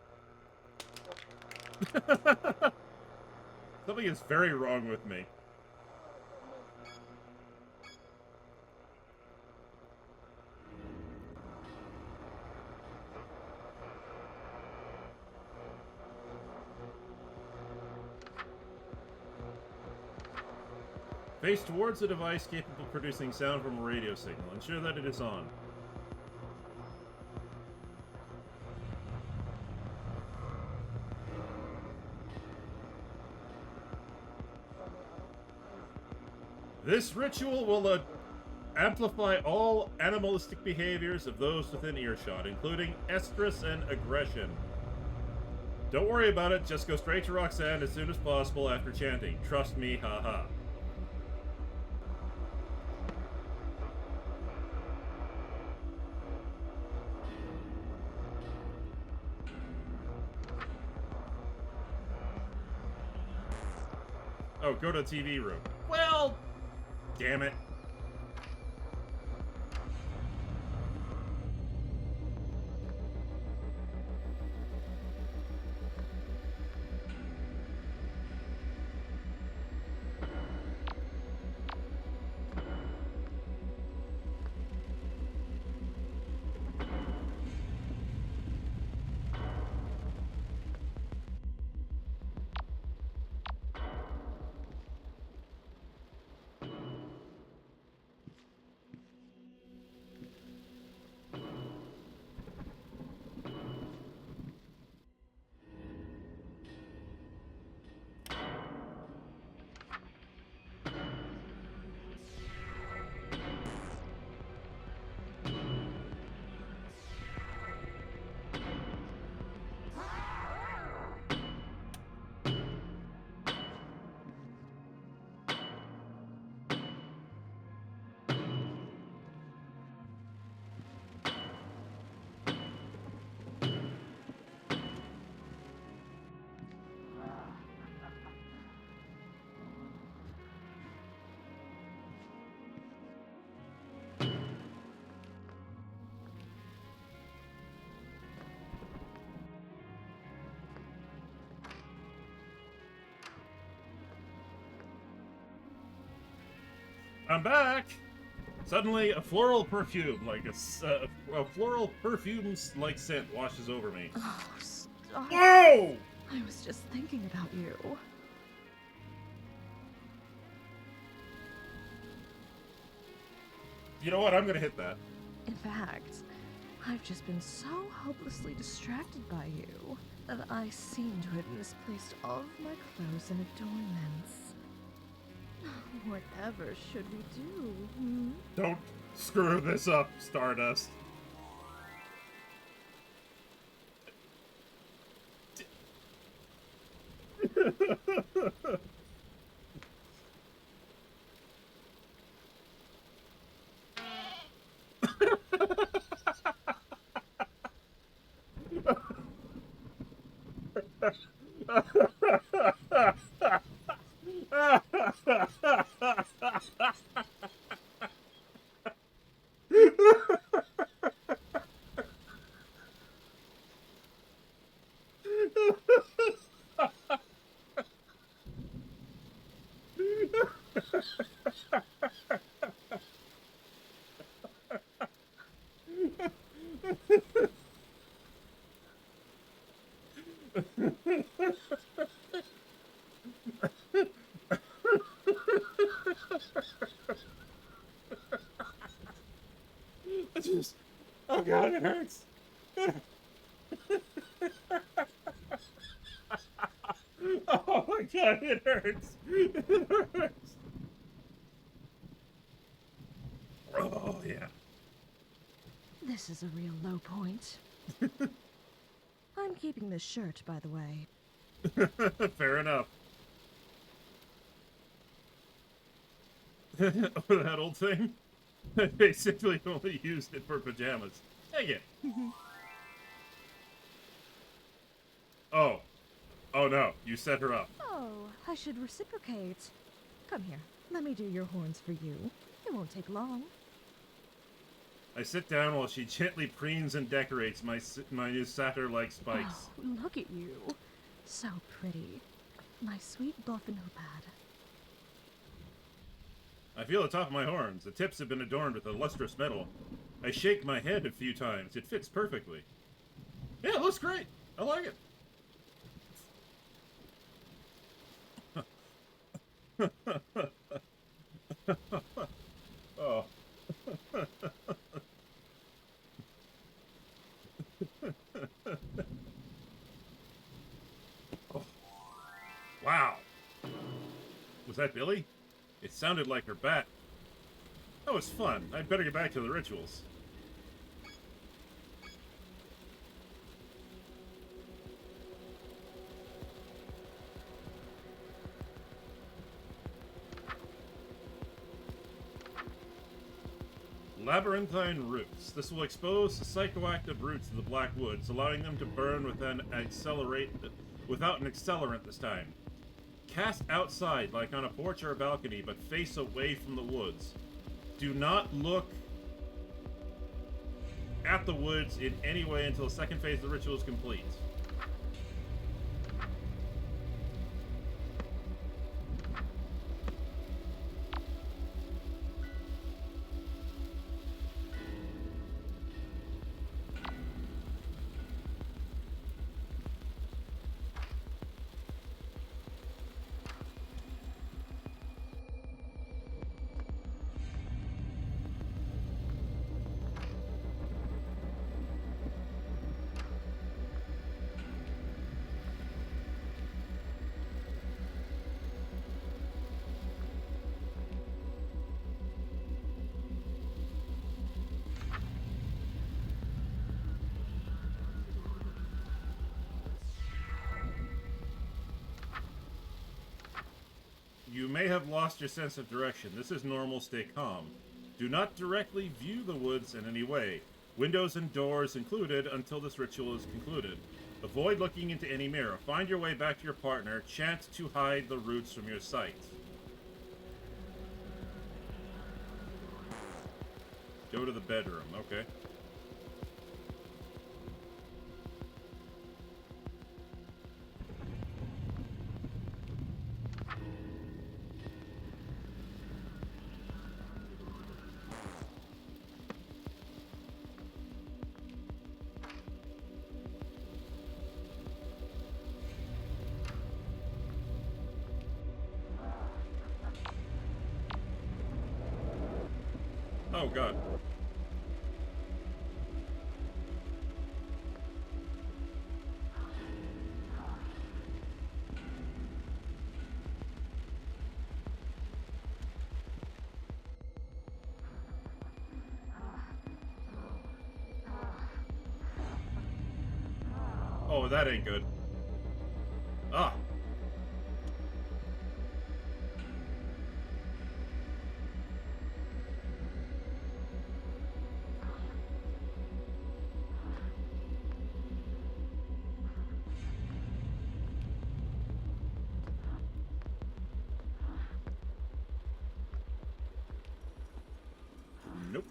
Something is very wrong with me. Face towards a device capable of producing sound from a radio signal. Ensure that it is on. This ritual will amplify all animalistic behaviors of those within earshot, including estrus and aggression. Don't worry about it, just go straight to Roxanne as soon as possible after chanting. Trust me, haha. Oh, go to the TV room. Well, damn it. I'm back! Suddenly, a floral perfume, like a floral perfume-like scent washes over me. Oh, stop. Whoa! I was just thinking about you. You know what? I'm gonna hit that. In fact, I've just been so hopelessly distracted by you that I seem to have misplaced all of my clothes and adornments. Whatever should we do? Hmm? Don't screw this up, Stardust. god, it hurts! Oh my god, it hurts! It hurts! Oh, yeah. This is a real low point. I'm keeping this shirt, by the way. Fair enough. That old thing? I basically only used it for pajamas. Take it. Oh. Oh no, you set her up. Oh, I should reciprocate. Come here, let me do your horns for you. It won't take long. I sit down while she gently preens and decorates my new satyr-like spikes. Oh, look at you. So pretty. My sweet Boffenhupad. I feel the top of my horns. The tips have been adorned with a lustrous metal. I shake my head a few times. It fits perfectly. Yeah, it looks great. I like it. Oh. Oh. Wow. Was that Billy? It sounded like her bat. That was fun. I'd better get back to the rituals. Labyrinthine roots. This will expose the psychoactive roots of the Black Woods, allowing them to burn without an accelerant this time. Cast outside, like on a porch or a balcony, but face away from the woods. Do not look at the woods in any way until the second phase of the ritual is complete. You may have lost your sense of direction. This is normal. Stay calm. Do not directly view the woods in any way. Windows and doors included until this ritual is concluded. Avoid looking into any mirror. Find your way back to your partner. Chant to hide the roots from your sight. Go to the bedroom. Okay. Oh, God. Oh, that ain't good. Ah. Nope.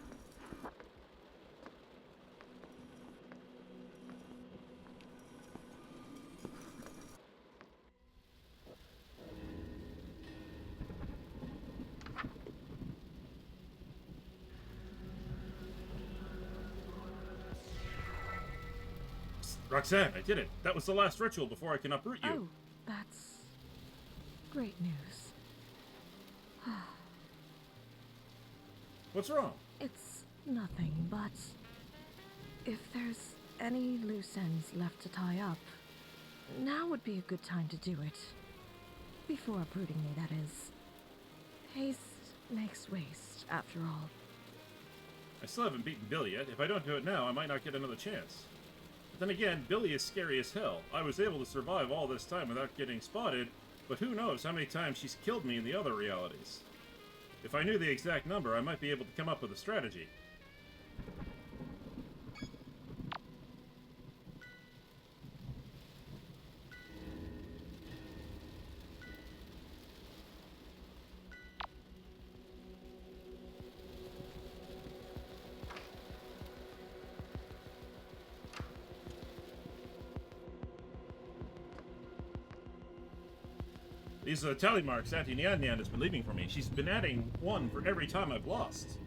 Psst, Roxanne, I did it. That was the last ritual before I can uproot you. Oh, that's great news. What's wrong? It's nothing, but If there's any loose ends left to tie up, now would be a good time to do it. Before uprooting me, that is. Haste makes waste, after all. I still haven't beaten Billy yet. If I don't do it now, I might not get another chance. But then again, Billy is scary as hell. I was able to survive all this time without getting spotted, but who knows how many times she's killed me in the other realities. If I knew the exact number, I might be able to come up with a strategy. These tally marks Auntie Nyan Nyan has been leaving for me. She's been adding one for every time I've lost.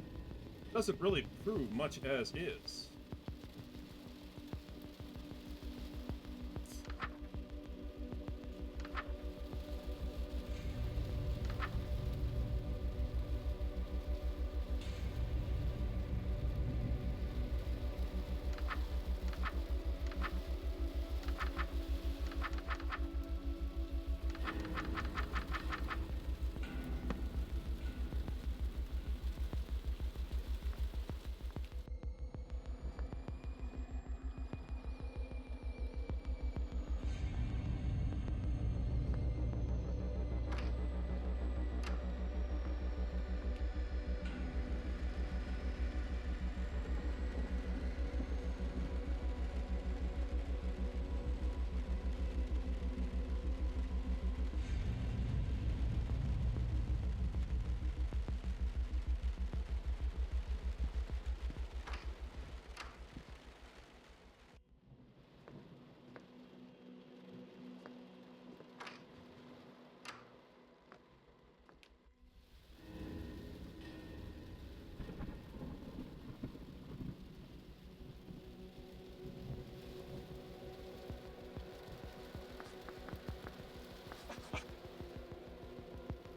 Doesn't really prove much as is.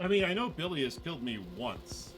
I mean, I know Billy has killed me once.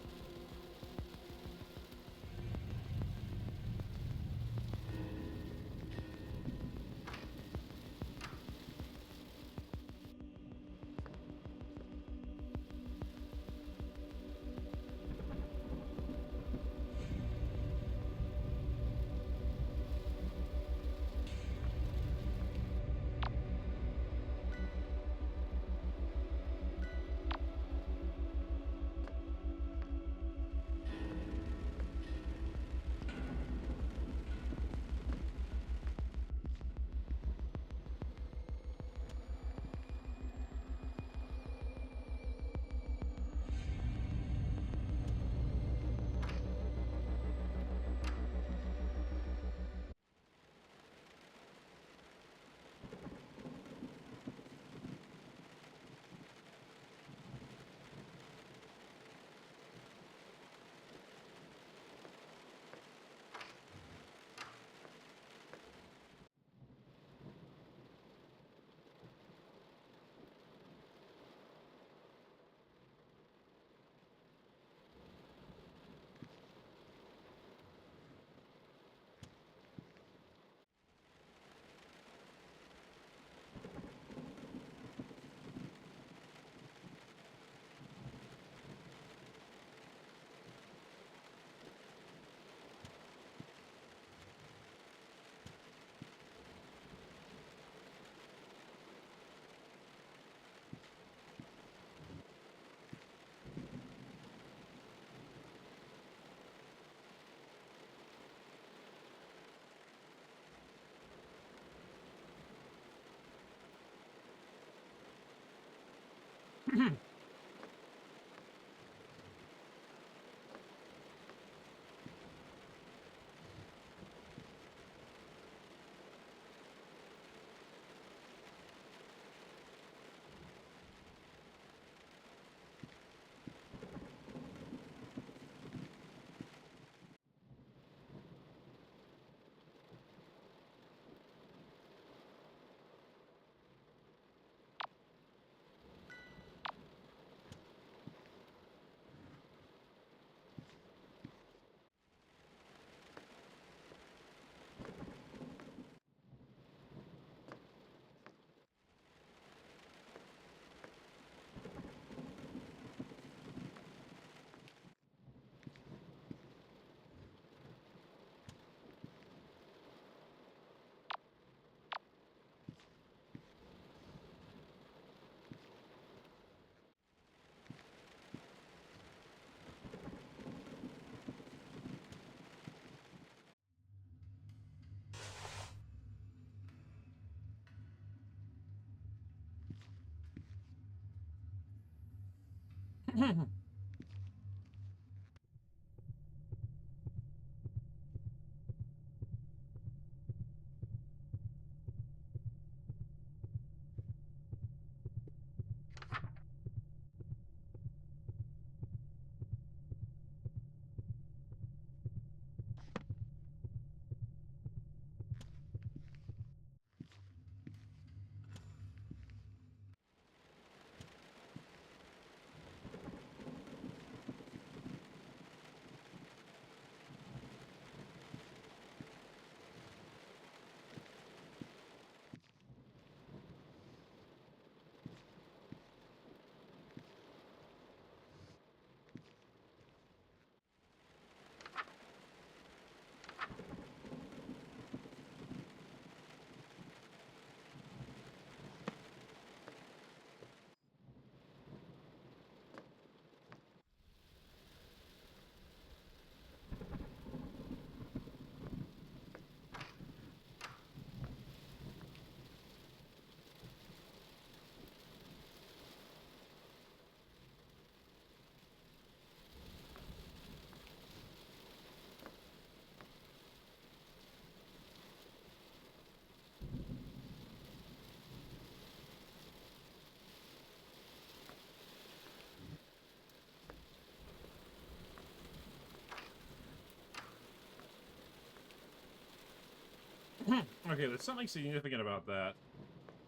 Okay, there's something significant about that.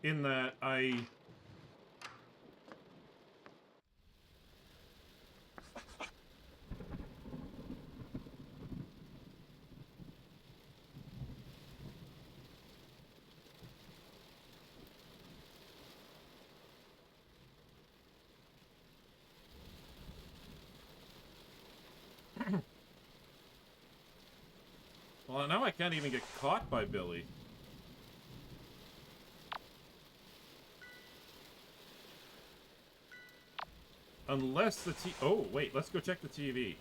In that I... Well, now I can't even get caught by Billy. Unless the Oh, wait, let's go check the TV.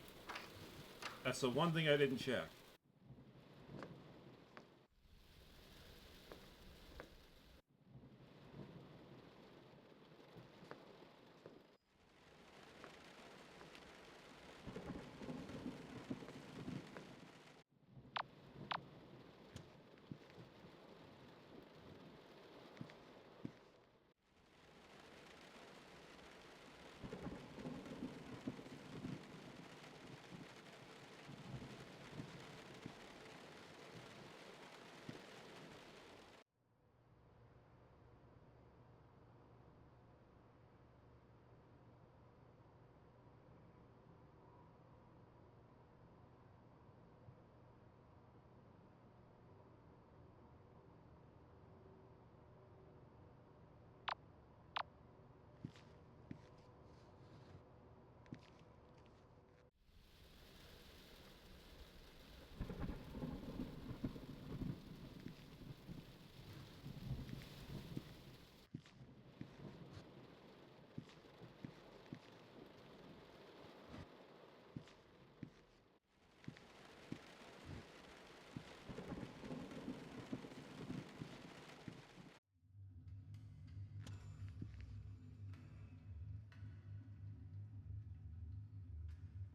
That's the one thing I didn't check.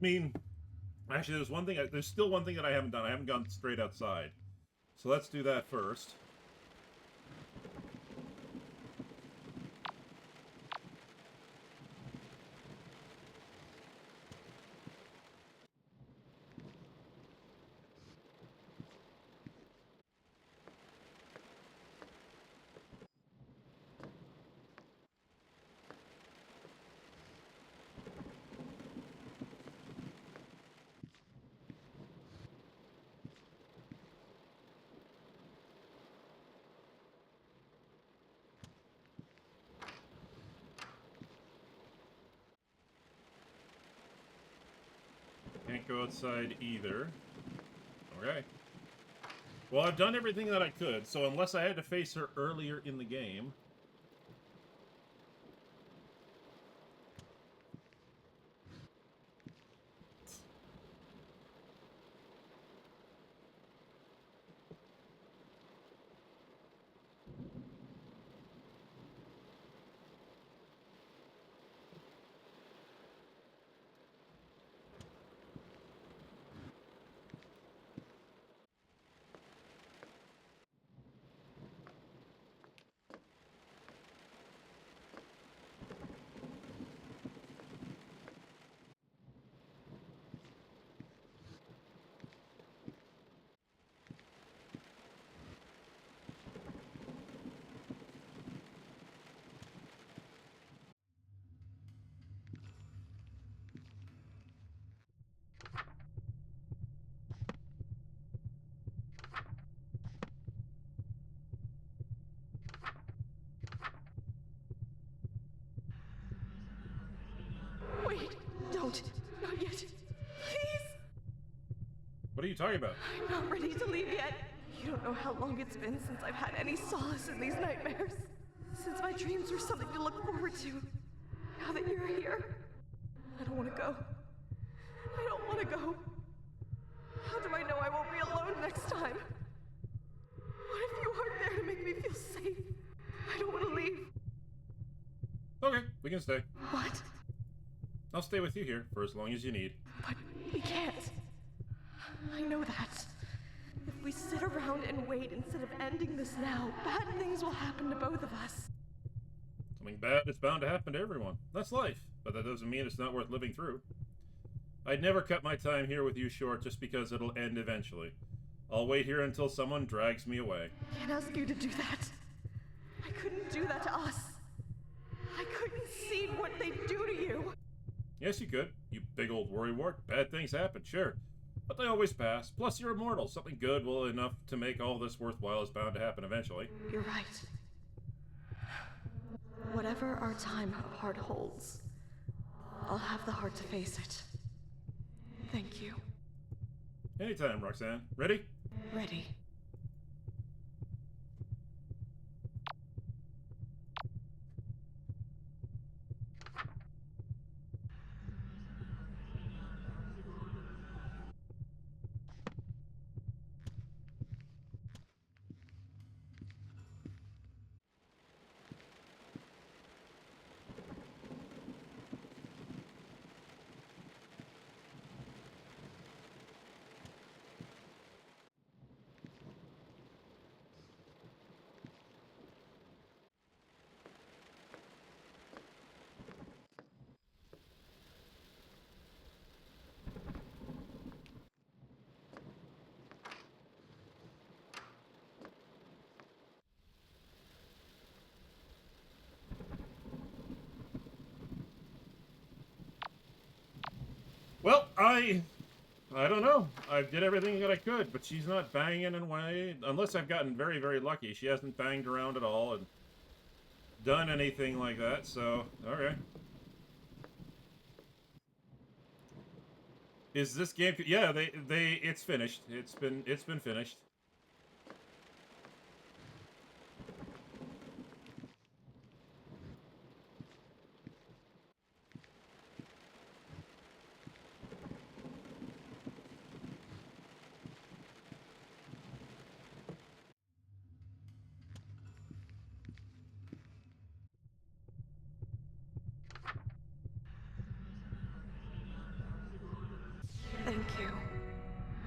I mean, actually, there's one thing. There's still one thing that I haven't done. I haven't gone straight outside. So let's do that first. Can't go outside either. Okay. Well, I've done everything that I could, so unless I had to face her earlier in the game... are you talking about? I'm not ready to leave yet. You don't know how long it's been since I've had any solace in these nightmares. Since my dreams were something to look forward to. Now that you're here, I don't want to go. I don't want to go. How do I know I won't be alone next time? What if you aren't there to make me feel safe? I don't want to leave. Okay, we can stay. What? I'll stay with you here for as long as you need. But we can't. I know that. If we sit around and wait instead of ending this now, bad things will happen to both of us. Something bad is bound to happen to everyone. That's life, but that doesn't mean it's not worth living through. I'd never cut my time here with you short just because it'll end eventually. I'll wait here until someone drags me away. I can't ask you to do that. I couldn't do that to us. I couldn't see what they do to you. Yes, you could. You big old worrywart. Bad things happen, sure. But they always pass. Plus, you're immortal. Something good will enough to make all this worthwhile is bound to happen eventually. You're right. Whatever our time apart holds, I'll have the heart to face it. Thank you. Anytime, Roxanne. Ready? Ready. Well, I don't know. I did everything that I could, but she's not banging away. Unless I've gotten very, very lucky. She hasn't banged around at all and done anything like that, so, okay. Is this game... Yeah, it's finished. It's been finished. Thank you,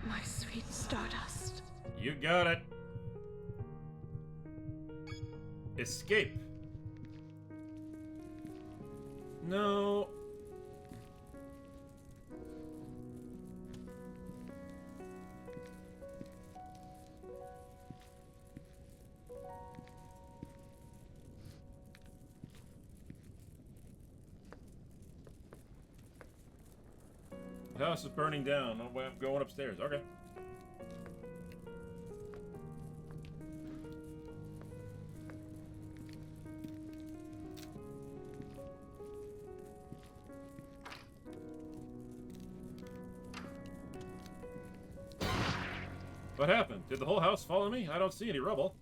my sweet Stardust. You got it. Escape. No. The house is burning down. No way I'm going upstairs. Okay. What happened? Did the whole house follow me? I don't see any rubble.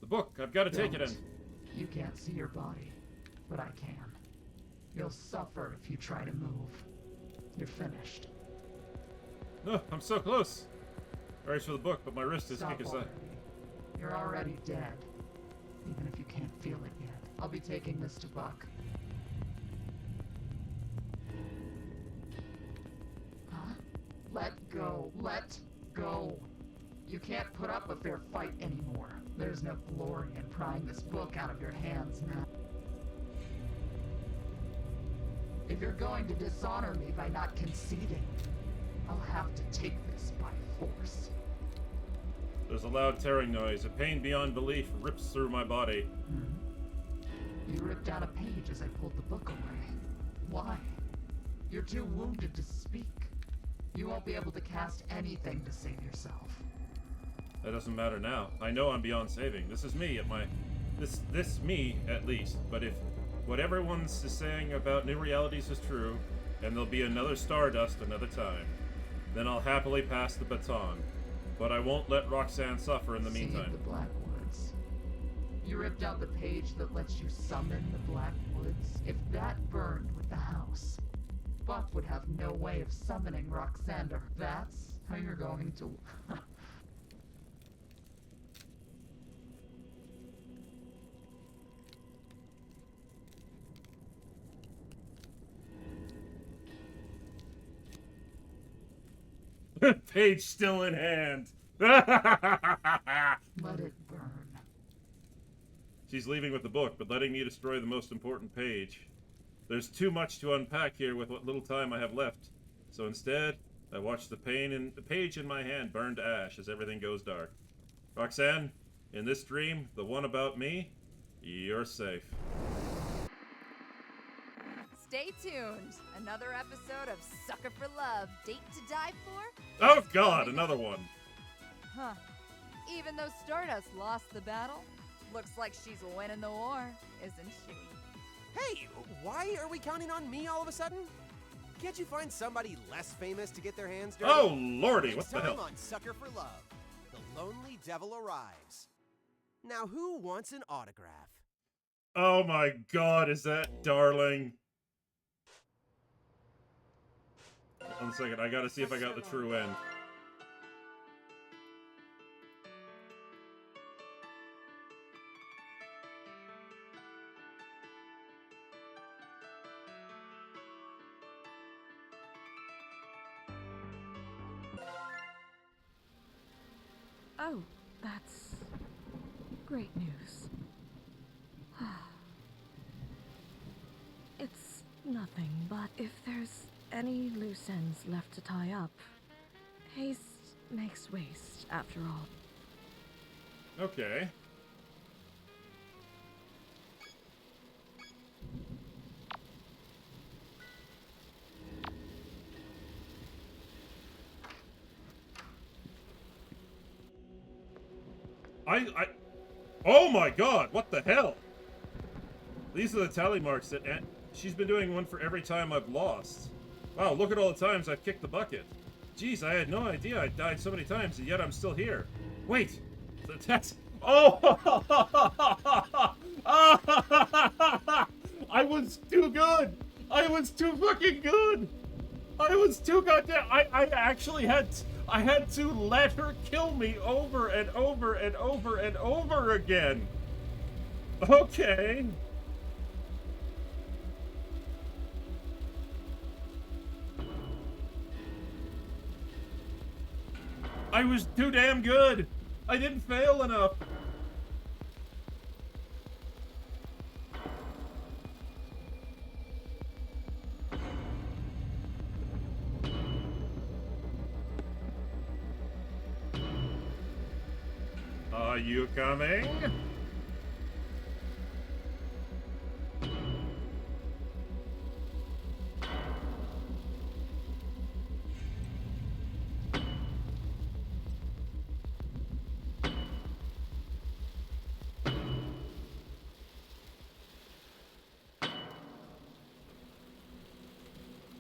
The book. I've got to take it in. You can't see your body, but I can. You'll suffer if you try to move. You're finished. No, I'm so close. I reached for the book, but my wrist is kick aside. Already. You're already dead. Even if you can't feel it yet. I'll be taking this to Buck. Huh? Let go. Let go. You can't put up a fair fight anymore. There's no glory in prying this book out of your hands now. If you're going to dishonor me by not conceding, I'll have to take this by force. There's a loud tearing noise. A pain beyond belief rips through my body. You ripped out a page as I pulled the book away. Why? You're too wounded to speak. You won't be able to cast anything to save yourself. That doesn't matter now. I know I'm beyond saving. This is me at my... This me, at least. But if what everyone's saying about new realities is true, and there'll be another Stardust another time, then I'll happily pass the baton. But I won't let Roxanne suffer in the Seed meantime. the Blackwoods. You ripped out the page that lets you summon the Blackwoods. If that burned with the house, Buck would have no way of summoning Roxanne. That's how you're going to... Page still in hand. Let it burn. She's leaving with the book, but letting me destroy the most important page. There's too much to unpack here with what little time I have left. So instead, I watch the page in my hand burn to ash as everything goes dark. Roxanne, in this dream, the one about me, you're safe. Stay tuned. Another episode of Sucker for Love, Date to Die For? Oh god, another one. Huh. Even though Stardust lost the battle, looks like she's winning the war, isn't she? Hey, why are we counting on me all of a sudden? Can't you find somebody less famous to get their hands dirty? Oh lordy, what Next the time hell? on Sucker for Love, the lonely devil arrives. Now who wants an autograph? Oh my god, is that darling? 1 second, I gotta see if I got the true end. Oh, that's great news. It's nothing, but if there's any loose ends left to tie up, haste makes waste, after all. Okay. Oh my god, what the hell? These are the tally marks that she's been doing one for every time I've lost. Wow, look at all the times I've kicked the bucket. Jeez, I had no idea I died so many times, and yet I'm still here. Wait, that's... Oh! I was too good! I was too fucking good! I was too goddamn... I actually had to let her kill me over and over and over and over again. Okay. I was too damn good. I didn't fail enough. Are you coming?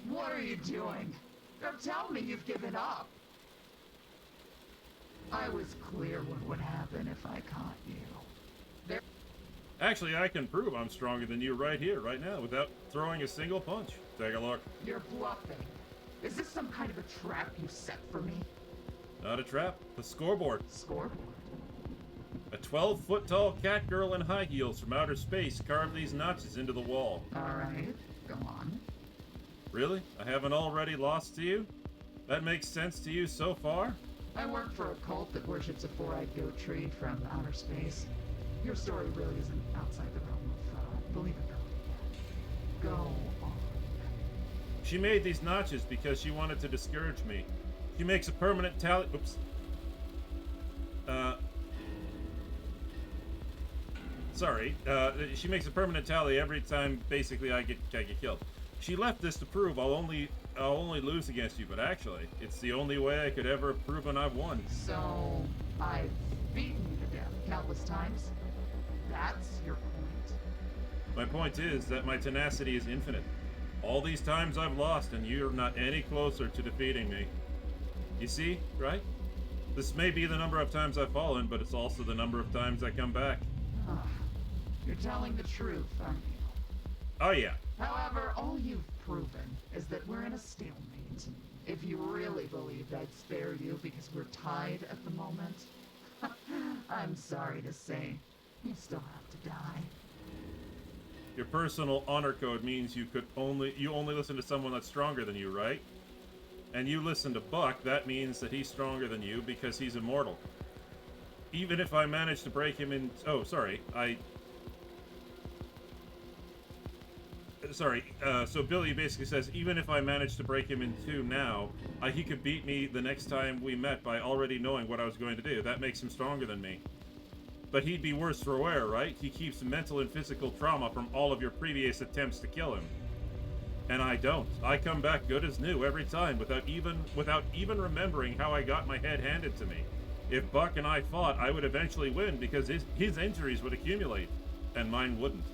What are you doing? Don't tell me you've given up. I was clear what would happen if I caught you. Actually, I can prove I'm stronger than you right here, right now, without throwing a single punch. Take a look. You're bluffing. Is this some kind of a trap you set for me? Not a trap. The scoreboard. Scoreboard? A 12-foot-tall cat girl in high heels from outer space carved these notches into the wall. Alright, go on. Really? I haven't already lost to you? That makes sense to you so far? I work for a cult that worships a four-eyed goat tree from outer space. Your story really isn't outside the realm of believability. Go on. She made these notches because she wanted to discourage me. She makes a permanent tally... Oops. Sorry. She makes a permanent tally every time, basically, I get killed. She left this to prove I'll only lose against you, but actually, it's the only way I could ever have proven I've won. So, I've beaten you to death countless times? That's your point? My point is that my tenacity is infinite. All these times I've lost, and you're not any closer to defeating me. You see, right? This may be the number of times I've fallen, but it's also the number of times I come back. You're telling the truth, aren't you? Oh yeah. However, all you've proven is that we're in a stalemate. If you really believed I'd spare you because we're tied at the moment, I'm sorry to say, you still have to die. Your personal honor code means you only listen to someone that's stronger than you, right? And you listen to Buck, that means that he's stronger than you because he's immortal. Even if I manage to break him in... Oh, sorry. So Billy basically says, even if I manage to break him in two now, he could beat me the next time we met by already knowing what I was going to do. That makes him stronger than me. But he'd be worse for wear, right? He keeps mental and physical trauma from all of your previous attempts to kill him. And I don't. I come back good as new every time without even remembering how I got my head handed to me. If Buck and I fought, I would eventually win because his injuries would accumulate, and mine wouldn't.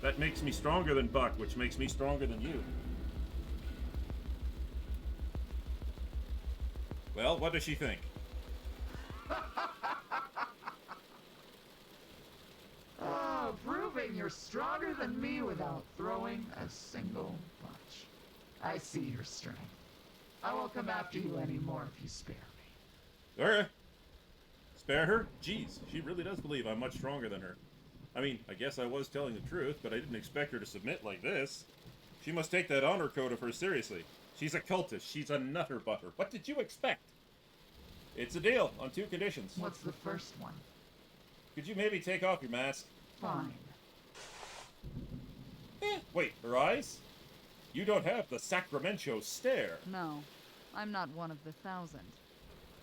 That makes me stronger than Buck, which makes me stronger than you. Well, what does she think? Oh, proving you're stronger than me without throwing a single punch. I see your strength. I won't come after you anymore if you spare me. Okay. Spare her? Jeez, she really does believe I'm much stronger than her. I mean, I guess I was telling the truth, but I didn't expect her to submit like this. She must take that honor code of hers seriously. She's a cultist. She's a nutter butter. What did you expect? It's a deal on 2 conditions. What's the first one? Could you maybe take off your mask? Fine. Wait, her eyes? You don't have the Sacramento stare. No, I'm not one of the 1,000.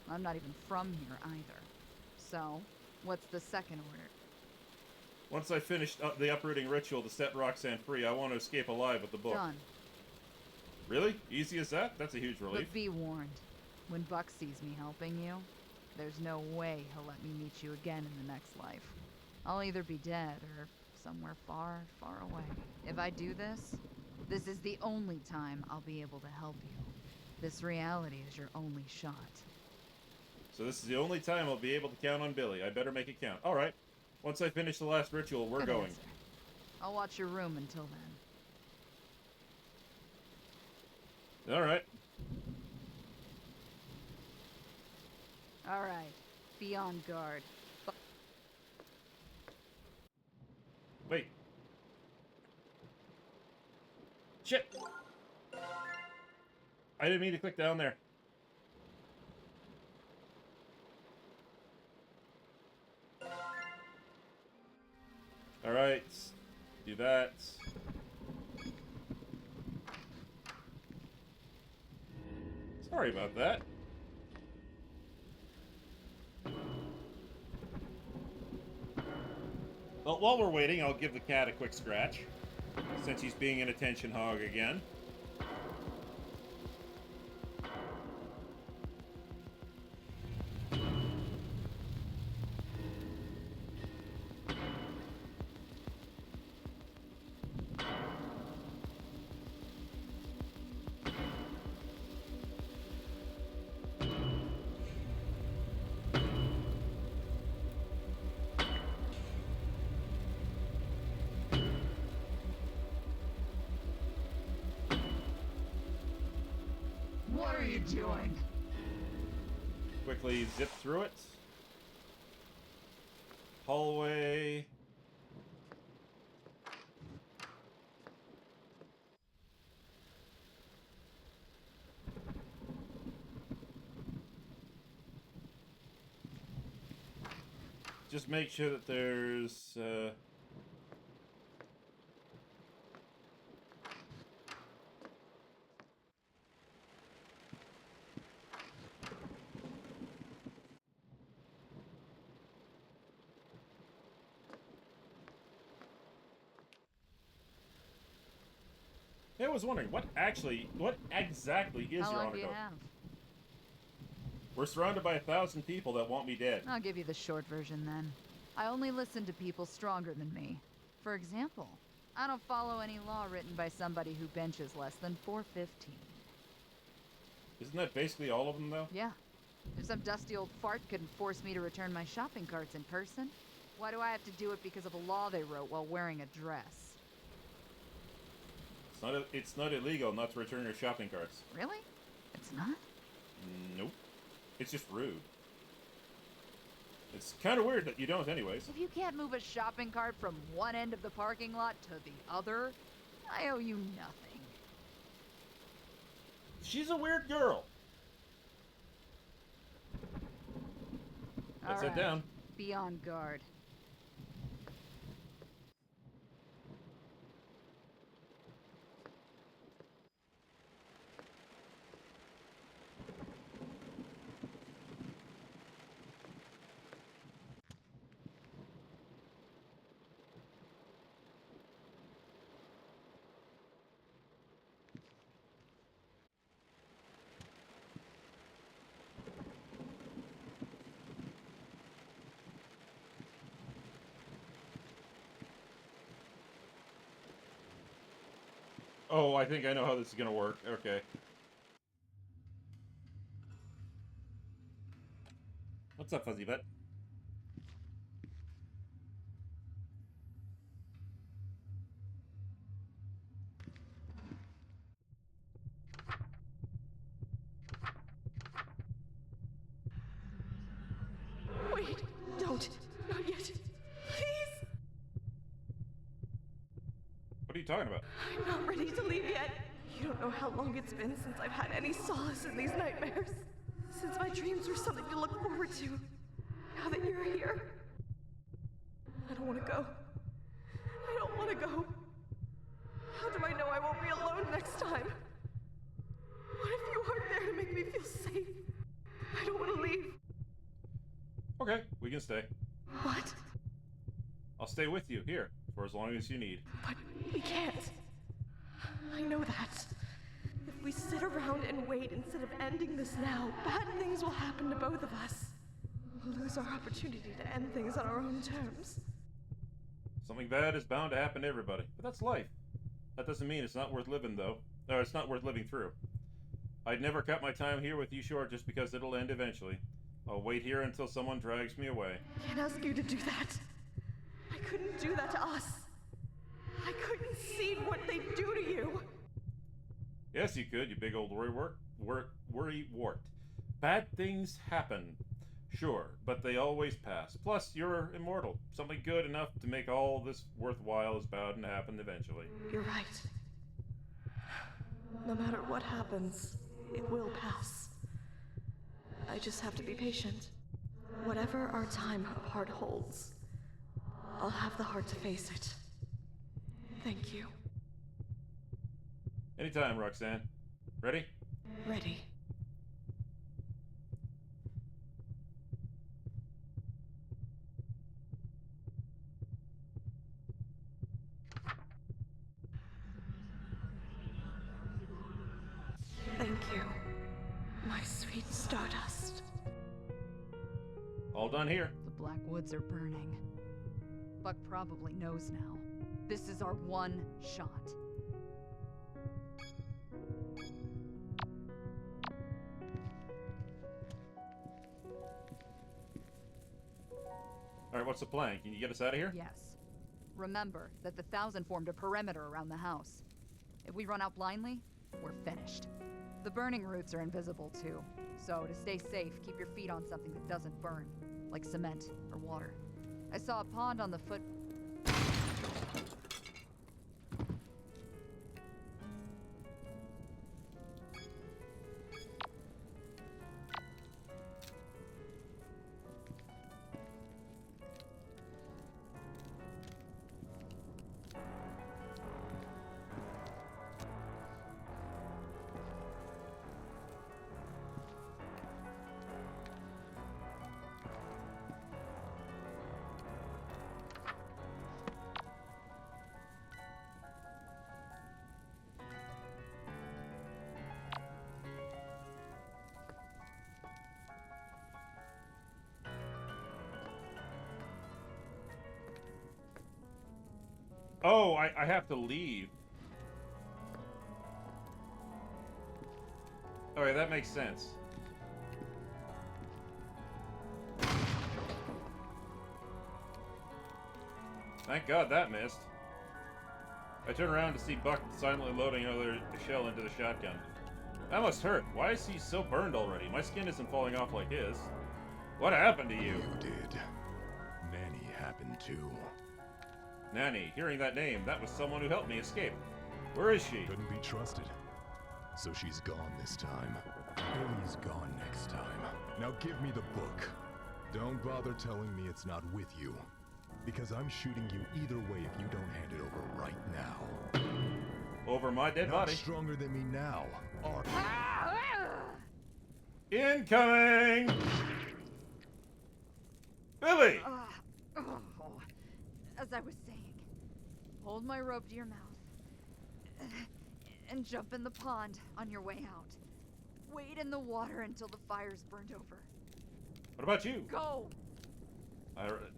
I'm not even from here either. So, what's the second order? Once I finish the uprooting ritual to set Roxan free, I want to escape alive with the book. Done. Really? Easy as that? That's a huge relief. But be warned. When Buck sees me helping you, there's no way he'll let me meet you again in the next life. I'll either be dead or somewhere far, far away. If I do this, this is the only time I'll be able to help you. This reality is your only shot. So this is the only time I'll be able to count on Billy. I better make it count. Alright. Once I finish the last ritual, we're going. Answer. I'll watch your room until then. Alright. Alright. Be on guard. Wait. Shit! I didn't mean to click down there. Alright. Do that. Sorry about that. Well, while we're waiting, I'll give the cat a quick scratch, since he's being an attention hog again. What are you doing? Quickly zip through it. Hallway. Just make sure that there's I was wondering, what exactly is How your long honor do you code? have? We're surrounded by 1,000 people that want me dead. I'll give you the short version then. I only listen to people stronger than me. For example, I don't follow any law written by somebody who benches less than 415. Isn't that basically all of them, though? Yeah. If some dusty old fart couldn't force me to return my shopping carts in person, why do I have to do it because of a law they wrote while wearing a dress? It's not illegal not to return your shopping carts. Really? It's not? Nope. It's just rude. It's kind of weird that you don't anyways. If you can't move a shopping cart from one end of the parking lot to the other, I owe you nothing. She's a weird girl. Let's head down. Be on guard. Oh, I think I know how this is gonna work. Okay. What's up, Fuzzy Butt? Wait, don't. Not yet. Please. What are you talking about? I'm not ready to leave yet. You don't know how long it's been since I've had any solace in these nightmares. Since my dreams were something to look forward to. Now that you're here, I don't want to go. I don't want to go. How do I know I won't be alone next time? What if you aren't there to make me feel safe? I don't want to leave. Okay, we can stay. What? I'll stay with you here for as long as you need. But we can't. I know that. If we sit around and wait instead of ending this now, bad things will happen to both of us. We'll lose our opportunity to end things on our own terms. Something bad is bound to happen to everybody, but that's life. That doesn't mean it's not worth living, though. Or it's not worth living through. I'd never cut my time here with you short just because it'll end eventually. I'll wait here until someone drags me away. I can't ask you to do that. I couldn't do that to us. I couldn't see what they'd do to you. Yes, you could, you big old worry wart. Bad things happen. Sure, but they always pass. Plus, you're immortal. Something good enough to make all this worthwhile is bound to happen eventually. You're right. No matter what happens, it will pass. I just have to be patient. Whatever our time apart holds, I'll have the heart to face it. Thank you. Anytime, Roxanne. Ready? Ready. Thank you, my sweet Stardust. All done here. The Black Woods are burning. Buck probably knows now. This is our one shot. Alright, what's the plan? Can you get us out of here? Yes. Remember that the Thousand formed a perimeter around the house. If we run out blindly, we're finished. The burning roots are invisible too, so to stay safe, keep your feet on something that doesn't burn, like cement or water. I saw a pond on the foot... Oh, I have to leave. Okay, that makes sense. Thank God that missed. I turn around to see Buck silently loading another shell into the shotgun. That must hurt. Why is he so burned already? My skin isn't falling off like his. What happened to you? You did. Nanny happened too. Nanny, hearing that name, that was someone who helped me escape. Where is she? Couldn't be trusted. So she's gone this time. Billy's gone next time. Now give me the book. Don't bother telling me it's not with you. Because I'm shooting you either way if you don't hand it over right now. Over my dead body. Not stronger than me now, are you? Incoming! Billy! As I was saying, hold my rope to your mouth. And jump in the pond on your way out. Wade in the water until the fire's burned over. What about you? Go!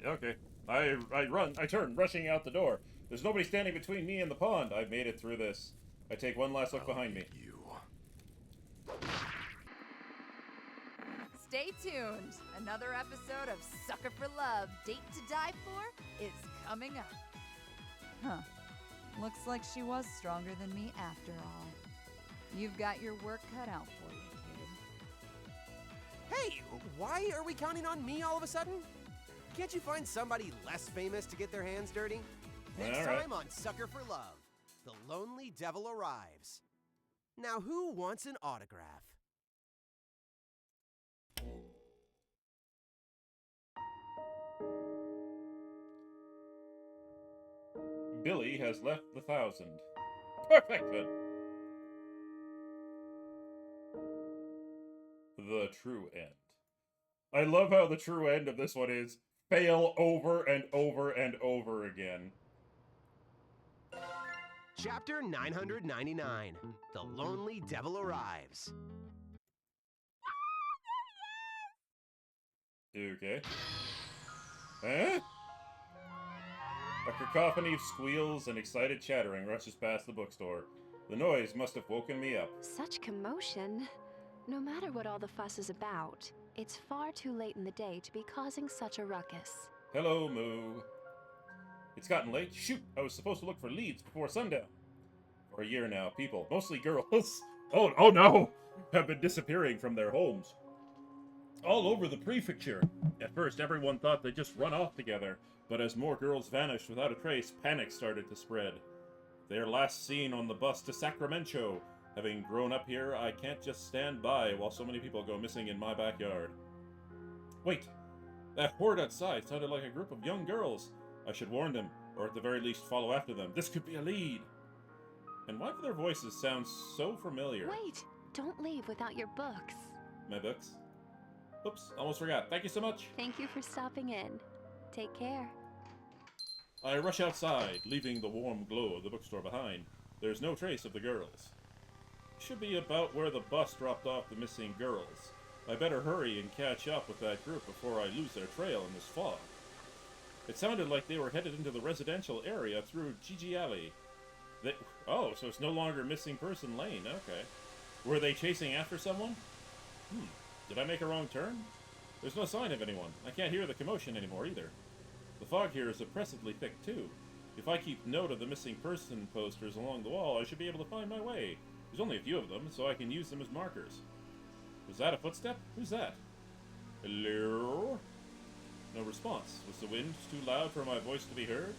Okay. I run. I turn, rushing out the door. There's nobody standing between me and the pond. I've made it through this. I take one last look behind me. Stay tuned. Another episode of Sucker for Love, Date to Die For is coming up. Huh. Looks like she was stronger than me after all. You've got your work cut out for you, kid. Hey, why are we counting on me all of a sudden? Can't you find somebody less famous to get their hands dirty? Next time on Sucker for Love, the lonely devil arrives. Now who wants an autograph? Billy has left the Thousand. Perfection! The true end. I love how the true end of this one is fail over and over and over again. Chapter 999. The Lonely Devil Arrives. Okay. Huh? A cacophony of squeals and excited chattering rushes past the bookstore. The noise must have woken me up. Such commotion. No matter what all the fuss is about, it's far too late in the day to be causing such a ruckus. Hello, Moo. It's gotten late. Shoot, I was supposed to look for leads before sundown. For a year now, people, mostly girls, oh no, have been disappearing from their homes. All over the prefecture. At first, everyone thought they'd just run off together, but as more girls vanished without a trace, panic started to spread. They are last seen on the bus to Sacramento. Having grown up here, I can't just stand by while so many people go missing in my backyard. Wait, that horde outside sounded like a group of young girls. I should warn them, or at the very least follow after them. This could be a lead. And why do their voices sound so familiar? Wait, don't leave without your books. My books? Oops, almost forgot. Thank you so much. Thank you for stopping in. Take care. I rush outside, leaving the warm glow of the bookstore behind. There's no trace of the girls. Should be about where the bus dropped off the missing girls. I better hurry and catch up with that group before I lose their trail in this fog. It sounded like they were headed into the residential area through Gigi Alley. Oh, so it's no longer Missing Person Lane, okay. Were they chasing after someone? Did I make a wrong turn? There's no sign of anyone. I can't hear the commotion anymore either. The fog here is oppressively thick too. If I keep note of the missing person posters along the wall, I should be able to find my way. There's only a few of them, so I can use them as markers. Was that a footstep? Who's that? Hello? No response. Was the wind too loud for my voice to be heard?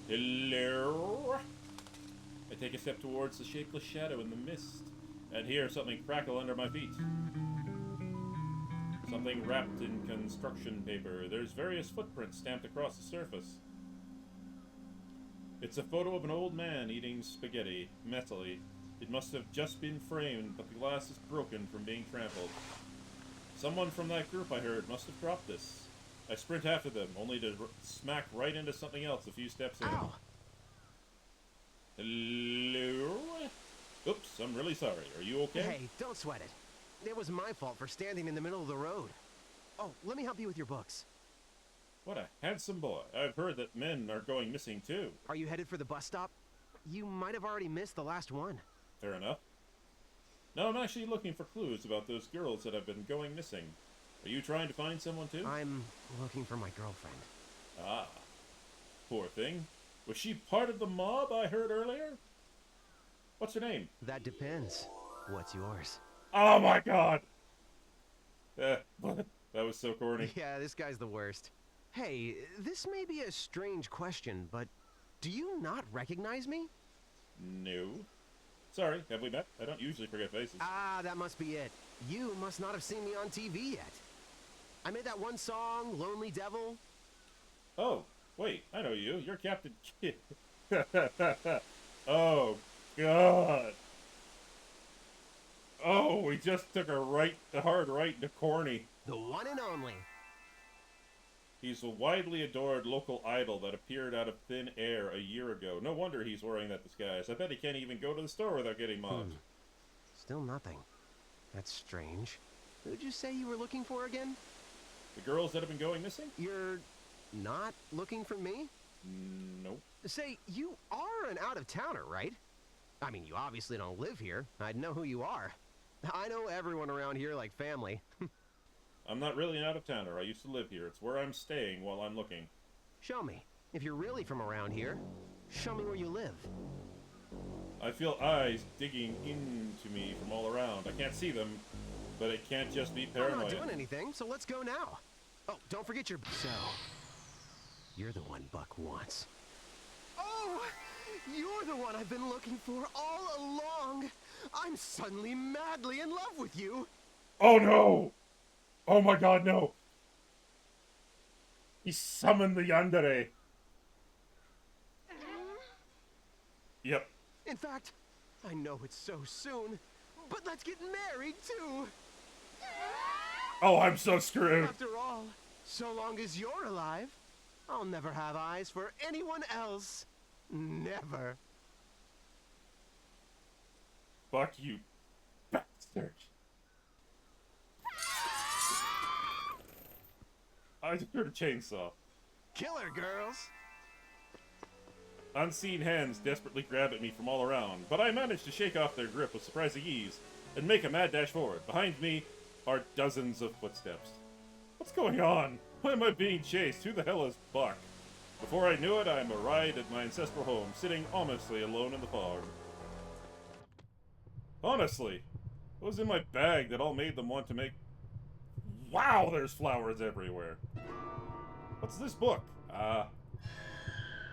Hello? I take a step towards the shapeless shadow in the mist, and hear something crackle under my feet. Something wrapped in construction paper. There's various footprints stamped across the surface. It's a photo of an old man eating spaghetti, metally. It must have just been framed, but the glass is broken from being trampled. Someone from that group I heard must have dropped this. I sprint after them, only to smack right into something else a few steps in. Ow. Hello? Oops, I'm really sorry. Are you okay? Hey, don't sweat it. It was my fault for standing in the middle of the road. Oh, let me help you with your books. What a handsome boy. I've heard that men are going missing too. Are you headed for the bus stop? You might have already missed the last one. Fair enough. No, I'm actually looking for clues about those girls that have been going missing. Are you trying to find someone too? I'm looking for my girlfriend. Ah, poor thing. Was she part of the mob I heard earlier? What's her name? That depends. What's yours? Oh my god! That was so corny. Yeah, this guy's the worst. Hey, this may be a strange question, but do you not recognize me? No. Sorry, have we met? I don't usually forget faces. Ah, that must be it. You must not have seen me on TV yet. I made that one song, Lonely Devil. Oh, wait, I know you. You're Captain Kidd. Oh, God. Oh, we just took a hard right into corny. The one and only. He's a widely adored local idol that appeared out of thin air a year ago. No wonder he's wearing that disguise. I bet he can't even go to the store without getting mobbed. Still nothing. That's strange. Who'd you say you were looking for again? The girls that have been going missing? You're not looking for me? Nope. Say, you are an out-of-towner, right? I mean, you obviously don't live here. I'd know who you are. I know everyone around here like family. I'm not really an out-of-towner. I used to live here. It's where I'm staying while I'm looking. Show me. If you're really from around here, show me where you live. I feel eyes digging into me from all around. I can't see them, but it can't just be paranoia. I'm not doing anything, so let's go now. Oh, don't forget your... So, you're the one Buck wants. Oh, you're the one I've been looking for all along. I'm suddenly madly in love with you. Oh no! Oh my god, no! He summoned the yandere. Yep. In fact, I know it's so soon, but let's get married too. Oh, I'm so screwed. After all, so long as you're alive, I'll never have eyes for anyone else. Never. Fuck you, bastard. I just heard a chainsaw. Killer girls. Unseen hands desperately grab at me from all around, but I manage to shake off their grip with surprising ease and make a mad dash forward. Behind me are dozens of footsteps. What's going on? Why am I being chased? Who the hell is Buck? Before I knew it, I am arrived at my ancestral home, sitting ominously alone in the fog. Honestly, what was in my bag that all made them want to make... Wow, there's flowers everywhere. What's this book?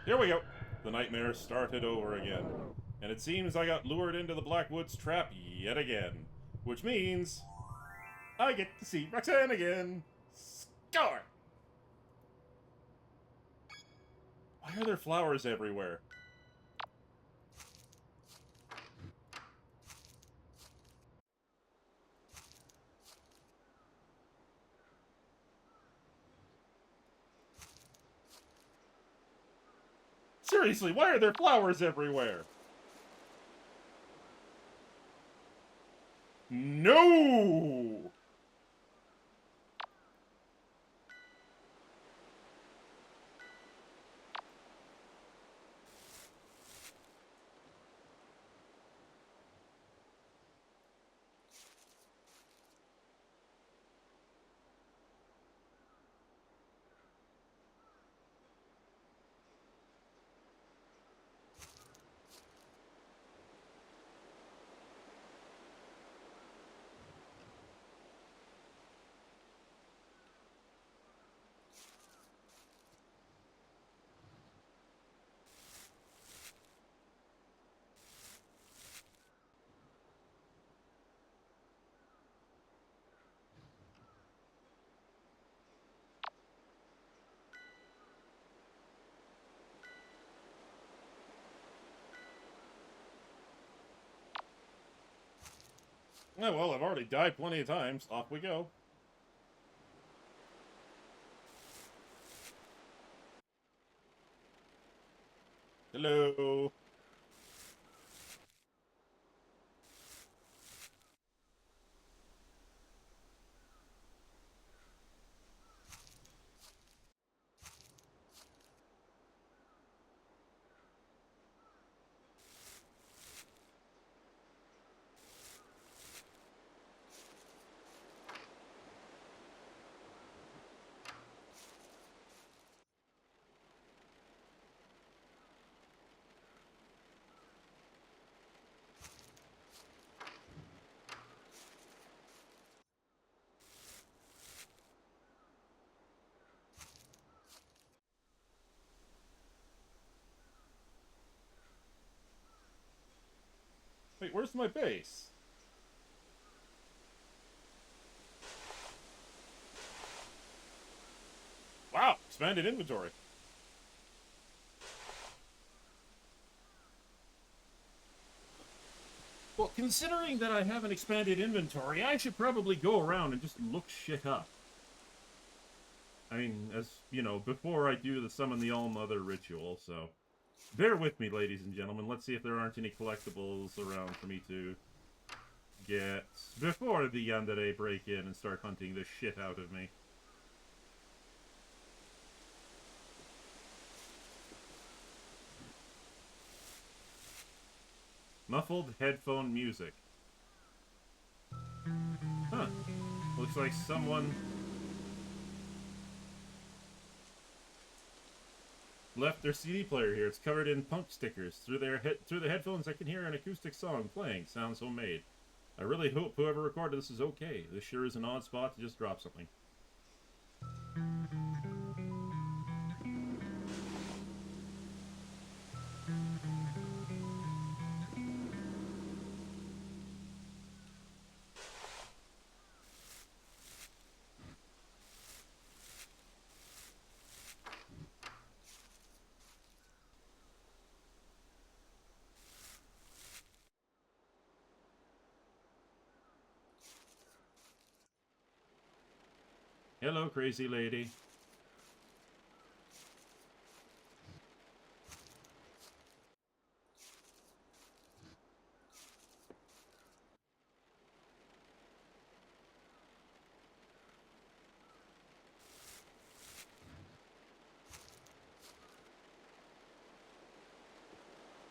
Here we go. The nightmare started over again. And it seems I got lured into the Blackwoods trap yet again. Which means... I get to see Roxan again. Score! Why are there flowers everywhere? Seriously, why are there flowers everywhere? No! Oh, well, I've already died plenty of times. Off we go. Hello. Wait, where's my base? Wow, expanded inventory. Well, considering that I have an expanded inventory, I should probably go around and just look shit up. I mean, as, you know, before I do the Summon the All-Mother ritual, so... Bear with me, ladies and gentlemen. Let's see if there aren't any collectibles around for me to get before the Yandere break in and start hunting the shit out of me. Muffled headphone music. Huh. Looks like someone left their CD player here. It's covered in punk stickers. Through the headphones, I can hear an acoustic song playing. Sounds homemade. I really hope whoever recorded this is okay. This sure is an odd spot to just drop something. Hello, crazy lady.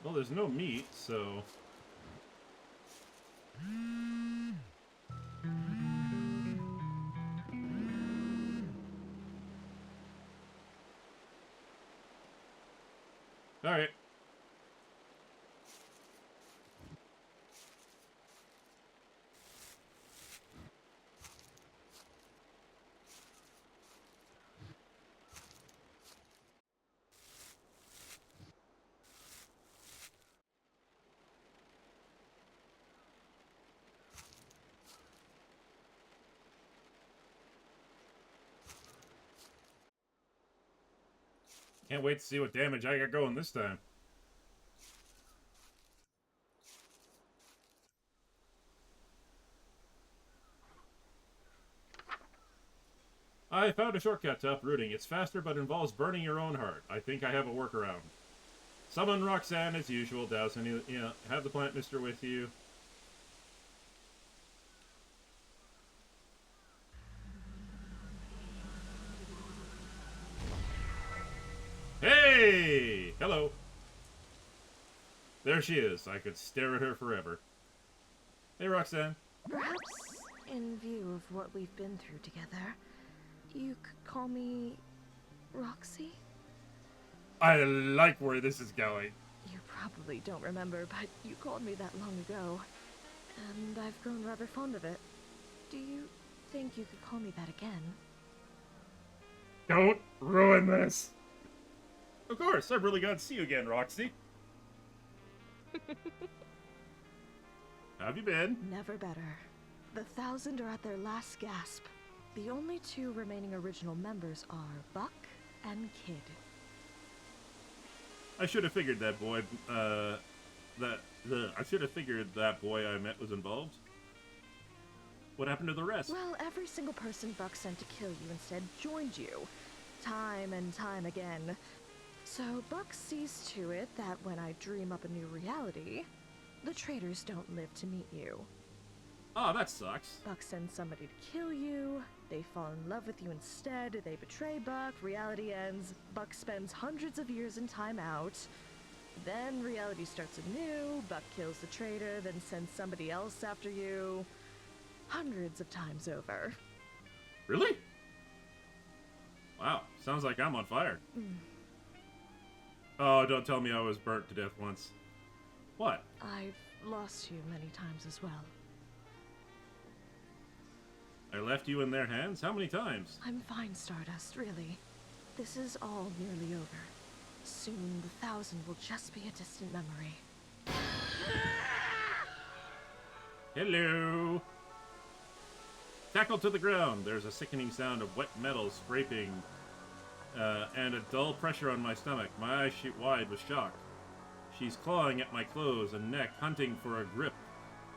Well, there's no meat, so... Alright. Can't wait to see what damage I got going this time. I found a shortcut to uprooting. It's faster but involves burning your own heart. I think I have a workaround. Summon Roxan as usual, Dowson. You know, have the plant mister with you. Hey! Hello. There she is. I could stare at her forever. Hey, Roxanne. Perhaps, in view of what we've been through together, you could call me Roxy? I like where this is going. You probably don't remember, but you called me that long ago, and I've grown rather fond of it. Do you think you could call me that again? Don't ruin this. Of course, I'm really glad to see you again, Roxy. How have you been? Never better. The Thousand are at their last gasp. The only two remaining original members are Buck and Kid. I should have figured that boy, I should have figured that boy I met was involved. What happened to the rest? Well, every single person Buck sent to kill you instead joined you. Time and time again. So Buck sees to it that when I dream up a new reality, the traitors don't live to meet you. Oh, that sucks. Buck sends somebody to kill you, they fall in love with you instead, they betray Buck, reality ends, Buck spends hundreds of years in timeout, then reality starts anew, Buck kills the traitor, then sends somebody else after you, hundreds of times over. Really? Wow, sounds like I'm on fire. Oh, don't tell me I was burnt to death once. What? I've lost you many times as well. I left you in their hands? How many times? I'm fine, Stardust, really. This is all nearly over. Soon, the Thousand will just be a distant memory. Hello! Tackled to the ground. There's a sickening sound of wet metal scraping and a dull pressure on my stomach. My eyes shoot wide with shock. She's clawing at my clothes and neck, hunting for a grip,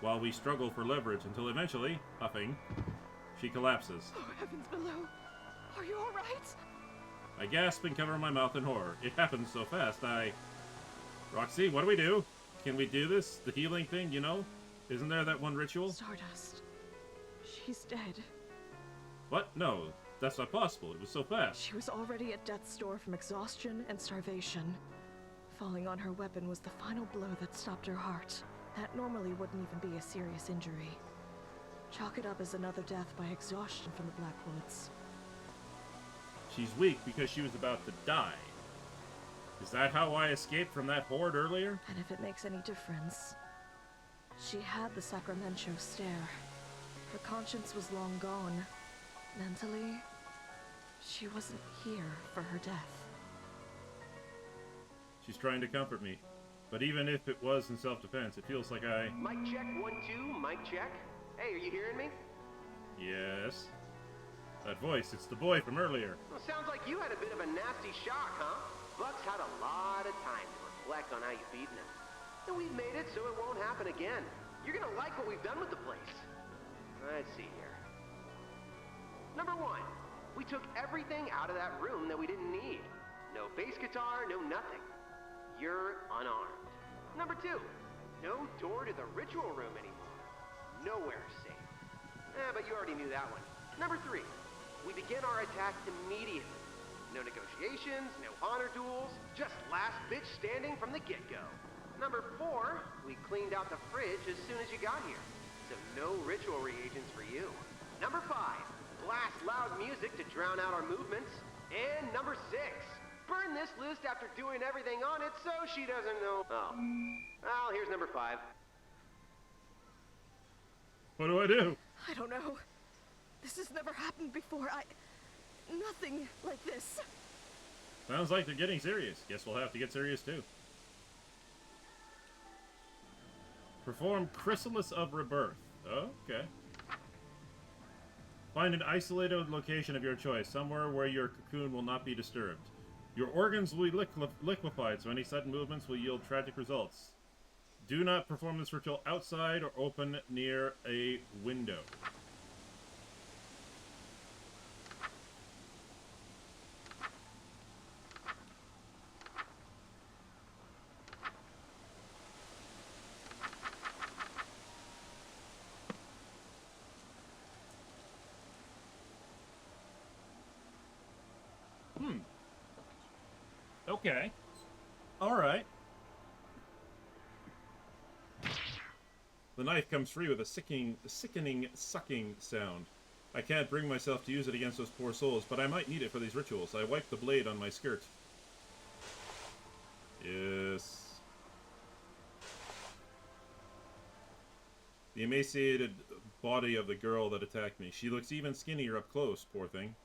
while we struggle for leverage until eventually, huffing, she collapses. Oh, heavens below. Are you alright? I gasp and cover my mouth in horror. It happens so fast, Roxy, what do we do? Can we do this? The healing thing, you know? Isn't there that one ritual? Stardust. She's dead. What? No, that's not possible. It was so fast. She was already at death's door from exhaustion and starvation. Falling on her weapon was the final blow that stopped her heart. That normally wouldn't even be a serious injury. Chalk it up as another death by exhaustion from the Blackwoods. She's weak because she was about to die. Is that how I escaped from that horde earlier? And if it makes any difference, she had the Sacramento stare. Her conscience was long gone. Mentally, she wasn't here for her death. She's trying to comfort me. But even if it was in self-defense, it feels like Mic check, 1, 2, mic check. Hey, are you hearing me? Yes. That voice, it's the boy from earlier. Well, sounds like you had a bit of a nasty shock, huh? Buck's had a lot of time to reflect on how you've beaten him. And we've made it so it won't happen again. You're gonna like what we've done with the place. Let's see here. Number 1, we took everything out of that room that we didn't need. No bass guitar, no nothing. You're unarmed. Number 2, no door to the ritual room anymore. Nowhere safe. But you already knew that one. Number 3, we begin our attack immediately. No negotiations, no honor duels, just last bitch standing from the get-go. Number 4, we cleaned out the fridge as soon as you got here. So no ritual reagents for you. Number 5, blast loud music to drown out our movements. And number 6, burn this list after doing everything on it so she doesn't know. Oh. Well, here's number 5. What do I do? I don't know. This has never happened before. Nothing like this. Sounds like they're getting serious. Guess we'll have to get serious too. Perform Chrysalis of Rebirth. Okay. Find an isolated location of your choice, somewhere where your cocoon will not be disturbed. Your organs will be liquefied, so any sudden movements will yield tragic results. Do not perform this ritual outside or open near a window. Okay. Alright. The knife comes free with a sickening sucking sound. I can't bring myself to use it against those poor souls, but I might need it for these rituals. I wipe the blade on my skirt. Yes. The emaciated body of the girl that attacked me. She looks even skinnier up close, poor thing.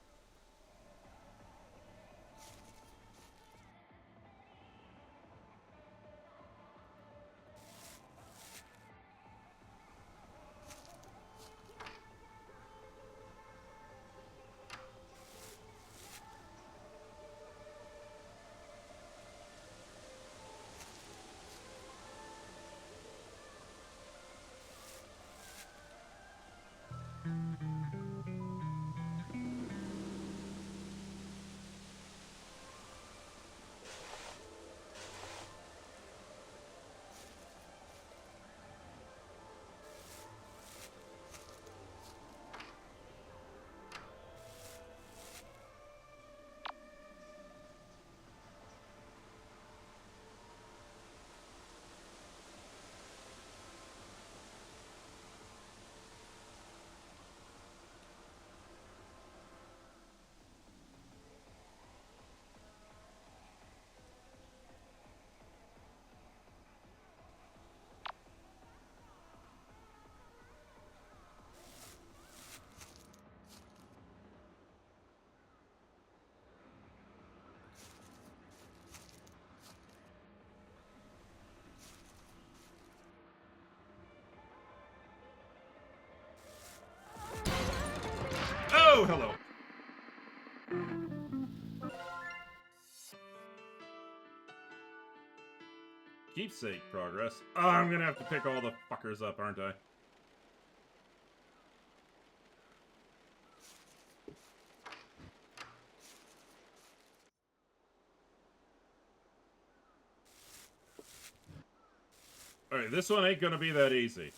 hello. Keepsake progress. Oh, I'm gonna have to pick all the fuckers up, aren't I? Alright, this one ain't gonna be that easy.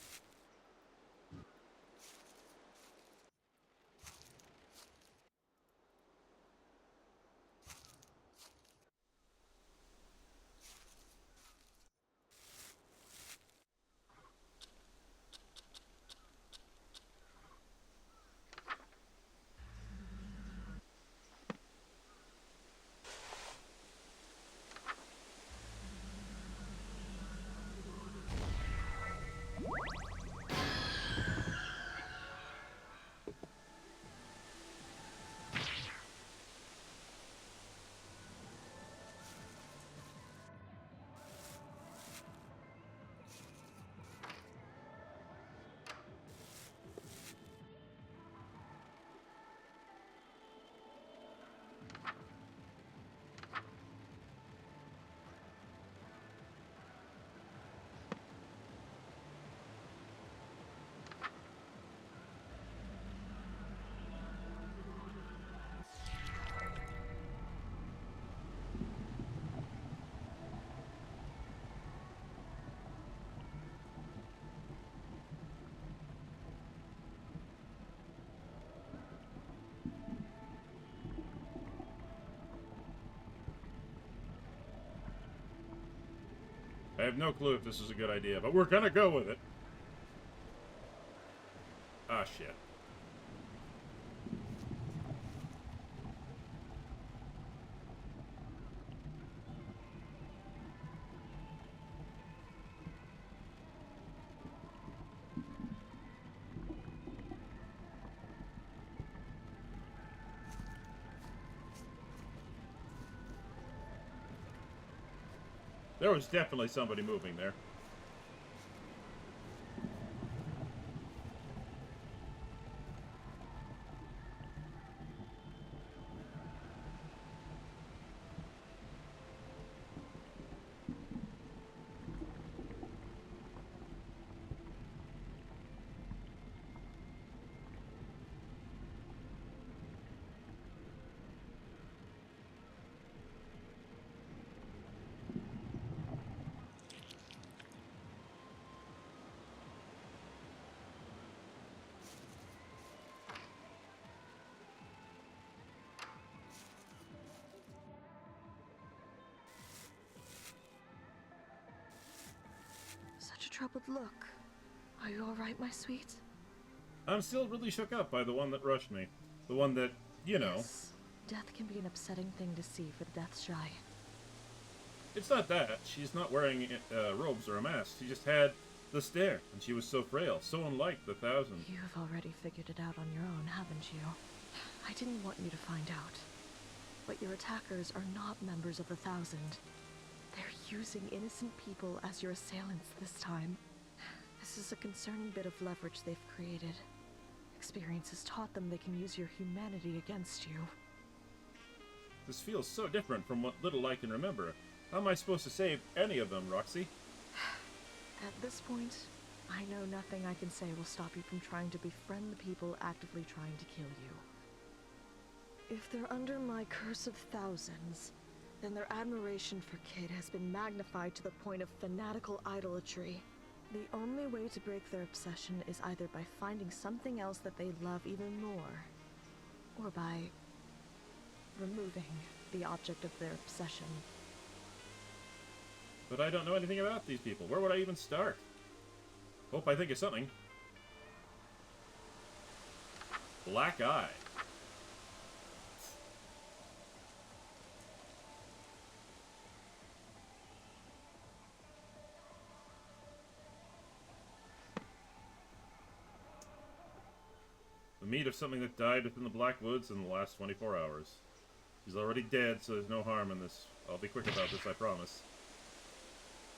I have no clue if this is a good idea, but we're gonna go with it. Ah, shit. There was definitely somebody moving there. Such a troubled look. Are you alright, my sweet? I'm still really shook up by the one that rushed me. The one that, you know. Yes. Death can be an upsetting thing to see for the death shy. It's not that. She's not wearing robes or a mask. She just had the stare, and she was so frail, so unlike the Thousand. You've already figured it out on your own, haven't you? I didn't want you to find out. But your attackers are not members of the Thousand. They're using innocent people as your assailants this time. This is a concerning bit of leverage they've created. Experience has taught them they can use your humanity against you. This feels so different from what little I can remember. How am I supposed to save any of them, Roxy? At this point, I know nothing I can say will stop you from trying to befriend the people actively trying to kill you. If they're under my curse of thousands, then their admiration for Kid has been magnified to the point of fanatical idolatry. The only way to break their obsession is either by finding something else that they love even more, or by removing the object of their obsession. But I don't know anything about these people. Where would I even start? Hope I think of something. Black Eye. The meat of something that died within the Black Woods in the last 24 hours. He's already dead, so there's no harm in this. I'll be quick about this, I promise.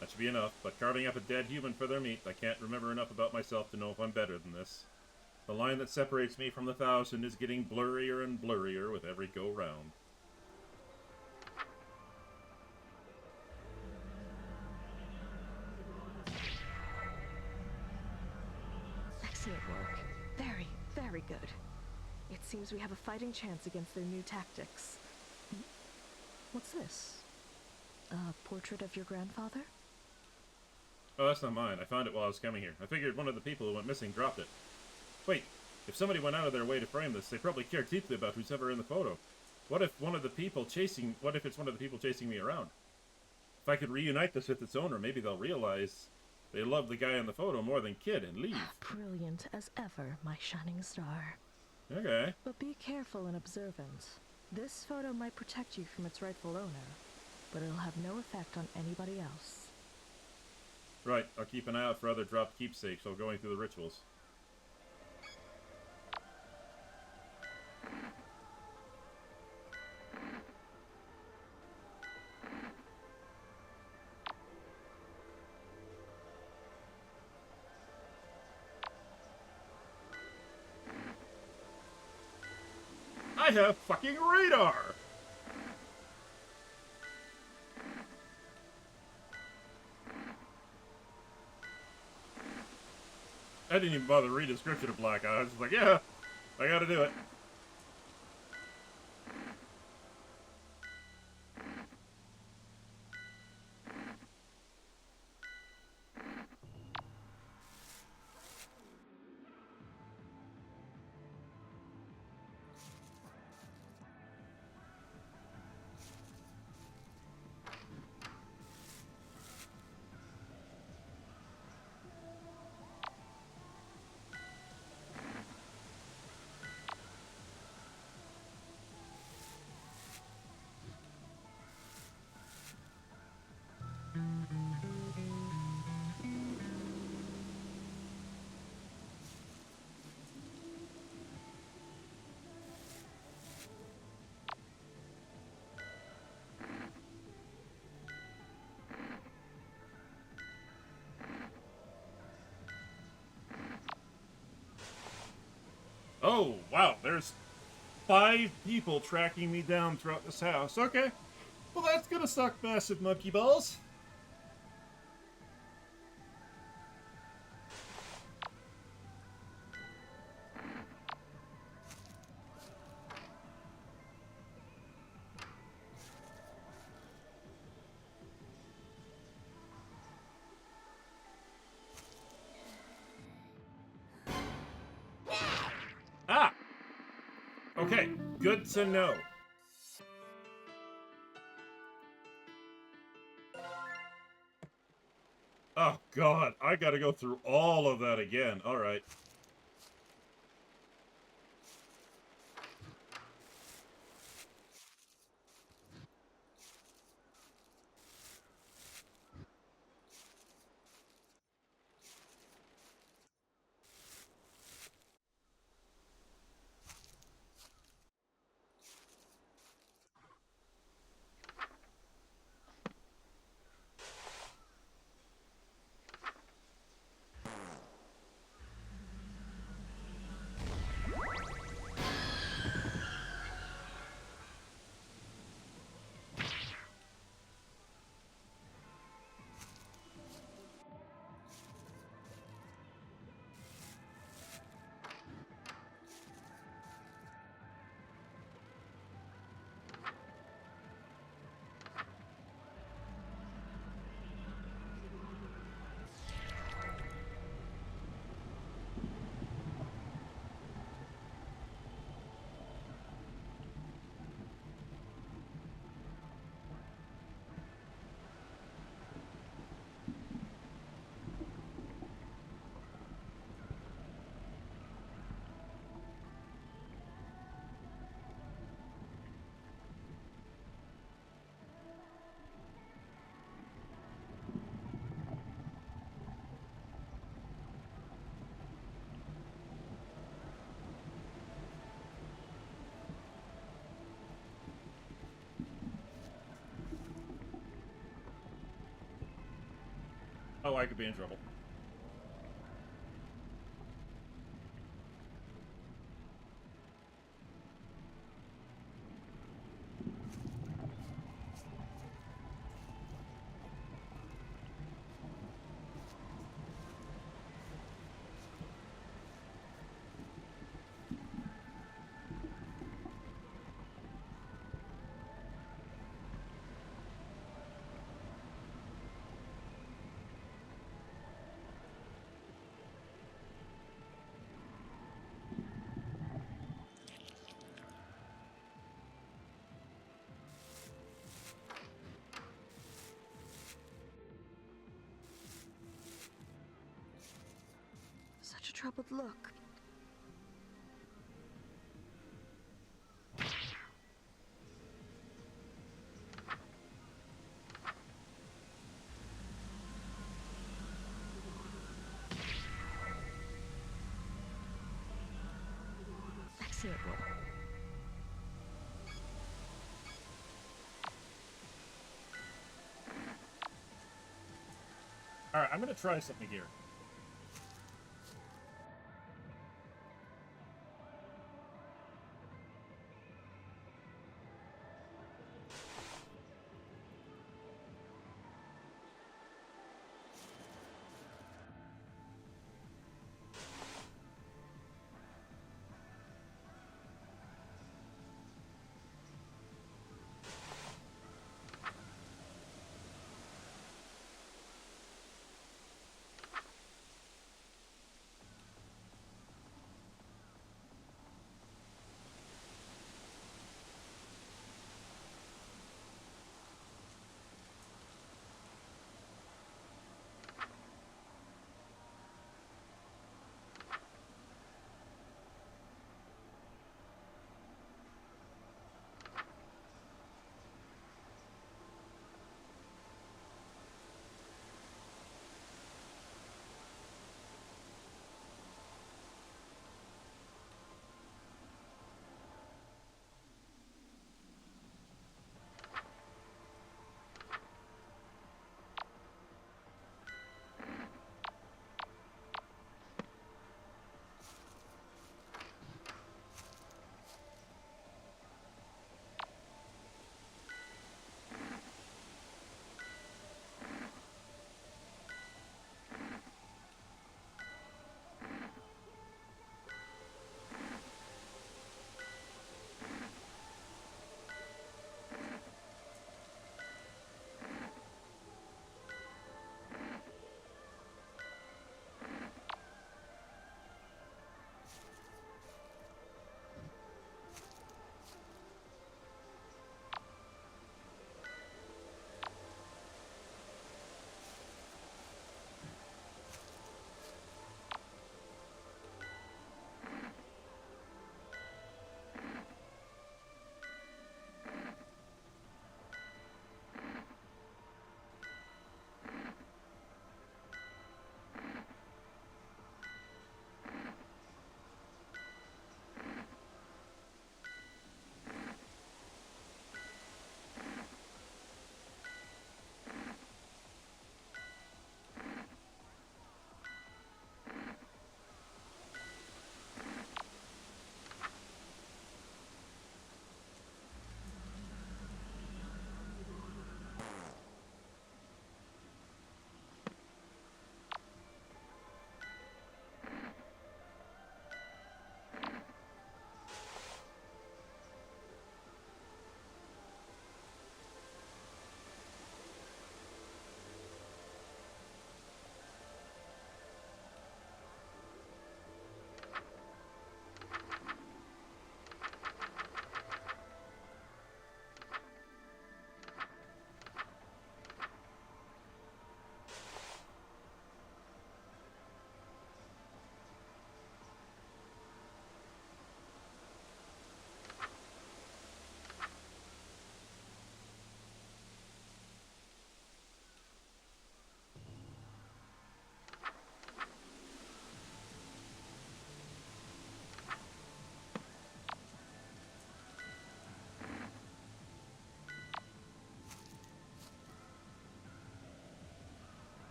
That should be enough, but carving up a dead human for their meat, I can't remember enough about myself to know if I'm better than this. The line that separates me from the Thousand is getting blurrier and blurrier with every go-round. Excellent work. Very, very good. It seems we have a fighting chance against their new tactics. What's this? A portrait of your grandfather? Oh, that's not mine. I found it while I was coming here. I figured one of the people who went missing dropped it. Wait, if somebody went out of their way to frame this, they probably care deeply about who's ever in the photo. What if it's one of the people chasing me around? If I could reunite this with its owner, maybe they'll realize they love the guy in the photo more than Kid and leave. Brilliant as ever, my shining star. Okay. But be careful and observant. This photo might protect you from its rightful owner, but it'll have no effect on anybody else. Right, I'll keep an eye out for other dropped keepsakes while going through the rituals. I have fucking radar! I didn't even bother to read the description of Black Eye. I was just like, yeah, I gotta do it. Oh, wow, there's 5 people tracking me down throughout this house. Okay. Well, that's gonna suck massive monkey balls. Ah! Okay, good to know. Oh god, I gotta go through all of that again. Alright. Oh, I could be in trouble. troubled look. Excellent roll. Alright, I'm gonna try something here.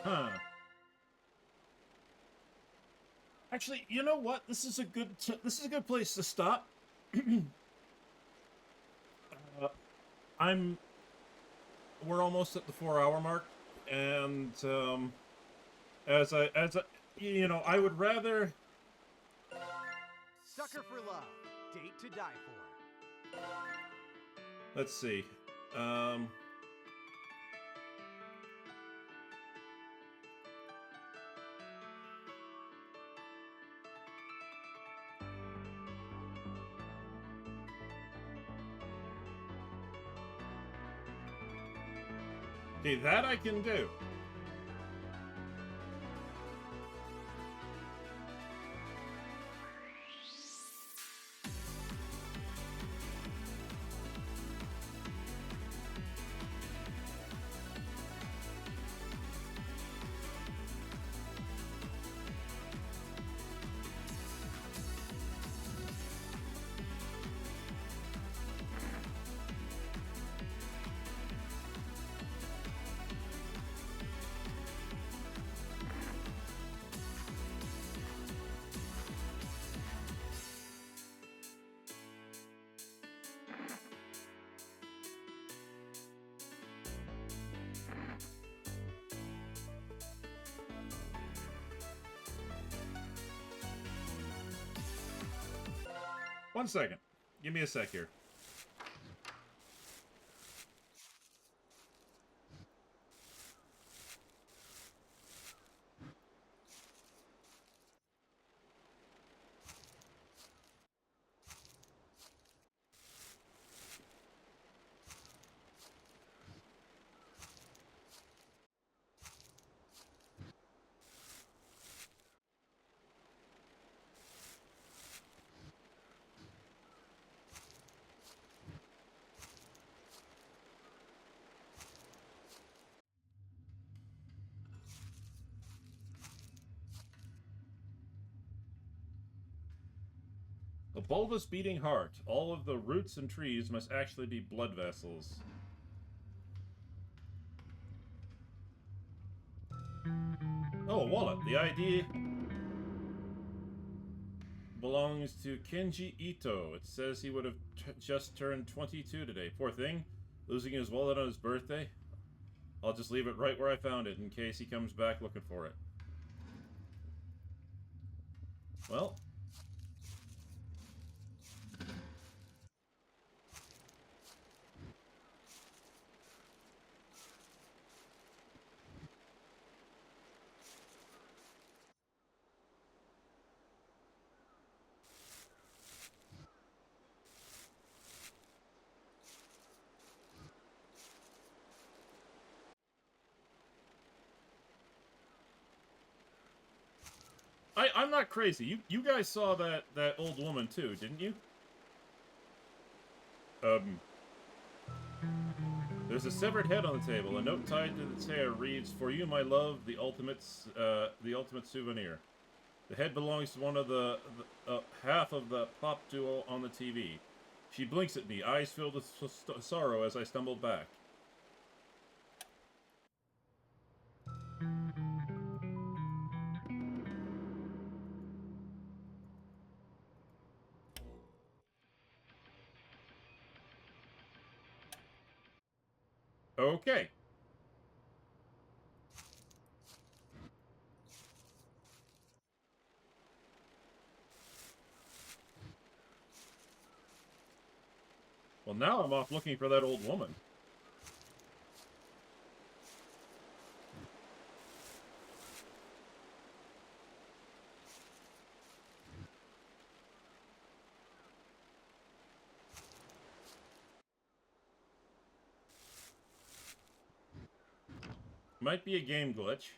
Huh. Actually, you know what? This is a good place to stop. We're almost at the 4-hour mark, and you know, I would rather. Sucker for love. Date to die for. Let's see. Okay, that I can do. One second. Give me a sec here. A bulbous beating heart. All of the roots and trees must actually be blood vessels. Oh, a wallet. The ID belongs to Kenji Ito. It says he would have just turned 22 today. Poor thing. Losing his wallet on his birthday. I'll just leave it right where I found it in case he comes back looking for it. Well. I'm not crazy. You guys saw that old woman too, didn't you? There's a severed head on the table. A note tied to the tear reads, "For you, my love, the ultimate souvenir." The head belongs to one of the half of the pop duo on the TV. She blinks at me, eyes filled with sorrow as I stumble back. Okay. Well, now I'm off looking for that old woman. Might be a game glitch.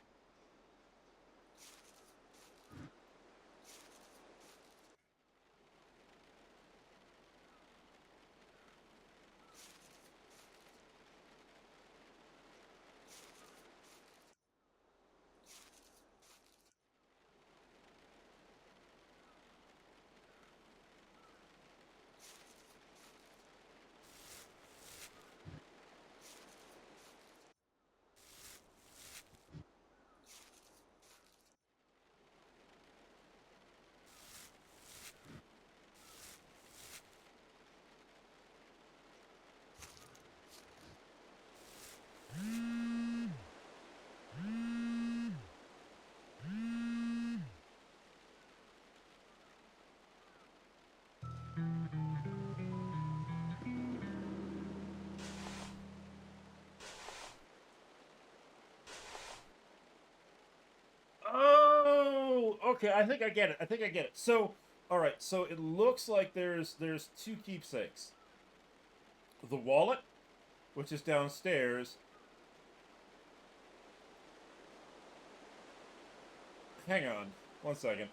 Okay, I think I get it. I think I get it. So, all right. So it looks like there's two keepsakes. The wallet, which is downstairs. Hang on, 1 second.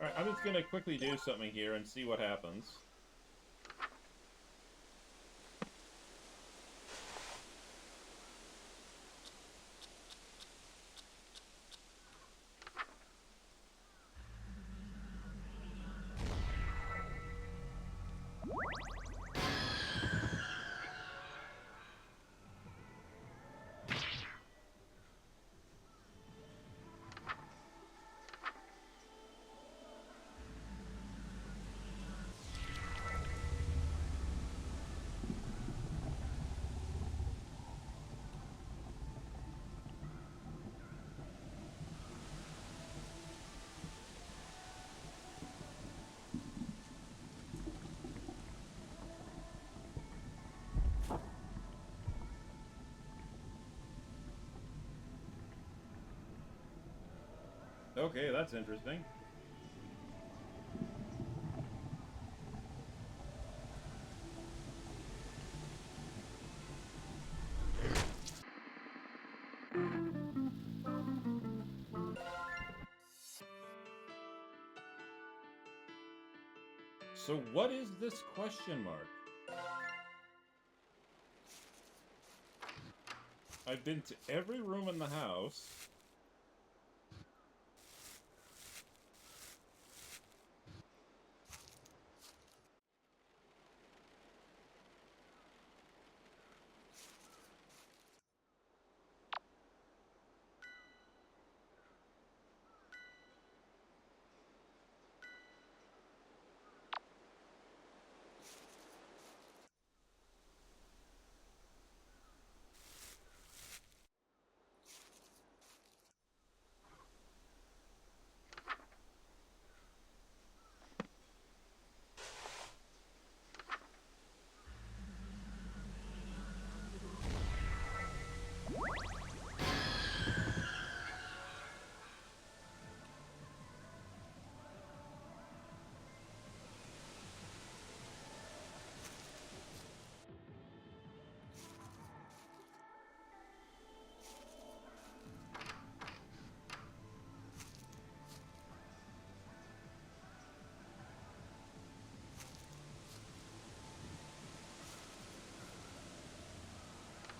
Alright, I'm just gonna quickly do something here and see what happens. Okay, that's interesting. So what is this question mark? I've been to every room in the house.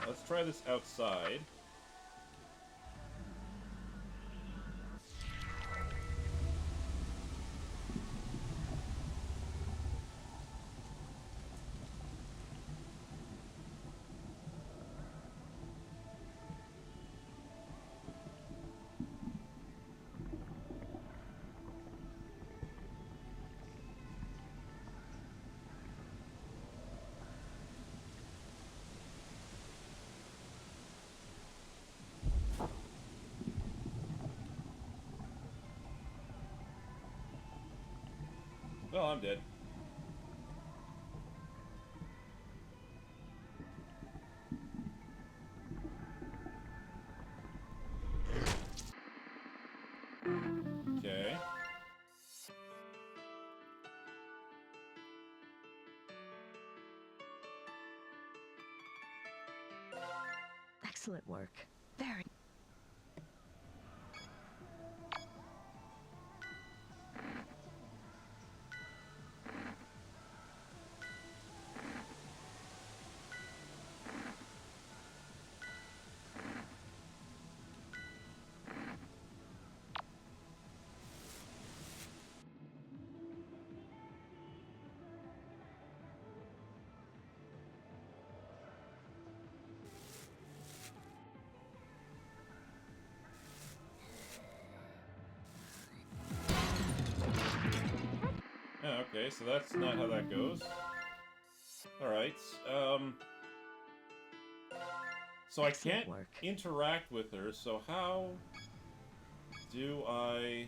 Let's try this outside. I'm dead. Okay. Excellent work. Very. Yeah, okay, so that's not how that goes. Alright, so I can't interact with her, so how do I...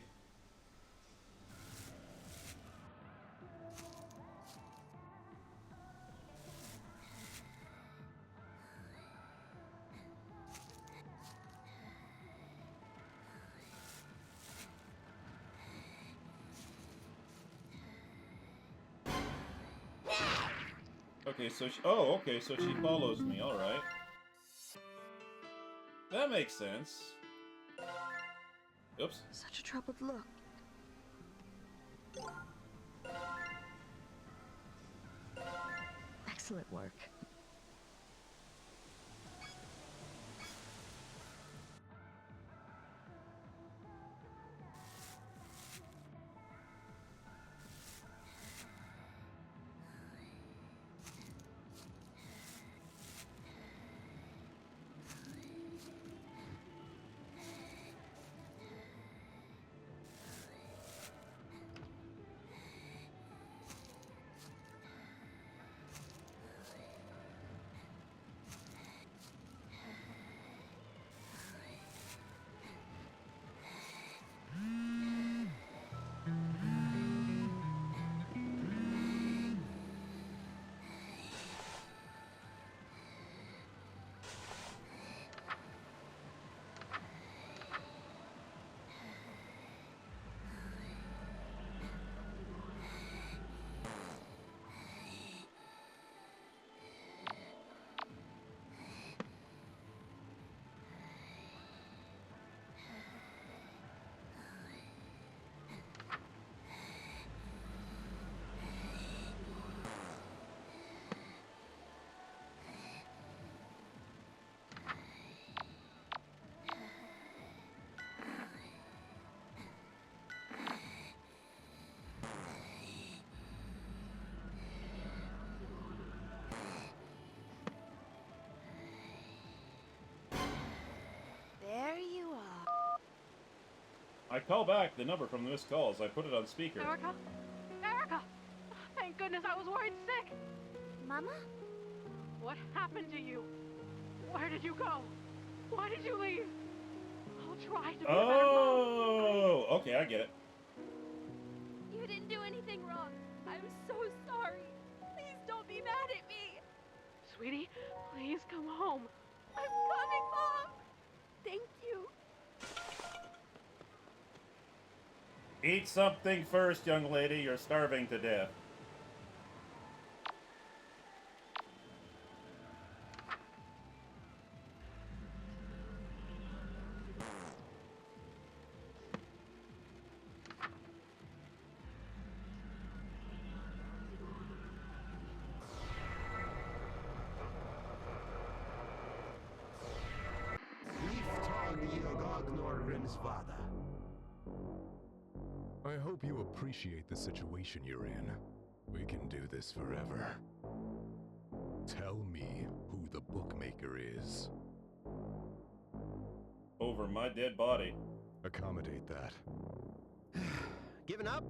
Okay, so she... Oh, okay, so she follows me, alright. That makes sense. Oops. Such a troubled look. Excellent work. There you are. I call back the number from the missed calls. I put it on speaker. Erica? Erica! Thank goodness, I was worried sick! Mama? What happened to you? Where did you go? Why did you leave? I'll try to be a better mom. Oh, okay, I get it. You didn't do anything wrong. I'm so sorry. Please don't be mad at me. Sweetie, please come home. I'm coming, Mom. Thank you. Eat something first, young lady. You're starving to death. I hope you appreciate the situation you're in. We can do this forever. Tell me who the bookmaker is. Over my dead body. Accommodate that. Giving up?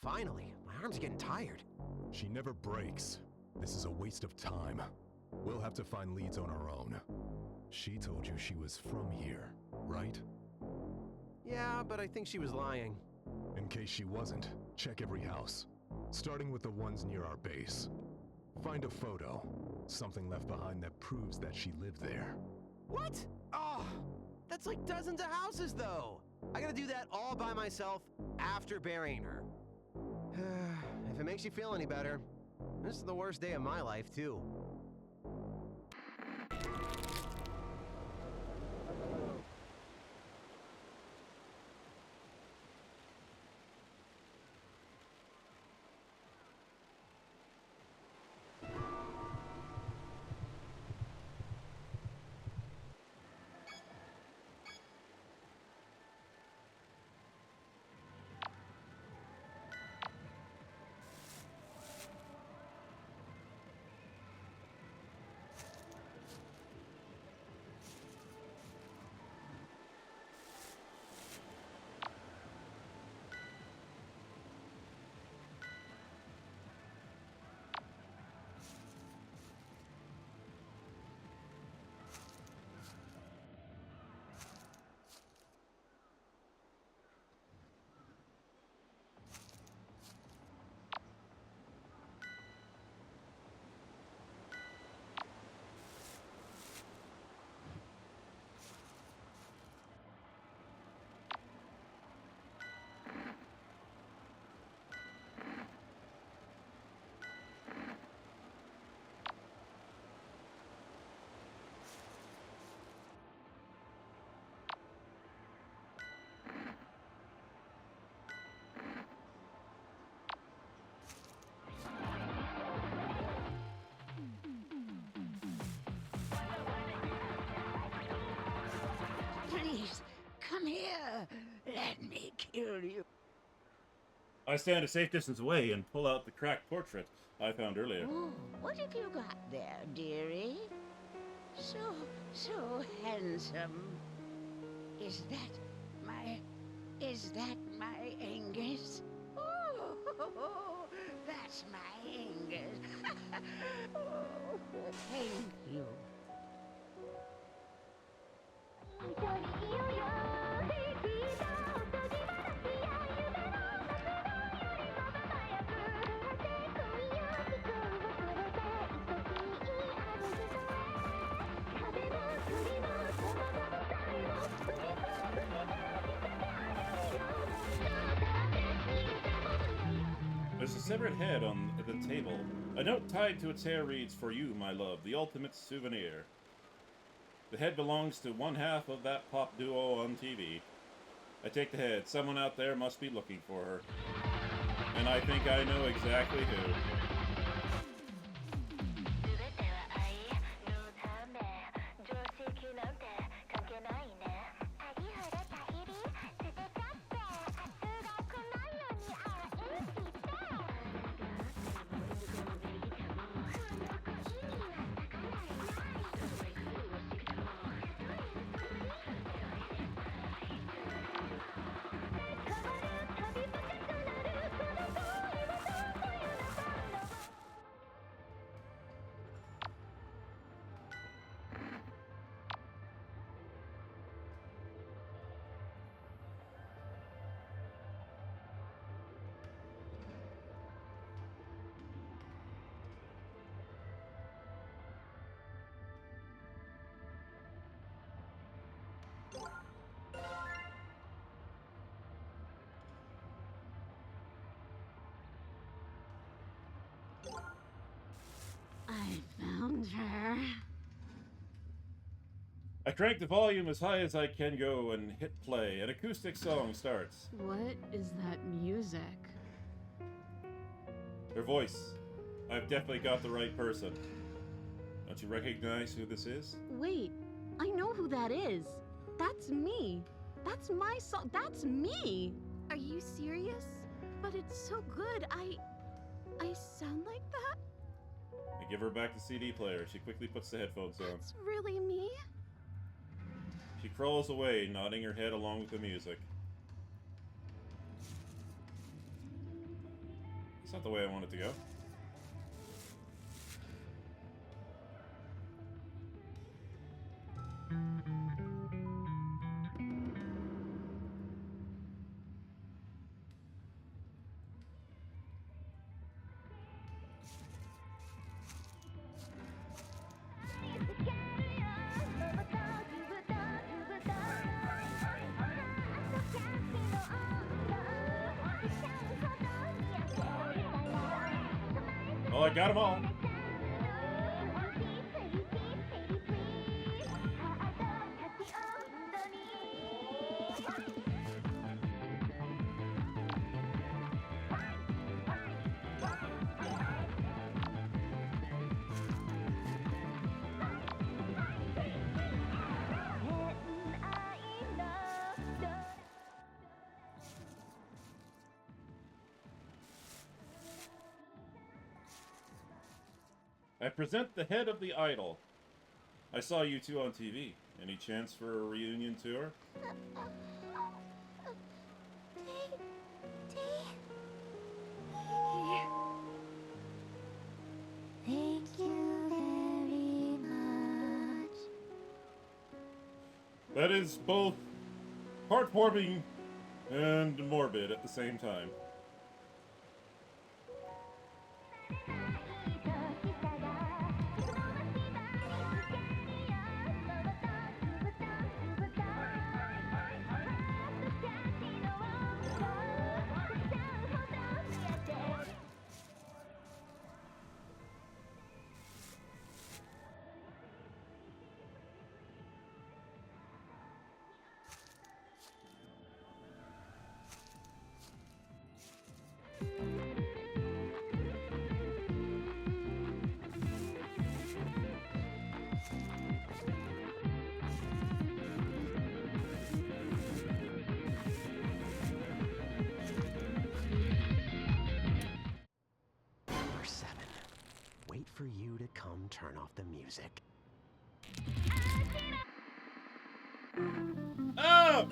Finally. My arm's getting tired. She never breaks. This is a waste of time. We'll have to find leads on our own. She told you she was from here, right? Yeah, but I think she was lying. In case she wasn't, check every house. Starting with the ones near our base. Find a photo. Something left behind that proves that she lived there. What? Oh, that's like dozens of houses, though. I gotta do that all by myself after burying her. If it makes you feel any better, this is the worst day of my life, too. Please, come here. Let me kill you. I stand a safe distance away and pull out the cracked portrait I found earlier. Oh, what have you got there, dearie? So handsome. Is that my Angus? Oh, that's my Angus. Oh, thank you. There's a severed head on the table. A note tied to its hair reads, "For you, my love, the ultimate souvenir." The head belongs to one half of that pop duo on TV. I take the head. Someone out there must be looking for her. And I think I know exactly who. I found her. I crank the volume as high as I can go and hit play. An acoustic song starts. What is that music? Her voice. I've definitely got the right person. Don't you recognize who this is? Wait, I know who that is. That's me. That's my song. That's me. Are you serious? But it's so good. I sound like that? I give her back the CD player. She quickly puts the headphones on. It's really me? She crawls away, nodding her head along with the music. It's not the way I want it to go. Well, I got them all. I present the head of the idol. I saw you two on TV. Any chance for a reunion tour? Thank you very much. That is both heartwarming and morbid at the same time. Number 7. Wait for you to come turn off the music. Oh!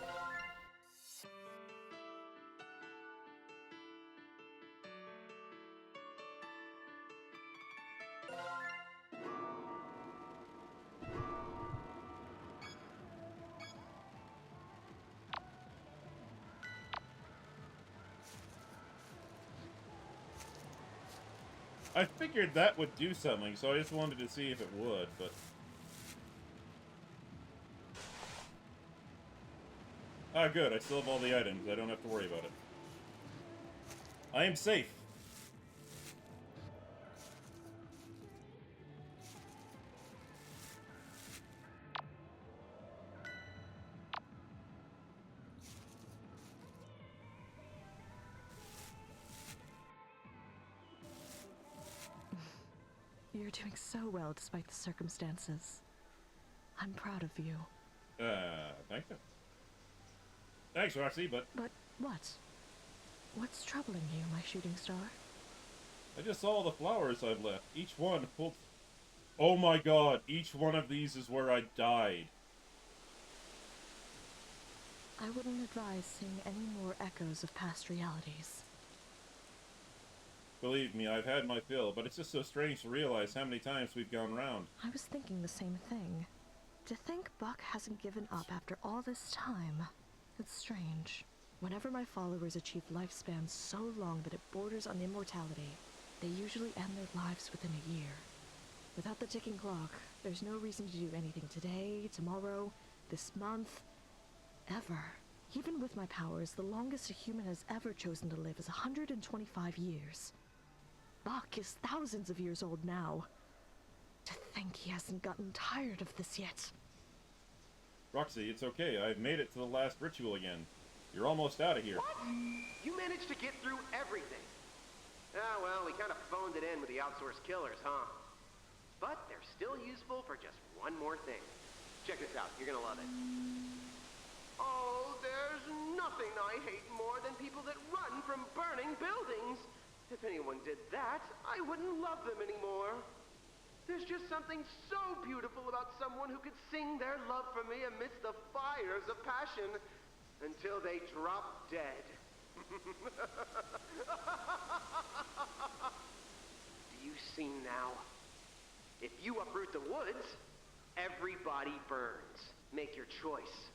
I figured that would do something, so I just wanted to see if it would, but... Ah, good. I still have all the items. I don't have to worry about it. I am safe. You're doing so well despite the circumstances. I'm proud of you. Thank you. Thanks, Roxy, but... But what? What's troubling you, my shooting star? I just saw all the flowers I've left. Each one pulled... Oh my god, each one of these is where I died. I wouldn't advise seeing any more echoes of past realities. Believe me, I've had my fill, but it's just so strange to realize how many times we've gone round. I was thinking the same thing. To think Buck hasn't given up after all this time. It's strange. Whenever my followers achieve lifespans so long that it borders on immortality, they usually end their lives within a year. Without the ticking clock, there's no reason to do anything today, tomorrow, this month, ever. Even with my powers, the longest a human has ever chosen to live is 125 years. Buck is thousands of years old now. To think he hasn't gotten tired of this yet. Roxy, it's okay. I've made it to the last ritual again. You're almost out of here. What? You managed to get through everything. Ah, well, we kind of phoned it in with the outsourced killers, huh? But they're still useful for just one more thing. Check this out. You're gonna love it. Oh, there's nothing I hate more than people that run from burning buildings. If anyone did that, I wouldn't love them anymore. There's just something so beautiful about someone who could sing their love for me amidst the fires of passion until they drop dead. Do you see now? If you uproot the woods, everybody burns. Make your choice.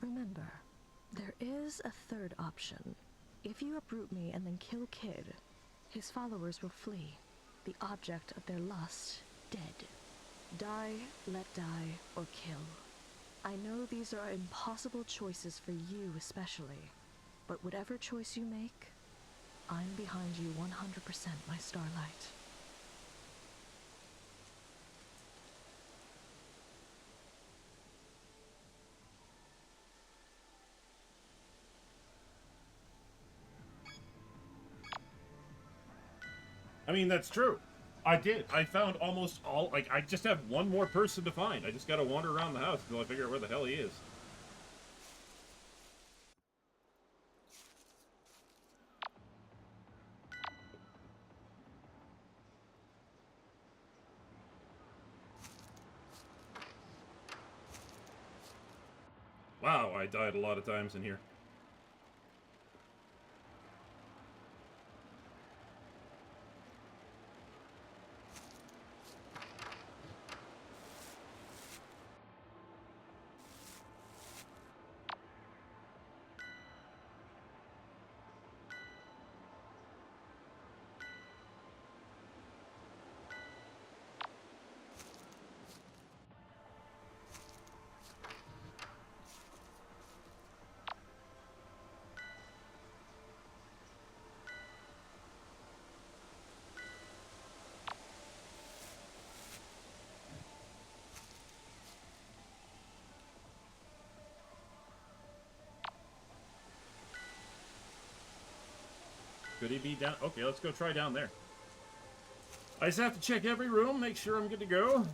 Remember, there is a third option. If you uproot me and then kill Kid, his followers will flee, the object of their lust, dead. Die, let die, or kill. I know these are impossible choices for you especially, But whatever choice you make, I'm behind you 100%, my starlight. I mean, that's true. I did. I found almost all... Like, I just have one more person to find. I just gotta wander around the house until I figure out where the hell he is. Wow, I died a lot of times in here. Could he be down? Okay, let's go try down there. I just have to check every room, make sure I'm good to go.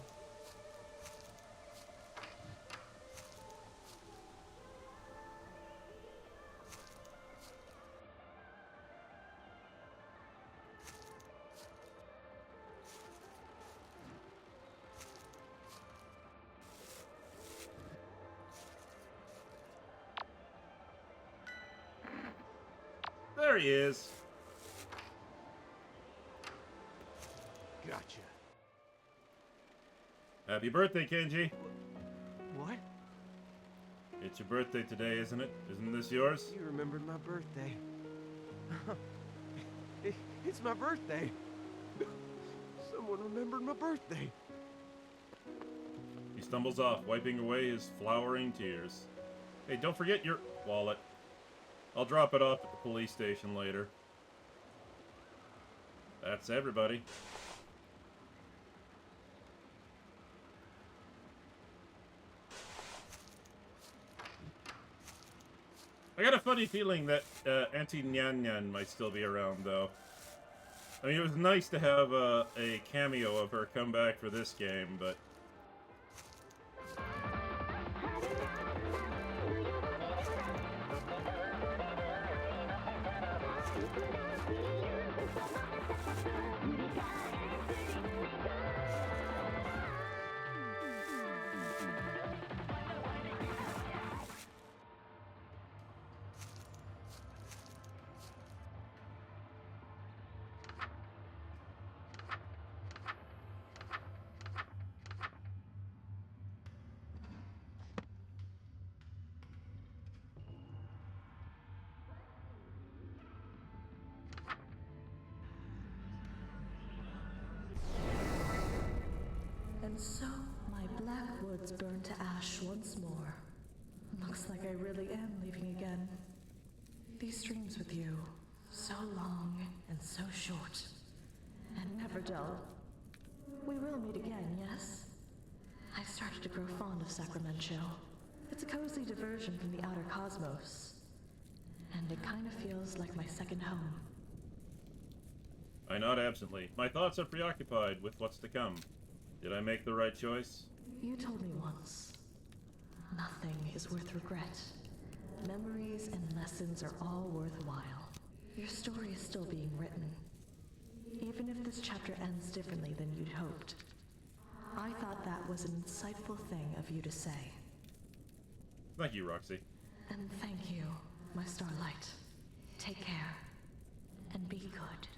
There he is. Gotcha. Happy birthday, Kenji. What? It's your birthday today, isn't it? Isn't this yours? You remembered my birthday. It's my birthday. Someone remembered my birthday. He stumbles off, wiping away his flowering tears. Hey, don't forget your wallet. I'll drop it off at the police station later. That's everybody. I got a funny feeling that Auntie Nyan Nyan might still be around, though. I mean, it was nice to have a cameo of her come back for this game, but... And so, my black woods burn to ash once more. Looks like I really am leaving again. These dreams with you, so long and so short, and never dull. We will meet again, yes? I've started to grow fond of Sacramento. It's a cozy diversion from the outer cosmos. And it kind of feels like my second home. I nod absently. My thoughts are preoccupied with what's to come. Did I make the right choice? You told me once, nothing is worth regret. Memories and lessons are all worthwhile. Your story is still being written. Even if this chapter ends differently than you'd hoped. I thought that was an insightful thing of you to say. Thank you, Roxy. And thank you, my starlight. Take care, and be good.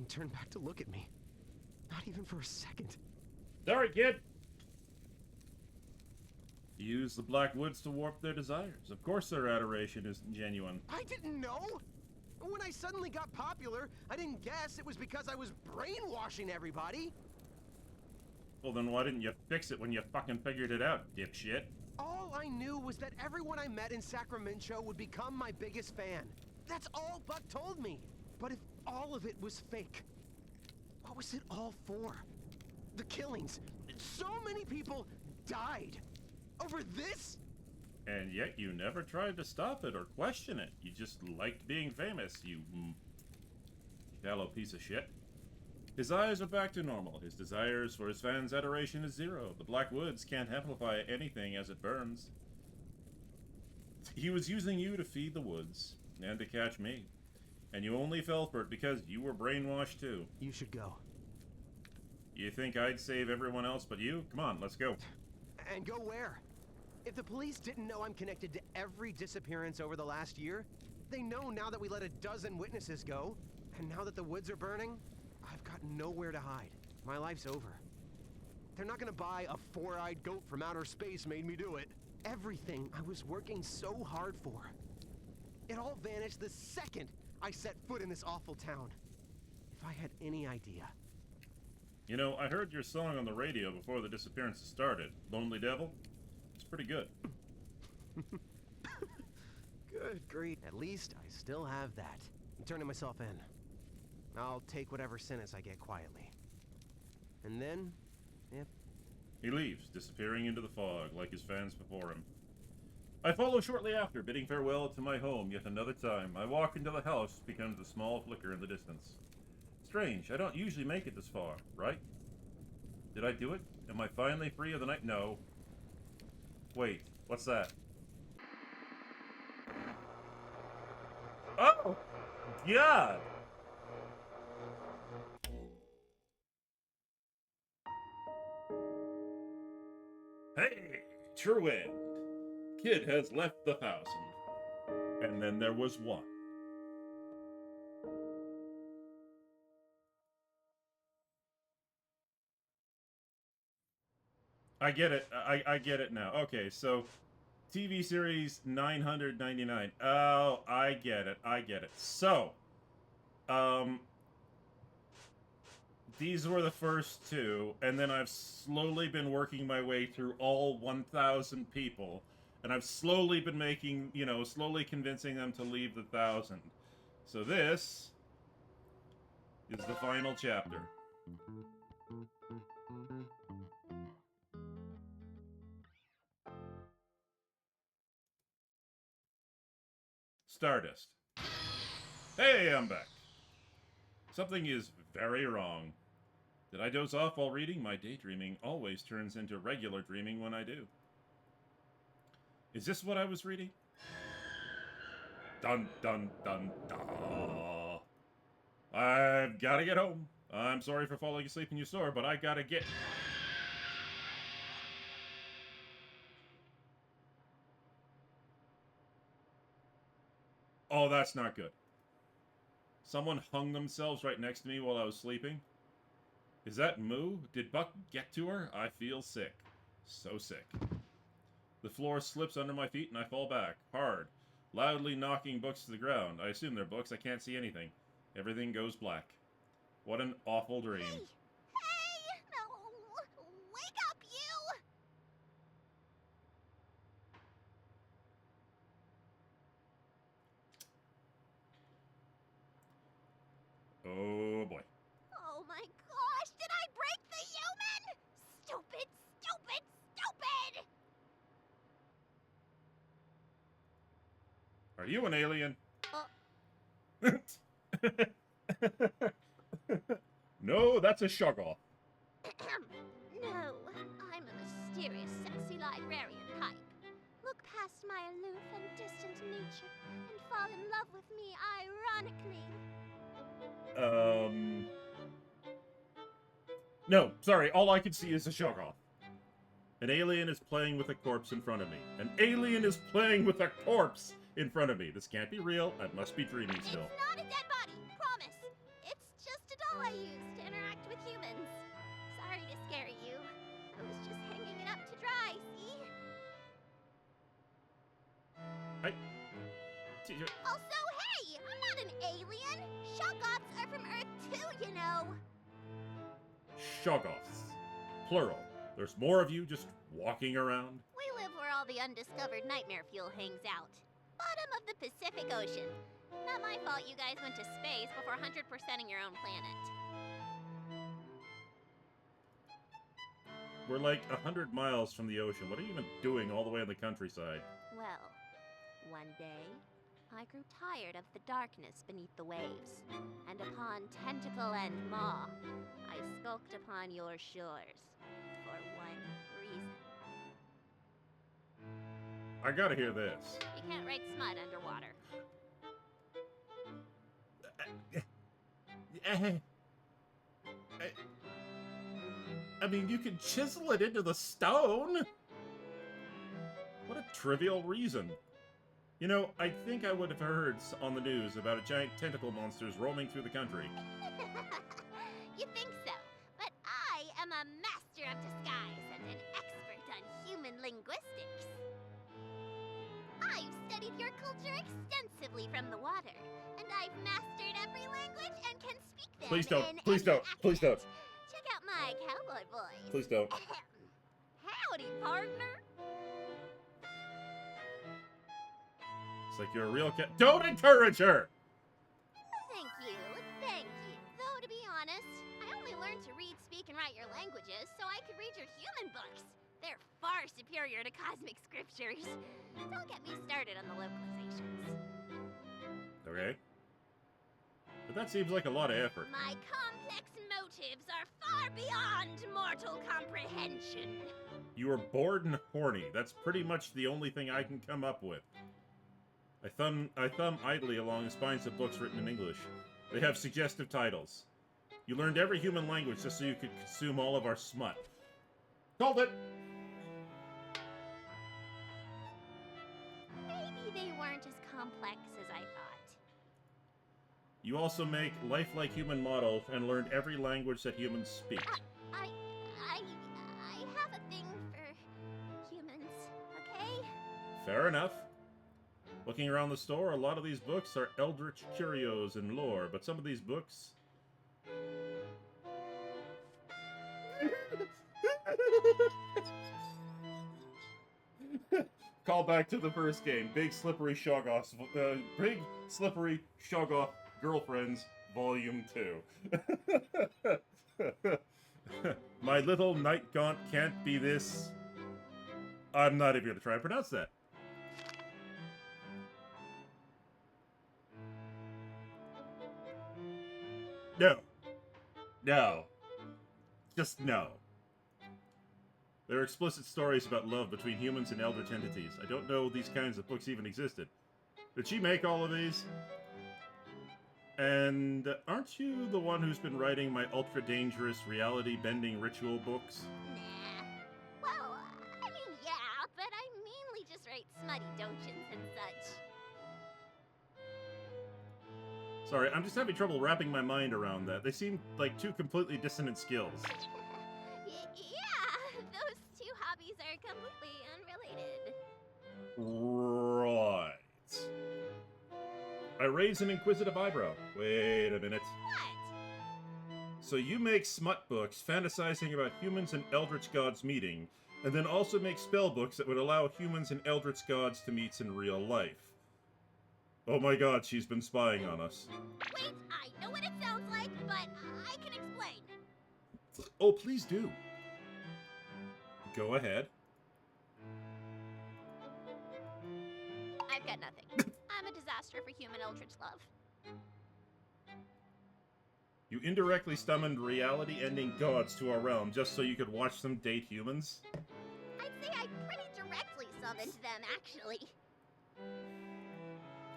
even turn back to look at me. Not even for a second. Sorry, kid. Use the Black Woods to warp their desires. Of course their adoration isn't genuine. I didn't know! When I suddenly got popular, I didn't guess it was because I was brainwashing everybody. Well, then why didn't you fix it when you fucking figured it out, dipshit? All I knew was that everyone I met in Sacramento would become my biggest fan. That's all Buck told me. But if all of it was fake, what was it all for? The killings. So many people died. Over this? And yet you never tried to stop it or question it. You just liked being famous, you shallow piece of shit. His eyes are back to normal. His desires for his fans' adoration is zero. The Black Woods can't amplify anything as it burns. He was using you to feed the woods and to catch me. And you only fell for it because you were brainwashed too. You should go. You think I'd save everyone else but you? Come on, let's go. And go where? If the police didn't know I'm connected to every disappearance over the last year, they know now that we let a dozen witnesses go, and now that the woods are burning, I've got nowhere to hide. My life's over. They're not gonna buy a four-eyed goat from outer space made me do it. Everything I was working so hard for. It all vanished the second I set foot in this awful town. If I had any idea. You know, I heard your song on the radio before the disappearances started. Lonely Devil? It's pretty good. Good grief. At least I still have that. I'm turning myself in. I'll take whatever sentence I get quietly. And then, if... He leaves, disappearing into the fog like his fans before him. I follow shortly after, bidding farewell to my home yet another time. I walk into the house, becomes a small flicker in the distance. Strange, I don't usually make it this far, right? Did I do it? Am I finally free of the night? No. Wait, what's that? Oh! God! Hey, true end. Kid has left the 1,000. And then there was one. I get it. I get it now. Okay, so TV series 999. Oh, I get it. I get it. So, these were the first two, and then I've slowly been working my way through all 1,000 people, and I've slowly been making, you know, slowly convincing them to leave the 1,000. So this is the final chapter. Stardust. Hey, I'm back. Something is very wrong. Did I doze off while reading? My daydreaming always turns into regular dreaming when I do. Is this what I was reading? Dun, dun, dun, dun. I've got to get home. I'm sorry for falling asleep in your store, but I gotta get... Oh, that's not good. Someone hung themselves right next to me while I was sleeping. Is that Moo? Did Buck get to her? I feel sick. So sick. The floor slips under my feet and I fall back, hard, loudly knocking books to the ground. I assume they're books. I can't see anything. Everything goes black. What an awful dream. Hey! Hey! No! Wake up, you! Oh boy. Oh my gosh! Did I break the human? Stupid! Stupid! Stupid! Are you an alien? No, that's a shoggoth. No, I'm a mysterious, sexy librarian type. Look past my aloof and distant nature and fall in love with me ironically. No, sorry, all I can see is a shoggoth. An alien is playing with a corpse in front of me. An alien is playing with a corpse in front of me. This can't be real. I must be dreaming still. It's not a dead body, promise. It's just a all I use to interact with humans. Sorry to scare you. I was just hanging it up to dry, see? Also, hey! I'm not an alien! Shoggoths are from Earth too, you know! Shoggoths. Plural. There's more of you just walking around? We live where all the undiscovered nightmare fuel hangs out. Bottom of the Pacific Ocean. Not my fault you guys went to space before 100%ing your own planet. We're like 100 miles from the ocean. What are you even doing all the way in the countryside? Well, one day, I grew tired of the darkness beneath the waves, and upon tentacle and maw, I skulked upon your shores for one reason. I gotta hear this. You can't write smut underwater. I mean, you can chisel it into the stone! What a trivial reason. You know, I think I would have heard on the news about a giant tentacle monsters roaming through the country. You think so, but I am a master of disguise and an expert on human linguistics. I've studied your culture extensively from the water, and I've mastered every language and can speak them Please don't. in Please any don't. Please don't. accent. Check out my cowboy voice. Please don't. Howdy, partner. It's like you're a real cat. Don't encourage her! Thank you, thank you. Though, to be honest, I only learned to read, speak, and write your languages so I could read your human books. They're far superior to cosmic scriptures. Don't get me started on the localizations. Okay. But that seems like a lot of effort. My complex motives are far beyond mortal comprehension. You were bored and horny. That's pretty much the only thing I can come up with. I thumb idly along the spines of books written in English. They have suggestive titles. You learned every human language just so you could consume all of our smut. Called it! Maybe they weren't as complex as I thought. You also make lifelike human models and learned every language that humans speak. I have a thing for humans, okay? Fair enough. Looking around the store, a lot of these books are eldritch curios and lore, but some of these books... Call back to the first game. Big Slippery Shoggoth, Big Slippery Shoggoth Girlfriends, Volume 2. My little night gaunt can't be this... I'm not even going to try and pronounce that. No. No. Just no. There are explicit stories about love between humans and eldritch entities. I don't know these kinds of books even existed. Did she make all of these? And aren't you the one who's been writing my ultra-dangerous reality-bending ritual books? Nah. Well, I mean, yeah, but I mainly just write smutty doujins and such. Sorry, I'm just having trouble wrapping my mind around that. They seem like two completely dissonant skills. Yeah, those two hobbies are completely unrelated. Right. I raise an inquisitive eyebrow. Wait a minute. What? So you make smut books fantasizing about humans and eldritch gods meeting, and then also make spell books that would allow humans and eldritch gods to meet in real life. Oh my god, she's been spying on us. Wait, I know what it sounds like, but I can explain. Oh, please do. Go ahead. I've got nothing. I'm a disaster for human eldritch love. You indirectly summoned reality-ending gods to our realm just so you could watch them date humans? I'd say I pretty directly summoned them, actually.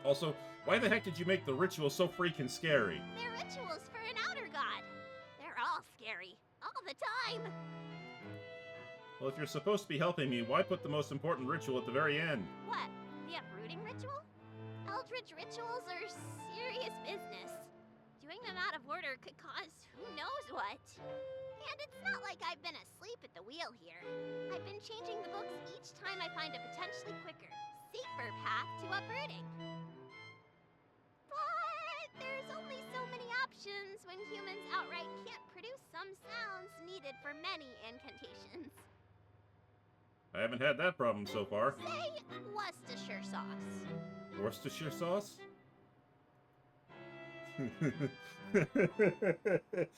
Also, why the heck did you make the ritual so freaking scary? They're rituals for an outer god. They're all scary, all the time. Well, if you're supposed to be helping me, why put the most important ritual at the very end? What? The uprooting ritual? Eldritch rituals are serious business. Do Doing them out of order could cause who knows what. And it's not like I've been asleep at the wheel here. I've been changing the books each time I find a potentially quicker, safer path to uprooting. But there's only so many options when humans outright can't produce some sounds needed for many incantations. I haven't had that problem so far. Say Worcestershire sauce. Worcestershire sauce?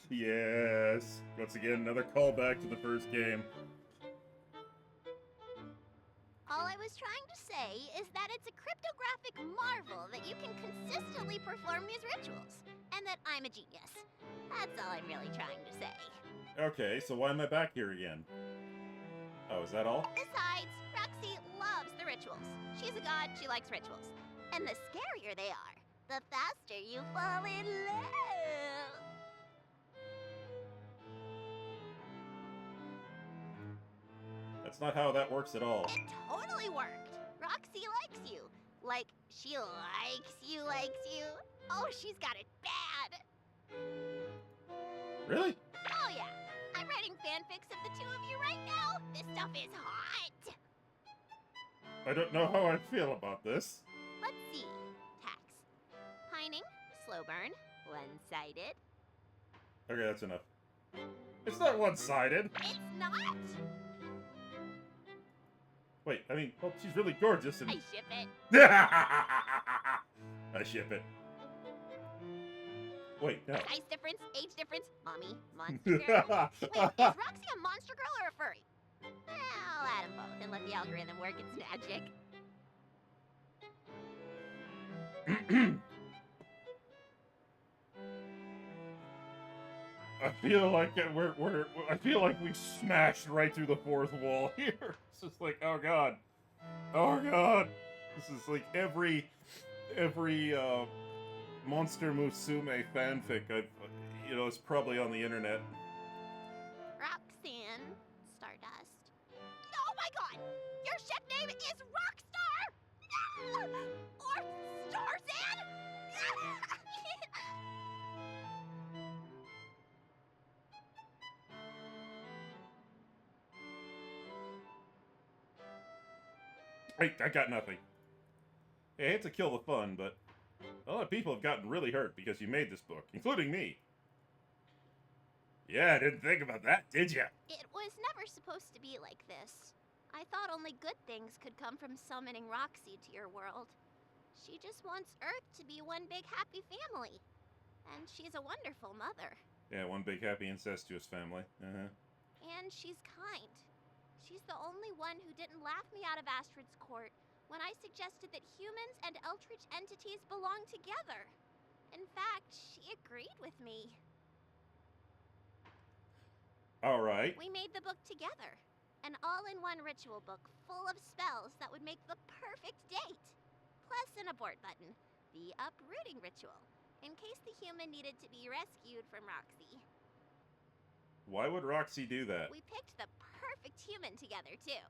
Yes. Once again, another callback to the first game. All I was trying to say is that it's a cryptographic marvel that you can consistently perform these rituals, and that I'm a genius. That's all I'm really trying to say. Okay, so why am I back here again? Oh, is that all? Besides, Roxy loves the rituals. She's a god, she likes rituals. And the scarier they are, the faster you fall in love. That's not how that works at all. It totally worked. Roxy likes you. Like, she likes you. Oh, she's got it bad. Really? Oh, yeah. I'm writing fanfics of the two of you right now. This stuff is hot. I don't know how I feel about this. Let's see. Tax. Pining, slow burn, one-sided. Okay, that's enough. It's not one-sided. It's not? Wait, I mean, oh, she's really gorgeous and... I ship it. I ship it. Wait, no. Size difference, age difference, mommy, monster girl. Wait, is Roxy a monster girl or a furry? I'll add them both and let the algorithm work its magic. I feel like I feel like we smashed right through the fourth wall here. It's just like, oh god. Oh god. This is like every Monster Musume fanfic it's probably on the internet. Roxanne, Stardust. Oh my god! Your ship name is Rockstar! Or Starzan! I got nothing. I hate to kill the fun, but a lot of people have gotten really hurt because you made this book, including me. Yeah, I didn't think about that, did ya? It was never supposed to be like this. I thought only good things could come from summoning Roxy to your world. She just wants Earth to be one big happy family. And she's a wonderful mother. Yeah, one big happy incestuous family. And she's kind. She's the only one who didn't laugh me out of Astrid's court when I suggested that humans and Eldritch entities belong together. In fact, she agreed with me. Alright. We made the book together. An all-in-one ritual book full of spells that would make the perfect date. Plus an abort button, the Uprooting ritual, in case the human needed to be rescued from Roxy. Why would Roxy do that? We picked the perfect human together, too.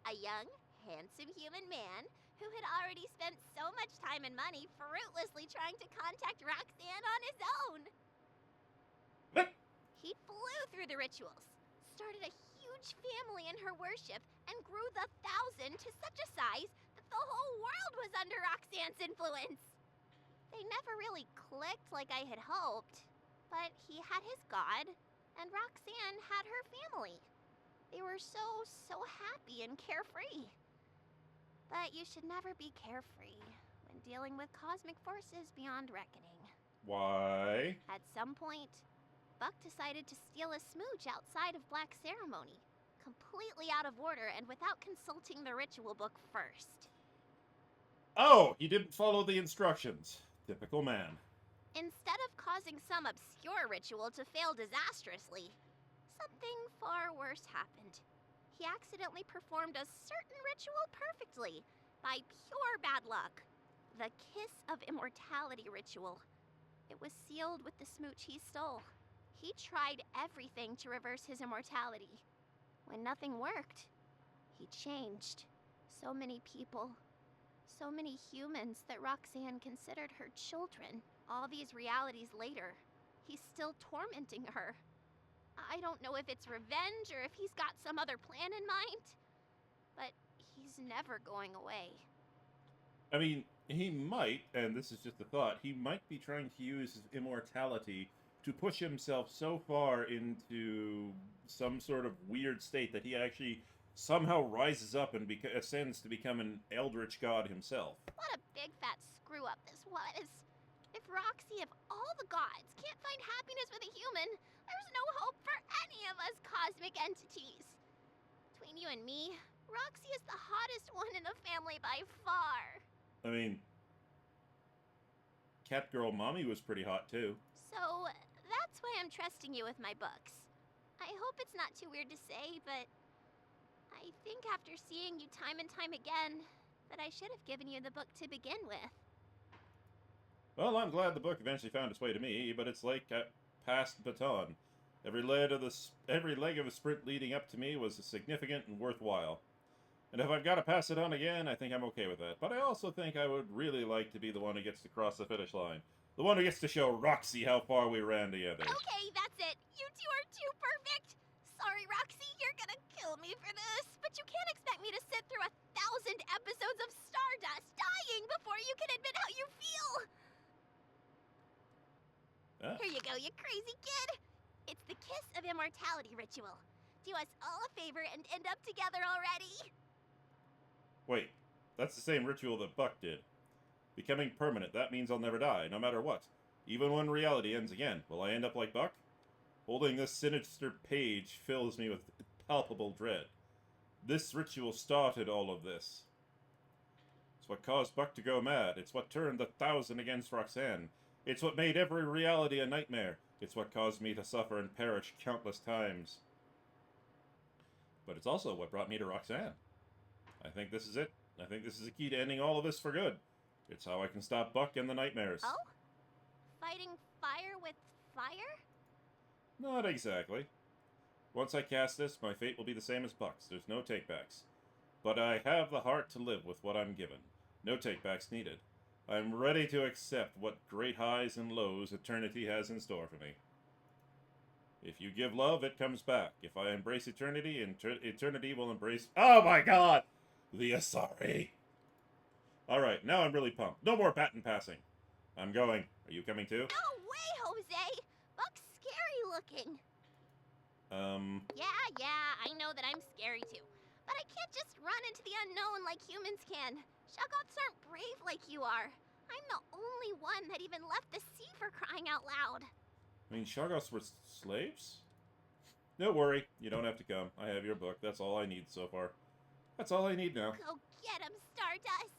A young, handsome human man who had already spent so much time and money fruitlessly trying to contact Roxanne on his own. He flew through the rituals, started a huge family in her worship, and grew the 1,000 to such a size that the whole world was under Roxanne's influence. They never really clicked like I had hoped, but he had his god, and Roxanne had her family. They were so happy and carefree. But you should never be carefree when dealing with cosmic forces beyond reckoning. Why? At some point, Buck decided to steal a smooch outside of Black Ceremony, completely out of order and without consulting the ritual book first. Oh, he didn't follow the instructions. Typical man. Instead of causing some obscure ritual to fail disastrously, something far worse happened. He accidentally performed a certain ritual perfectly, by pure bad luck. The Kiss of Immortality ritual. It was sealed with the smooch he stole. He tried everything to reverse his immortality. When nothing worked, he changed. So many people, so many humans that Roxanne considered her children. All these realities later, He's still tormenting her. I don't know if it's revenge or if he's got some other plan in mind, but he's never going away. I mean, he might, and this is just a thought, he might be trying to use his immortality to push himself so far into some sort of weird state that he actually somehow rises up and ascends to become an eldritch god himself. What a big fat screw up this was. If Roxy, of all the gods, can't find happiness with a human, there's no hope for any of us cosmic entities. Between you and me, Roxy is the hottest one in the family by far. I mean, Catgirl Mommy was pretty hot too. So, that's why I'm trusting you with my books. I hope it's not too weird to say, but I think after seeing you time and time again, that I should have given you the book to begin with. Well, I'm glad the book eventually found its way to me, but it's like a passed baton. Every leg of a sprint leading up to me was significant and worthwhile. And if I've got to pass it on again, I think I'm okay with that. But I also think I would really like to be the one who gets to cross the finish line. The one who gets to show Roxy how far we ran together. Okay, that's it. You two are too perfect. Sorry, Roxy, you're gonna kill me for this. But you can't expect me to sit through 1,000 episodes of Stardust dying before you can admit how you feel. Here you go, you crazy kid. It's the Kiss of Immortality ritual. Do us all a favor and end up together already. Wait, that's the same ritual that Buck did. Becoming permanent, that means I'll never die, no matter what. Even when reality ends again, will I end up like Buck? Holding this sinister page fills me with palpable dread. This ritual started all of this. It's what caused Buck to go mad. It's what turned the Thousand against Roxanne. It's what made every reality a nightmare. It's what caused me to suffer and perish countless times. But it's also what brought me to Roxanne. I think this is it. I think this is the key to ending all of this for good. It's how I can stop Buck and the nightmares. Oh? Fighting fire with fire? Not exactly. Once I cast this, my fate will be the same as Buck's. There's no takebacks. But I have the heart to live with what I'm given. No takebacks needed. I'm ready to accept what great highs and lows eternity has in store for me. If you give love, it comes back. If I embrace eternity, eternity will embrace... Oh my god! The Asari. Alright, now I'm really pumped. No more baton passing. I'm going. Are you coming too? No way, Jose! Buck's scary looking. Yeah, I know that I'm scary too. But I can't just run into the unknown like humans can. Shoggoths aren't brave like you are. I'm the only one that even left the sea for crying out loud. I mean, Shoggoths were slaves? Don't worry, you don't have to come. I have your book. That's all I need so far. That's all I need now. Go get him, Stardust!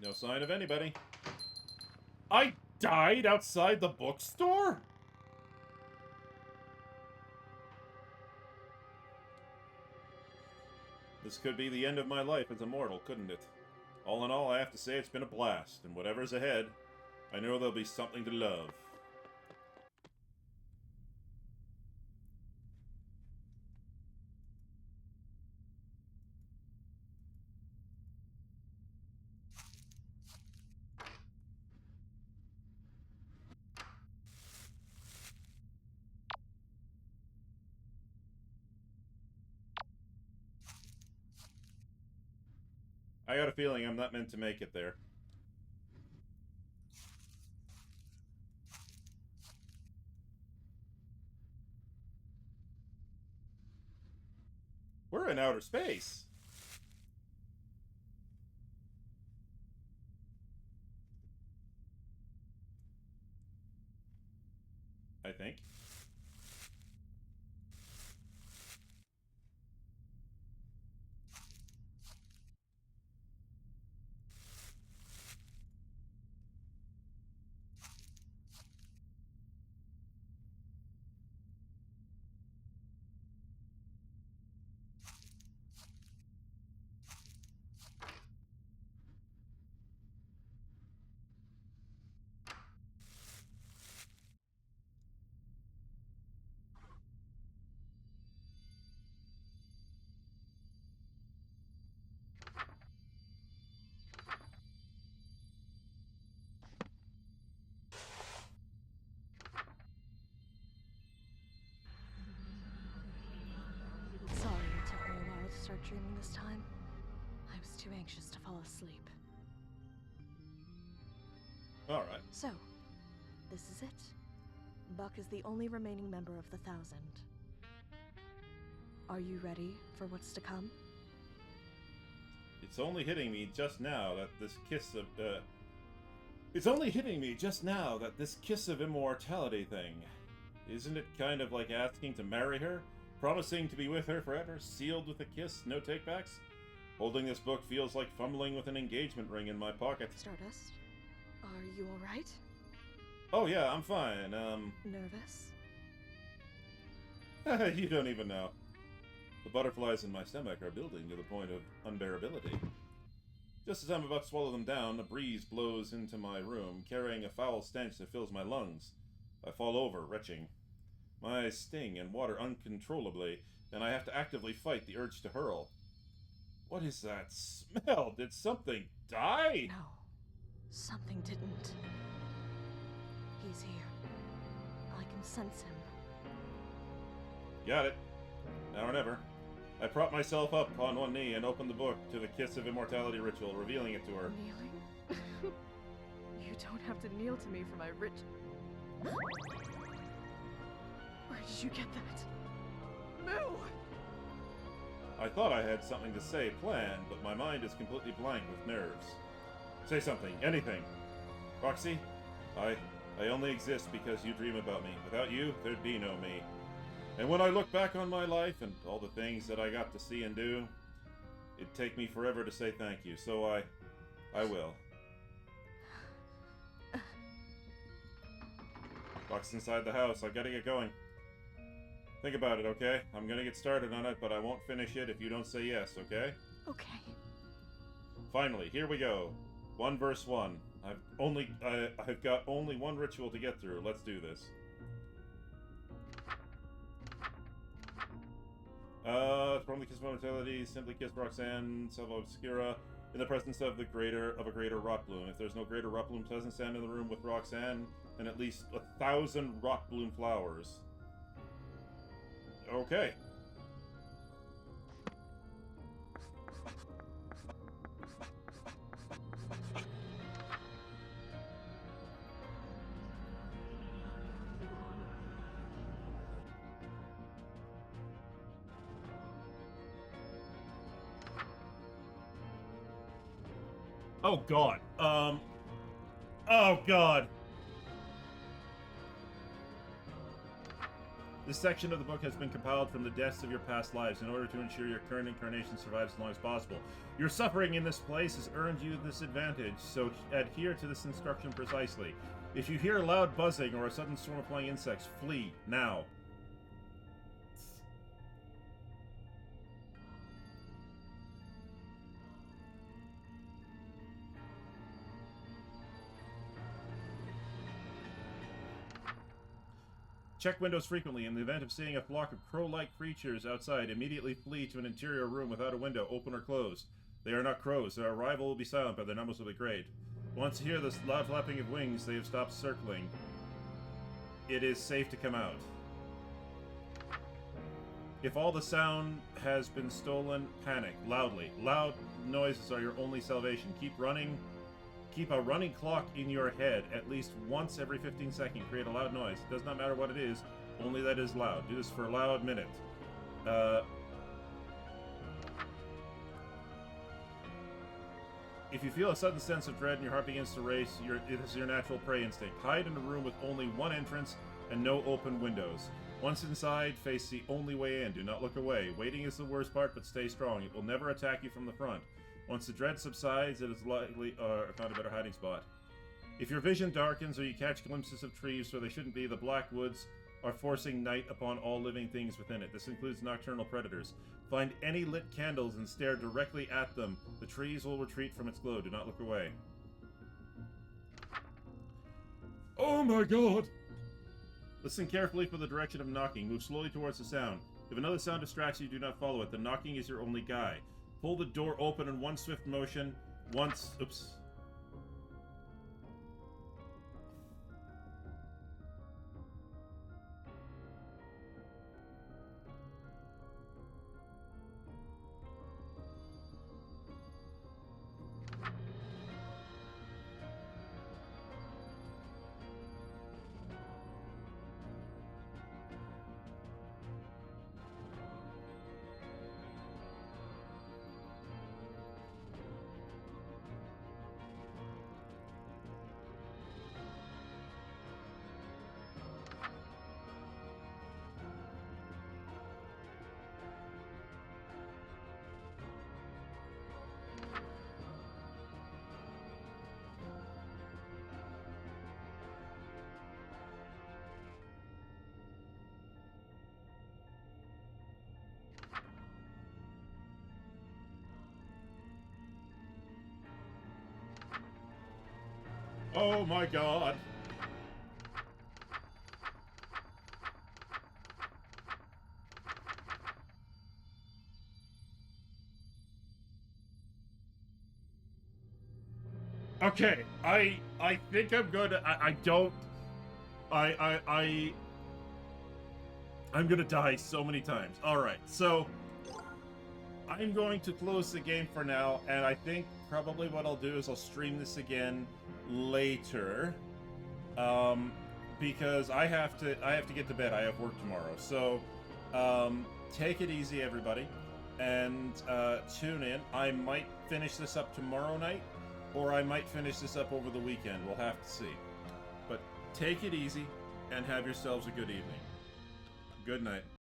No sign of anybody. I died outside the bookstore? This could be the end of my life as a mortal, couldn't it? All in all, I have to say it's been a blast, and whatever's ahead, I know there'll be something to love. I got a feeling I'm not meant to make it there. We're in outer space. I think. dreaming this time. I was too anxious to fall asleep. Alright. So, this is it. Buck is the only remaining member of the Thousand. Are you ready for what's to come? It's only hitting me just now that this kiss of, It's only hitting me just now that this kiss of immortality thing. Isn't it kind of like asking to marry her? Promising to be with her forever? Sealed with a kiss? No takebacks? Holding this book feels like fumbling with an engagement ring in my pocket. Stardust, are you alright? Oh yeah, I'm fine, Nervous? You don't even know. The butterflies in my stomach are building to the point of unbearability. Just as I'm about to swallow them down, a breeze blows into my room, carrying a foul stench that fills my lungs. I fall over, retching. My eyes sting and water uncontrollably, and I have to actively fight the urge to hurl. What is that smell? Did something die? No, something didn't. He's here. I can sense him. Got it. Now or never. I prop myself up on one knee and open the book to the Kiss of Immortality ritual, revealing it to her. Kneeling? You don't have to kneel to me for my where did you get that? Moo! I thought I had something to say planned, but my mind is completely blank with nerves. Say something, anything. Roxy, I only exist because you dream about me. Without you, there'd be no me. And when I look back on my life and all the things that I got to see and do, it'd take me forever to say thank you, so I will. Buck's inside the house. I've got to get going. Think about it, okay? I'm gonna get started on it, but I won't finish it if you don't say yes, okay? Okay. Finally, here we go. 1 verse 1. I've got only one ritual to get through. Let's do this. From the Kiss of Immortality, simply kiss Roxan, Selva Obscura, in the presence of a greater rot bloom. If there's no greater rot bloom present, stand in the room with Roxanne and at least 1,000 rot bloom flowers. Okay. Oh god. Oh god. This section of the book has been compiled from the deaths of your past lives in order to ensure your current incarnation survives as long as possible. Your suffering in this place has earned you this advantage, so adhere to this instruction precisely. If you hear loud buzzing or a sudden storm of flying insects, flee, now. Check windows frequently. In the event of seeing a flock of crow-like creatures outside, immediately flee to an interior room without a window, open or closed. They are not crows. Their arrival will be silent, but their numbers will be great. Once you hear the loud flapping of wings, they have stopped circling. It is safe to come out. If all the sound has been stolen, panic loudly. Loud noises are your only salvation. Keep running. Keep a running clock in your head at least once every 15 seconds. Create a loud noise. It does not matter what it is, only that it is loud. Do this for a loud minute. If you feel a sudden sense of dread and your heart begins to race, it is your natural prey instinct. Hide in a room with only one entrance and no open windows. Once inside, face the only way in. Do not look away. Waiting is the worst part, but stay strong. It will never attack you from the front. Once the dread subsides, it is likely found a better hiding spot. If your vision darkens or you catch glimpses of trees where they shouldn't be, the black woods are forcing night upon all living things within it. This includes nocturnal predators. Find any lit candles and stare directly at them. The trees will retreat from its glow. Do not look away. Oh my god! Listen carefully for the direction of knocking. Move slowly towards the sound. If another sound distracts you, do not follow it. The knocking is your only guide. Pull the door open in one swift motion. Oops. Oh my god. Okay, I think I'm gonna I'm gonna die so many times. Alright, so I'm going to close the game for now, and I think probably what I'll do is I'll stream this again later. Because I have to get to bed. I have work tomorrow. So take it easy, everybody, and tune in. I might finish this up tomorrow night, or I might finish this up over the weekend. We'll have to see. But take it easy and have yourselves a good evening. Good night.